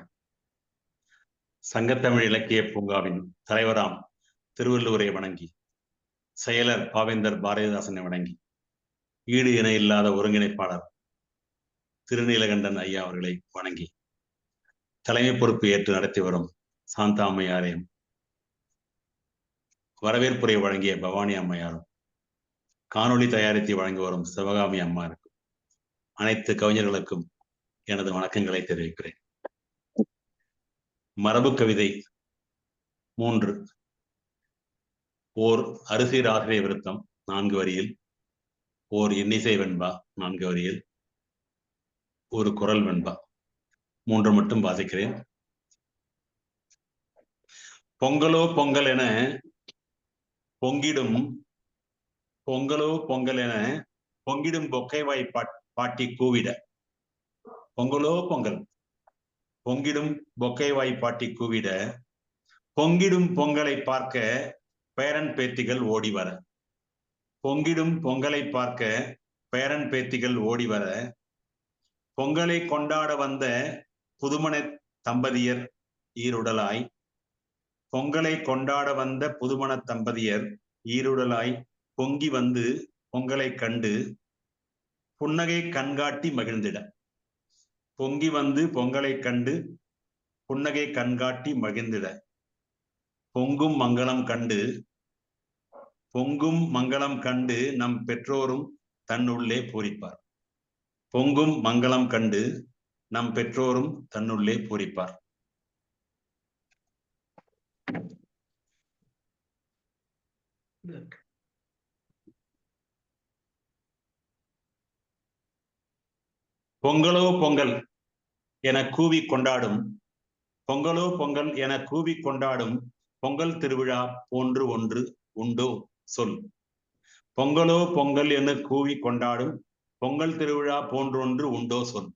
[SPEAKER 11] சங்கத்தமிழ் இலக்கிய பூங்காவின் தலைவராம் திருவள்ளுவரை வணங்கி, செயலர் பாவேந்தர் பாரதிதாசனை வணங்கி, ஈடு இணை இல்லாத ஒருங்கிணைப்பாளர் திருநீலகண்டன் ஐயா அவர்களை வணங்கி, தலைமை பொறுப்பு ஏற்று நடத்தி வரும் சாந்தா அம்மையாரையும், வரவேற்புரை வழங்கிய பவானி அம்மையாரும், காணொளி தயாரித்து வழங்கி வரும் சிவகாமி அம்மாருக்கும், அனைத்து கவிஞர்களுக்கும் எனது வணக்கங்களை தெரிவிக்கிறேன். மரபு கவிதை 3. ஓர் அரிசி ராசிரிய விருத்தம் 4 வரியில், ஓர் இன்னிசை வெண்பா 4 வரியில், ஒரு குரல் வெண்பா 3 மட்டும் வாசிக்கிறேன். பொங்கலோ பொங்கல் என பொங்கிடும், பொங்கலோ பொங்கல் என பொங்கிடும் பொக்கைவாய் பாட்டி கூவிட, பொங்கலோ பொங்கல் பொங்கிடும் பொக்கைவாய் பாட்டி கூவிட, பொங்கிடும் பொங்கலை பார்க்க பேரன் பேத்திகள் ஓடி வர, பொங்கிடும் பொங்கலை பார்க்க பேரன் பேத்திகள் ஓடி வர, பொங்கலை கொண்டாட வந்த புதுமண தம்பதியர் ஈருடலாய், பொங்கலை கொண்டாட வந்த புதுமண தம்பதியர் ஈருடலாய் பொங்கி வந்து பொங்கலை கண்டு புன்னகை கண்காட்டி மகிழ்ந்திட, பொங்கி வந்து பொங்கலை கண்டு புன்னகை கண்காட்டி மகிழ்ந்திட, பொங்கும் மங்களம் கண்டு, பொங்கும் மங்களம் கண்டு நம் பெற்றோரும் தன்னுள்ளே பூரிப்பார், பொங்கும் மங்களம் கண்டு நம் பெற்றோரும் தன்னுள்ளே பூரிப்பார். பொங்கலோ பொங்கல் என கூவி கொண்டாடும், பொங்கலோ பொங்கல் என கூவி கொண்டாடும் பொங்கல் திருவிழா போன்று ஒன்று உண்டோ சொல், பொங்கலோ பொங்கல் என கூவி கொண்டாடும் பொங்கல் திருவிழா போன்றொன்று உண்டோ சொல்.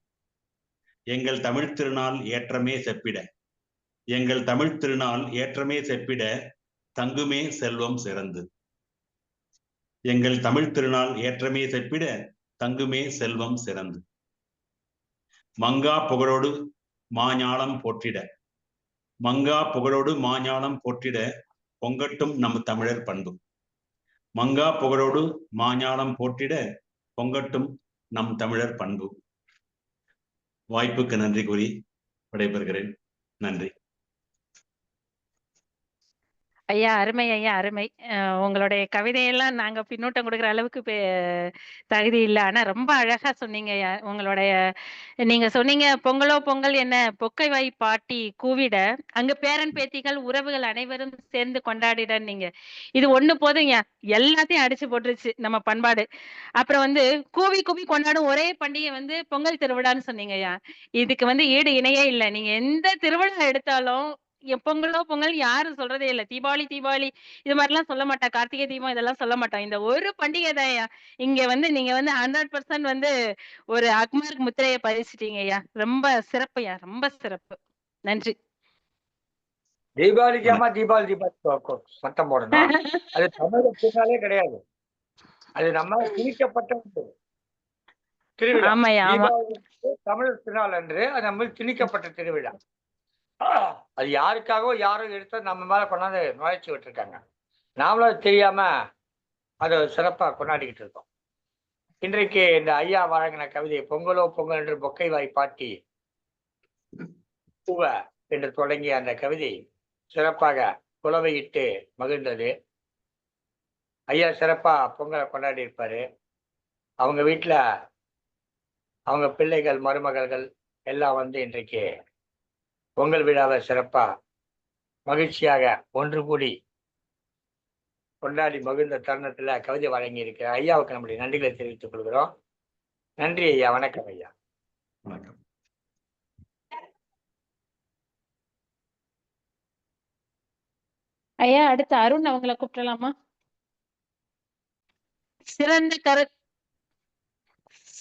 [SPEAKER 11] எங்கள் தமிழ் திருநாள் ஏற்றமே செப்பிட, எங்கள் தமிழ் திருநாள் ஏற்றமே செப்பிட தங்குமே செல்வம் சிறந்து, எங்கள் தமிழ் திருநாள் ஏற்றமே செப்பிட தங்குமே செல்வம் சிறந்து. மங்கா புகழோடு மாஞாலம் போற்றிட, மங்கா புகழோடு மாஞாலம் போற்றிட பொங்கட்டும் நம் தமிழர் பண்பு, மங்கா புகழோடு மாஞாலம் போற்றிட பொங்கட்டும் நம் தமிழர் பண்பு. வாய்ப்புக்கு நன்றி கூறி விடைபெறுகிறேன். நன்றி
[SPEAKER 3] ஐயா. அருமை ஐயா, அருமை. உங்களுடைய கவிதையெல்லாம் நாங்க பின்னூட்டம் கொடுக்குற அளவுக்கு தகுதி இல்லை. ஆனா ரொம்ப அழகா சொன்னீங்க ஐயா. உங்களுடைய நீங்க சொன்னீங்க, பொங்கலோ பொங்கல் என்ன பொக்கை வாய் பாட்டி கூவிட, அங்க பேரன் பேத்திகள் உறவுகள் அனைவரும் சேர்ந்து கொண்டாடிடன்னீங்க. இது ஒண்ணு போதுங்க, எல்லாத்தையும் அடிச்சு போட்டுருச்சு நம்ம பண்பாடு. அப்புறம் கூவி கூவி கொண்டாடும் ஒரே பண்டிகை பொங்கல் திருவிழான்னு சொன்னீங்க ஐயா. இதுக்கு ஈடு இணையே இல்லை. நீங்க எந்த திருவிழா எடுத்தாலும் பொங்கலோ பொங்கல் யாரும் சொல்றதே இல்ல. தீபாவளி தீபாவளி இது மாதிரிலாம் சொல்ல மாட்டா. கார்த்திகை தீபம் இதெல்லாம் சொல்ல மாட்டோம். இந்த ஒரு பண்டிகை தான் ஐயா. இங்க நீங்க 100% ஒரு அக்மார்க் முத்திரையை பதிச்சிட்டீங்க ஐயா. ரொம்ப சிறப்பு ஐயா, ரொம்ப சிறப்பு. நன்றி.
[SPEAKER 1] தீபாவளிக்கு ஏமா தீபாவளி தீபாவளி சத்தம் போடணும்? அது தமிழ் திருநாளே கிடையாது. அது நம்ம திணிக்கப்பட்ட திருவிழா. தமிழ் திருநாள் அன்று அது நம்ம திணிக்கப்பட்ட திருவிழா. அது யாருக்காகவோ யாரோ எடுத்து நம்ம மேல கொண்டாந்து நுழைச்சி விட்டுருக்காங்க. நாமளும் அது தெரியாம அதை சிறப்பா கொண்டாடிக்கிட்டு இருக்கோம். இன்றைக்கு இந்த ஐயா வழங்கின கவிதை பொங்கலோ பொங்கல் என்று பொக்கை வாய் பாட்டி பூவ என்று தொடங்கிய அந்த கவிதை சிறப்பாக குலவையிட்டு மகிழ்ந்தது. ஐயா சிறப்பா பொங்கலை கொண்டாடி இருப்பாரு. அவங்க வீட்டுல அவங்க பிள்ளைகள் மருமகள்கள் எல்லாம் இன்றைக்கு பொங்கல் விழாவை சிறப்பா மகிழ்ச்சியாக ஒன்று கூடி கொண்டாடி மகிழ்ந்த தருணத்துல கவிதை வழங்கி இருக்கிற ஐயாவுக்கு நம்முடைய நன்றிகளை தெரிவித்துக் கொள்கிறோம். நன்றி ஐயா. வணக்கம் ஐயா.
[SPEAKER 11] வணக்கம்.
[SPEAKER 3] ஐயா அடுத்து அருண் அவங்களை கூப்பிடலாமா?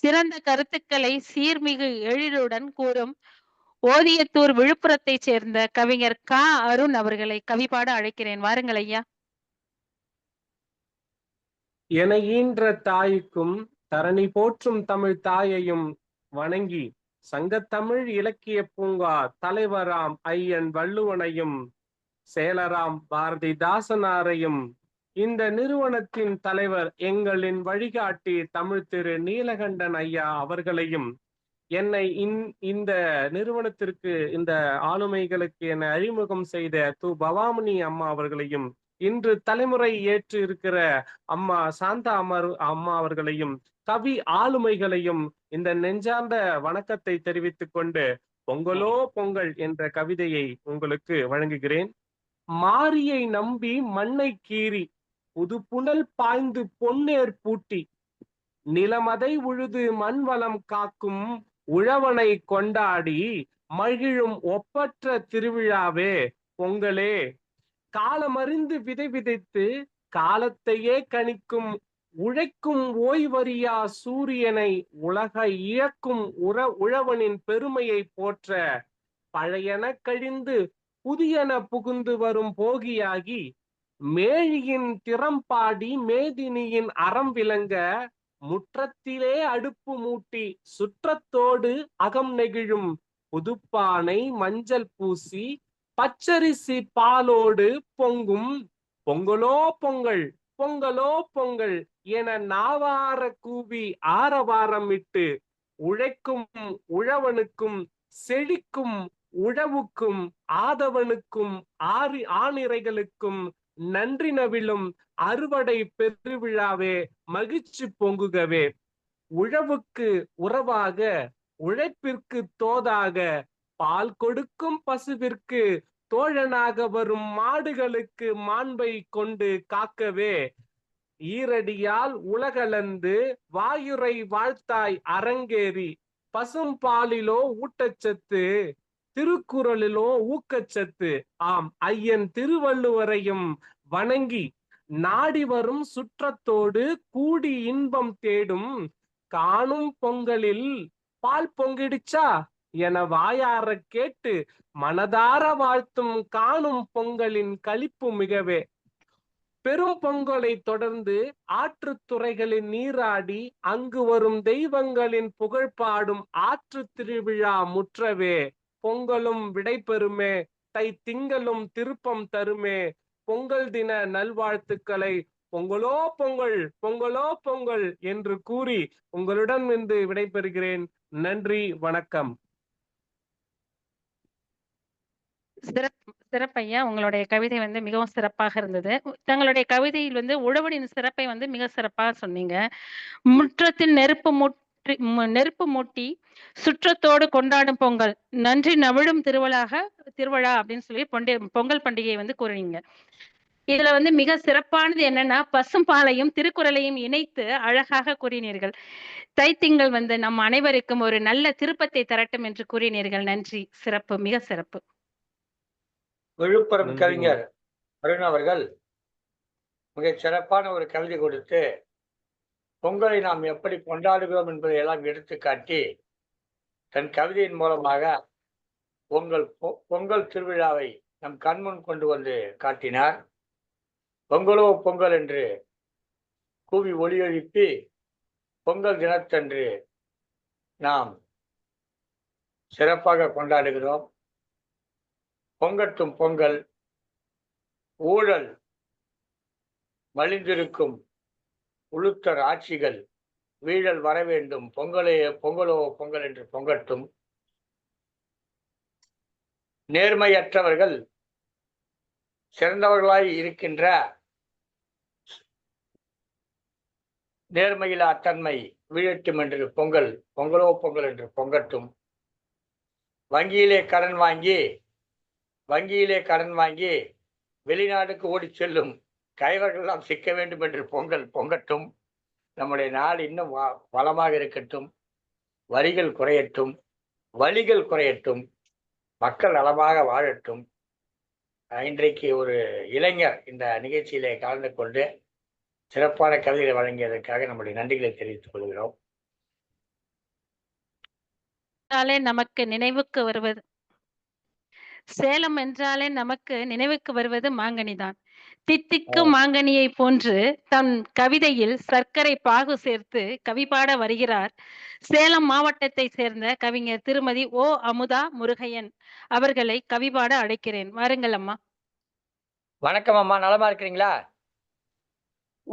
[SPEAKER 3] சிறந்த கருத்துக்களை சீர்மிகு எழிலுடன் கூறும் ஓதியத்தூர் விழுப்புரத்தைச் சேர்ந்த கவிஞர் க. அருண் அவர்களை கவிபாட அழைக்கிறேன். வாருங்கள் ஐயா.
[SPEAKER 12] என ஈன்ற தாய்க்கும் தரணி போற்றும் தமிழ் தாயையும் வணங்கி, சங்கத்தமிழ் இலக்கிய பூங்கா தலைவராம் ஐயன் வள்ளுவனையும் செயலராம் பாரதிதாசனாரையும், இந்த நிறுவனத்தின் தலைவர் எங்களின் வழிகாட்டி தமிழ் திரு நீலகண்டன் ஐயா அவர்களையும், என்னை இந்த நிறுவனத்திற்கு, இந்த ஆளுமைகளுக்கு என்னை அறிமுகம் செய்த பவாமணி அம்மா அவர்களையும், இன்று தலைமுறை ஏற்று இருக்கிற அம்மா சாந்தா அம்மா அவர்களையும், கவி ஆளுமைகளையும் இந்த நெஞ்சார்ந்த வணக்கத்தை தெரிவித்துக் கொண்டு பொங்கலோ பொங்கல் என்ற கவிதையை உங்களுக்கு வழங்குகிறேன். மாரியை நம்பி மண்ணை கீறி புது புனல் பாய்ந்து பொன்னேர் பூட்டி நிலமதை உழுது மண் வளம் காக்கும் உழவனை கொண்டாடி மகிழும் ஒப்பற்ற திருவிழாவே பொங்கலே. காலமறிந்து விதை விதைத்து காலத்தையே கணிக்கும் உழைக்கும் ஓய்வறியா சூரியனை உலக இயக்கும் உழவனின் பெருமையை போற்ற பழையன கழிந்து புதியன புகுந்து வரும் போகியாகி மேழியின் திறம்பாடி மேதினியின் அறம் விளங்க முற்றத்திலே அடுப்பு மூட்டி சுற்றத்தோடு அகம் நெகிழும் புதுப்பானை மஞ்சள் பூசி பச்சரிசி பாலோடு பொங்கும் பொங்கலோ பொங்கல் பொங்கலோ பொங்கல் என நாவார கூவி ஆரவாரமிட்டு உழைக்கும் உழவனுக்கும் செழிக்கும் உழவுக்கும் ஆதவனுக்கும் ஆணிரைகளுக்கும் நன்றி நவிலும் அறுவடை பெருவிழாவே மகிழ்ச்சி பொங்குகவே. உழவுக்கு உறவாக உழைப்பிற்கு தோதாக பால் கொடுக்கும் பசுவிற்கு தோழனாக வரும் மாடுகளுக்கு மாண்பை கொண்டு காக்கவே ஈரடியால் உலகளந்து வாயுரை வாழ்த்தாய் அரங்கேறி பசும் பாலிலோ ஊட்டச்சத்து திருக்குறளிலோ ஊக்கச்சத்து ஆம் ஐயன் திருவள்ளுவரையும் வணங்கி நாடி வரும் சுற்றத்தோடு கூடி இன்பம் தேடும் காணும் பொங்கலில் பால் பொங்கிடுச்சா என வாயார கேட்டு மனதார வாழ்த்தும் காணும் பொங்கலின் களிப்பு மிகவே. பெரும் பொங்கலை தொடர்ந்து ஆற்றுத்துறைகளில் நீராடி அங்கு வரும் தெய்வங்களின் புகழ் பாடும் ஆற்று திருவிழா முற்றவே பொங்கலும் விடை பெறுமே தை திங்களும் திருப்பம் தருமே. பொங்கல் தின நல்வாழ்த்துக்களை பொங்கலோ பொங்கல் பொங்கலோ பொங்கல் என்று கூறி உங்களுடன் இருந்து விடைபெறுகிறேன். நன்றி, வணக்கம்.
[SPEAKER 3] சிறப்பையா, உங்களுடைய கவிதை வந்து மிகவும் சிறப்பாக இருந்தது. தங்களுடைய கவிதையில் உழவனின் சிறப்பை மிக சிறப்பாக சொன்னீங்க. முற்றத்தில் நெருப்பு மூட்டி சுற்றத்தோடு கொண்டாடும் பொங்கல், நன்றி நவிழும் திருவிழா அப்படின்னு சொல்லி பொங்கல் பண்டிகையை கூறுவீங்க. இதுல மிக சிறப்பானது என்னன்னா, பசும்பாலையும் திருக்குறளையும் இணைத்து அழகாக கூறினீர்கள். தைத்திங்கள் நம் அனைவருக்கும் ஒரு நல்ல திருப்பத்தை தரட்டும் என்று கூறினீர்கள். நன்றி, சிறப்பு, மிக சிறப்பு.
[SPEAKER 1] விழுப்புரம் கவிஞர் அருண் அவர்கள் மிக சிறப்பான ஒரு கவிதை கொடுத்து பொங்கலை நாம் எப்படி கொண்டாடுகிறோம் என்பதை எல்லாம் எடுத்து காட்டி தன் கவிதையின் மூலமாக பொங்கல் திருவிழாவை நம் கண்முன் கொண்டு வந்து காட்டினார். பொங்கலோ பொங்கல் என்று கூவி ஒலி எழுப்பி பொங்கல் தினத்தன்று நாம் சிறப்பாக கொண்டாடுகிறோம். பொங்கட்டும் பொங்கல், ஊழல் மலிந்திருக்கும் உளுத்தர் ஆட்சிகள் வீழல் வர வேண்டும், பொங்கலோ பொங்கல் என்று பொங்கட்டும். நேர்மையற்றவர்கள் சிறந்தவர்களாய் இருக்கின்ற நேர்மையிலா தன்மை வீழட்டும் என்று பொங்கலோ பொங்கல் என்று பொங்கட்டும். வங்கியிலே கடன் வாங்கி வெளிநாடுக்கு ஓடி செல்லும் கைவர்கள் எல்லாம் சிக்க வேண்டும் என்று பொங்கட்டும். நம்முடைய நாடு இன்னும் வளமாக இருக்கட்டும், வரிகள் குறையட்டும், வழிகள் குறையட்டும், மக்கள் நலமாக வாழட்டும். இன்றைக்கு ஒரு இளைஞர் இந்த நிகழ்ச்சியிலே கலந்து கொண்டு சிறப்பான கவிதைகளை வழங்கியதற்காக நம்முடைய நன்றிகளை தெரிவித்துக் கொள்கிறோம்.
[SPEAKER 3] நமக்கு நினைவுக்கு வருவது சேலம் என்றாலே நமக்கு நினைவுக்கு வருவது மாங்கனிதான். தித்திக்கும் மாங்கனியை போன்று தம் கவிதையில் சர்க்கரை பாகு சேர்த்து கவி பாட வருகிறார் சேலம் மாவட்டத்தை சேர்ந்த கவிஞர் திருமதி ஓ அமுதா முருகையன் அவர்களை கவி பாட அழைக்கிறேன். வாருங்கள் அம்மா.
[SPEAKER 1] வணக்கம் அம்மா, நலமா இருக்கிறீங்களா?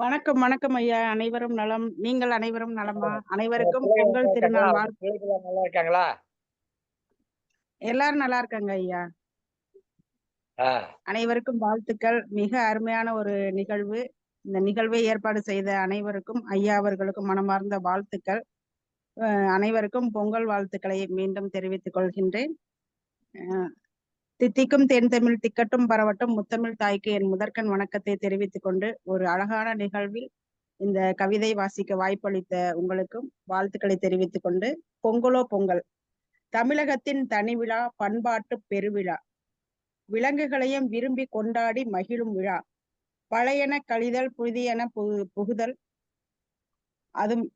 [SPEAKER 10] வணக்கம் வணக்கம் ஐயா. அனைவரும் நலம். நீங்கள் அனைவரும் நலமா? அனைவருக்கும்
[SPEAKER 1] பிள்ளைகள் நல்லா
[SPEAKER 10] பொங்கல்
[SPEAKER 1] இருக்காங்களா?
[SPEAKER 10] திருநாள்
[SPEAKER 1] உங்க பிள்ளைகள் நல்லா இருக்காங்களா?
[SPEAKER 10] எல்லாரும் நல்லா இருக்காங்க ஐயா.
[SPEAKER 1] ஆ,
[SPEAKER 10] அனைவருக்கும் வாழ்த்துக்கள். மிக அருமையான ஒரு நிகழ்வு. இந்த நிகழ்வை ஏற்பாடு செய்த அனைவருக்கும் ஐயா அவர்களுக்கும் மனமார்ந்த வாழ்த்துக்கள். அனைவருக்கும் பொங்கல் வாழ்த்துக்களை மீண்டும் தெரிவித்துக் கொள்கின்றேன். தித்திக்கும் தேன் தமிழ் திக்கட்டும் பரவட்டும் முத்தமிழ் தாய்க்கு என் முதற்கண் வணக்கத்தை தெரிவித்துக் கொண்டு ஒரு அழகான நிகழ்வில் இந்த கவிதை வாசிக்க வாய்ப்பளித்த உங்களுக்கும் வாழ்த்துக்களை தெரிவித்துக் கொண்டு, பொங்கலோ பொங்கல், தமிழகத்தின் தனி விழா, பண்பாட்டு பெருவிழா, விலங்குகளையும் விரும்பி கொண்டாடி மகிழும் விழா, பழையன கழிதல் புதியன புகுதல், அதுவும்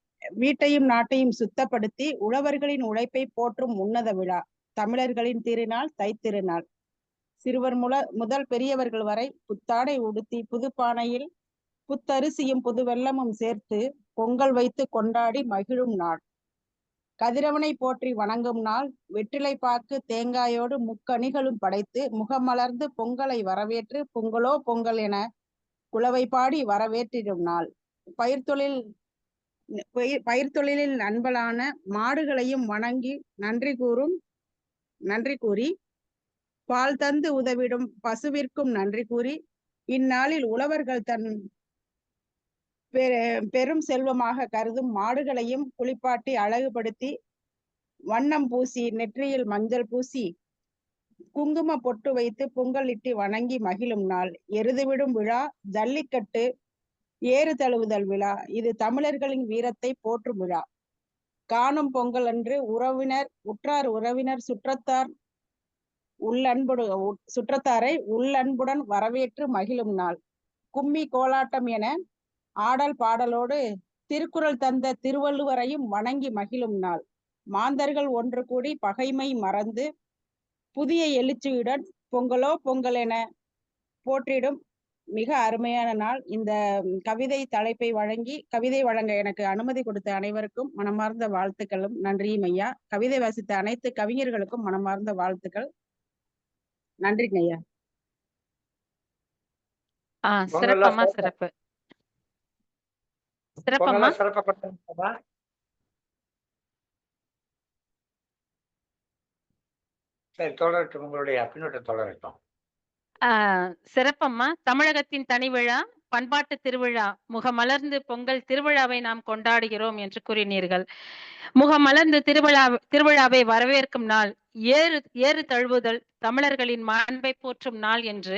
[SPEAKER 10] வீட்டையும் நாட்டையும் சுத்தப்படுத்தி உழவர்களின் உழைப்பை போற்றும் உன்னத விழா, தமிழர்களின் திருநாள் தைத்திருநாள். சிறுவர் முதல் பெரியவர்கள் வரை புத்தாடை உடுத்தி புதுப்பானையில் புத்தரிசியும் புது வெல்லமும் சேர்த்து பொங்கல் வைத்து கொண்டாடி மகிழும் நாள். கதிரவனை போற்றி வணங்கும் நாள். வெற்றிலை பாக்கு தேங்காயோடு முக்கணிகளும் படைத்து முகமலர்ந்து பொங்கலை வரவேற்று பொங்கலோ பொங்கல் என குலவை பாடி வரவேற்றிடும் நாள். பயிர்த்தொழிலில் நண்பலான மாடுகளையும் வணங்கி நன்றி கூறி பால் தந்து உதவிடும் பசுவிற்கும் நன்றி கூறி இந்நாளில் உழவர்கள் தன் பெரும் செல்வமாக கருதும் மாடுகளையும் குளிப்பாட்டி அழகுபடுத்தி வண்ணம் பூசி நெற்றியில் மஞ்சள் பூசி குங்கும பொட்டு வைத்து பொங்கல் இட்டு வணங்கி மகிழும் நாள். எருதுவிடும் விழா, ஜல்லிக்கட்டு, ஏறு தழுவுதல் விழா. இது தமிழர்களின் வீரத்தை போற்றும் விழா. காணும் பொங்கல் அன்று உற்றார் உறவினர் சுற்றத்தாரை உள்ளன்புடன் வரவேற்று மகிழும் நாள். கும்மி கோலாட்டம் என ஆடல் பாடலோடு திருக்குறள் தந்த திருவள்ளுவரையும் வணங்கி மகிழும் நாள். மாந்தர்கள் ஒன்று கூடி பகைமை மறந்து புதிய எழுச்சியுடன் பொங்கலோ பொங்கல் என போற்றிடும் மிக அருமையான நாள். இந்த கவிதை தலைப்பை கவிதை வழங்க எனக்கு அனுமதி கொடுத்த அனைவருக்கும் மனமார்ந்த வாழ்த்துக்களும் நன்றியும் ஐயா. கவிதை வாசித்த அனைத்து கவிஞர்களுக்கும் மனமார்ந்த வாழ்த்துக்கள். நன்றிங்க ஐயா.
[SPEAKER 3] சிறப்பம்மா, சிறப்பு. சிறப்பம்மா,
[SPEAKER 1] சிறப்பா. சரி, தொடரட்டும். உங்களுடைய பின்னோட்டம் தொடரட்டும்.
[SPEAKER 3] சிறப்பம்மா. தமிழகத்தின் தனி விழா, பண்பாட்டு திருவிழா, முகமலர்ந்து பொங்கல் திருவிழாவை நாம் கொண்டாடுகிறோம் என்று கூறினீர்கள். முகமலர்ந்து திருவிழாவை வரவேற்கும் நாள், ஏறு தழுவுதல், தமிழர்களின் மாண்பை போற்றும் நாள் என்று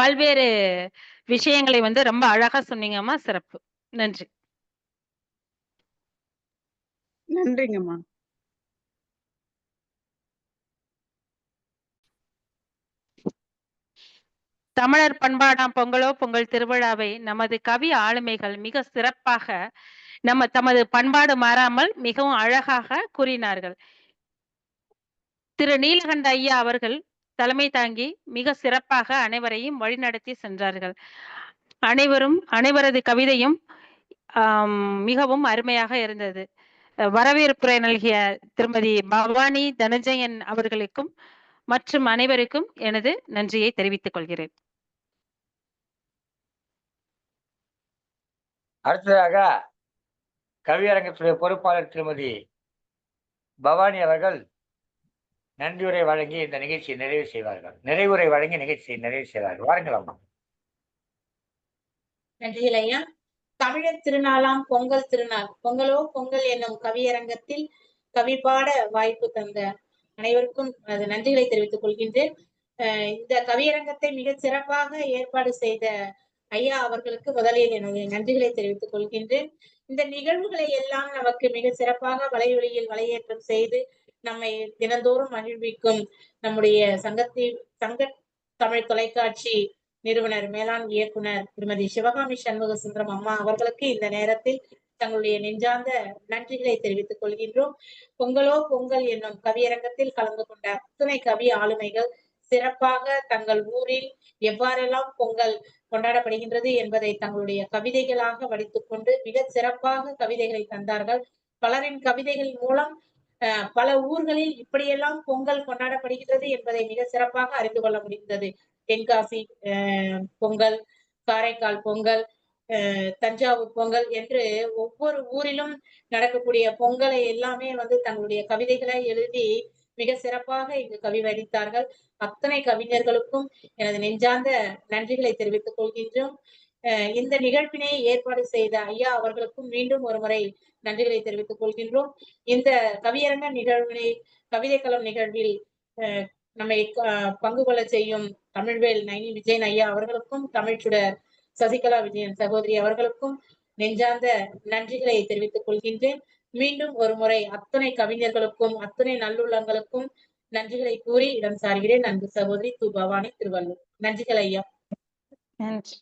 [SPEAKER 3] பல்வேறு விஷயங்களை ரொம்ப அழகா சொன்னீங்கம்மா. சிறப்பு. நன்றி.
[SPEAKER 10] நன்றிங்கம்மா.
[SPEAKER 3] தமிழர் பண்பாடாம் பொங்கலோ பொங்கல் திருவிழாவை நமது கவி ஆளுமைகள் மிக சிறப்பாக தமது பண்பாடு மாறாமல் மிகவும் அழகாக கூறினார்கள். திரு நீலகண்ட ஐயா அவர்கள் தலைமை தாங்கி மிக சிறப்பாக அனைவரையும் வழிநடத்தி சென்றார்கள். அனைவரது கவிதையும் மிகவும் அருமையாக இருந்தது. வரவேற்புரை நல்கிய திருமதி பவானி தனஞ்சயன் அவர்களுக்கும் மற்றும் அனைவருக்கும் எனது நன்றியை தெரிவித்துக் கொள்கிறேன்.
[SPEAKER 1] அடுத்ததாக கவியரங்கத்துடைய பொறுப்பாளர் திருமதி பவானி அவர்கள் நன்றியுரை வழங்கி இந்த நிகழ்ச்சியை நிறைவுரை வழங்கி நிகழ்ச்சியை நிறைவு செய்வார்கள். வாருங்கள் அம்மா.
[SPEAKER 2] நன்றிகள் ஐயா. தமிழர் திருநாளாம் பொங்கல் திருநாள், பொங்கலோ பொங்கல் என்னும் கவியரங்கத்தில் கவி பாட வாய்ப்பு தந்த அனைவருக்கும் அது நன்றிகளை தெரிவித்துக் கொள்கின்றேன். இந்த கவியரங்கத்தை மிக சிறப்பாக ஏற்பாடு செய்த ஐயா அவர்களுக்கு முதலில் என்னுடைய நன்றிகளை தெரிவித்துக் கொள்கின்றேன். இந்த நிகழ்வுகளை எல்லாம் நமக்கு மிக சிறப்பாக வலையொலியில் வலையேற்றம் செய்து நம்மை தினந்தோறும் மகிழ்விக்கும் நம்முடைய சங்க தமிழ் தொலைக்காட்சி நிறுவனர் மேலாண் இயக்குனர் திருமதி சிவகாமி சண்முக சுந்தரம் அம்மா அவர்களுக்கு இந்த நேரத்தில் தங்களுடைய நெஞ்சார்ந்த நன்றிகளை தெரிவித்துக் கொள்கின்றோம். பொங்கலோ பொங்கல் என்னும் கவியரங்கத்தில் கலந்து கொண்ட அத்தனை கவி ஆளுமைகள் சிறப்பாக தங்கள் ஊரில் எவ்வாறெல்லாம் பொங்கல் கொண்டாடப்படுகின்றது என்பதை தங்களுடைய கவிதைகளாக வடித்துக் கொண்டு மிக சிறப்பாக கவிதைகளை தந்தார்கள். பலரின் கவிதைகள் மூலம் பல ஊர்களில் இப்படியெல்லாம் பொங்கல் கொண்டாடப்படுகின்றது என்பதை மிக சிறப்பாக அறிந்து கொள்ள முடிந்தது. தென்காசி பொங்கல், காரைக்கால் பொங்கல், தஞ்சாவூர் பொங்கல் என்று ஒவ்வொரு ஊரிலும் நடக்கக்கூடிய பொங்கலை எல்லாமே தங்களுடைய கவிதைகளை எழுதி மிக சிறப்பாக இங்கு கவி வடித்தார்கள். அத்தனை கவிஞர்களுக்கும் எனது நெஞ்சார்ந்த நன்றிகளை தெரிவித்துக் கொள்கின்றோம். இந்த நிகழ்வினை ஏற்பாடு செய்த ஐயா அவர்களுக்கும் மீண்டும் ஒரு முறை நன்றிகளை தெரிவித்துக் கொள்கின்றோம். இந்த கவியரங்க நிகழ்வினை கவிதை களம் நிகழ்வில் நம்மை பங்கு கொள்ள செய்யும் தமிழ்வேல் நைனி விஜயன் ஐயா அவர்களுக்கும், தமிழ்ச்சுடர் சசிகலா விஜயன் சகோதரி அவர்களுக்கும் நெஞ்சார்ந்த நன்றிகளை தெரிவித்துக் கொள்கின்றேன். மீண்டும் ஒரு முறை அத்தனை கவிஞர்களுக்கும் அத்தனை நல்லுள்ளங்களுக்கும் நன்றிகளை கூறி இடம் சார்கிறேன். அன்பு சகோதரி து. பவானி, திருவள்ளூர். நன்றிகள் ஐயா.
[SPEAKER 5] நன்றி.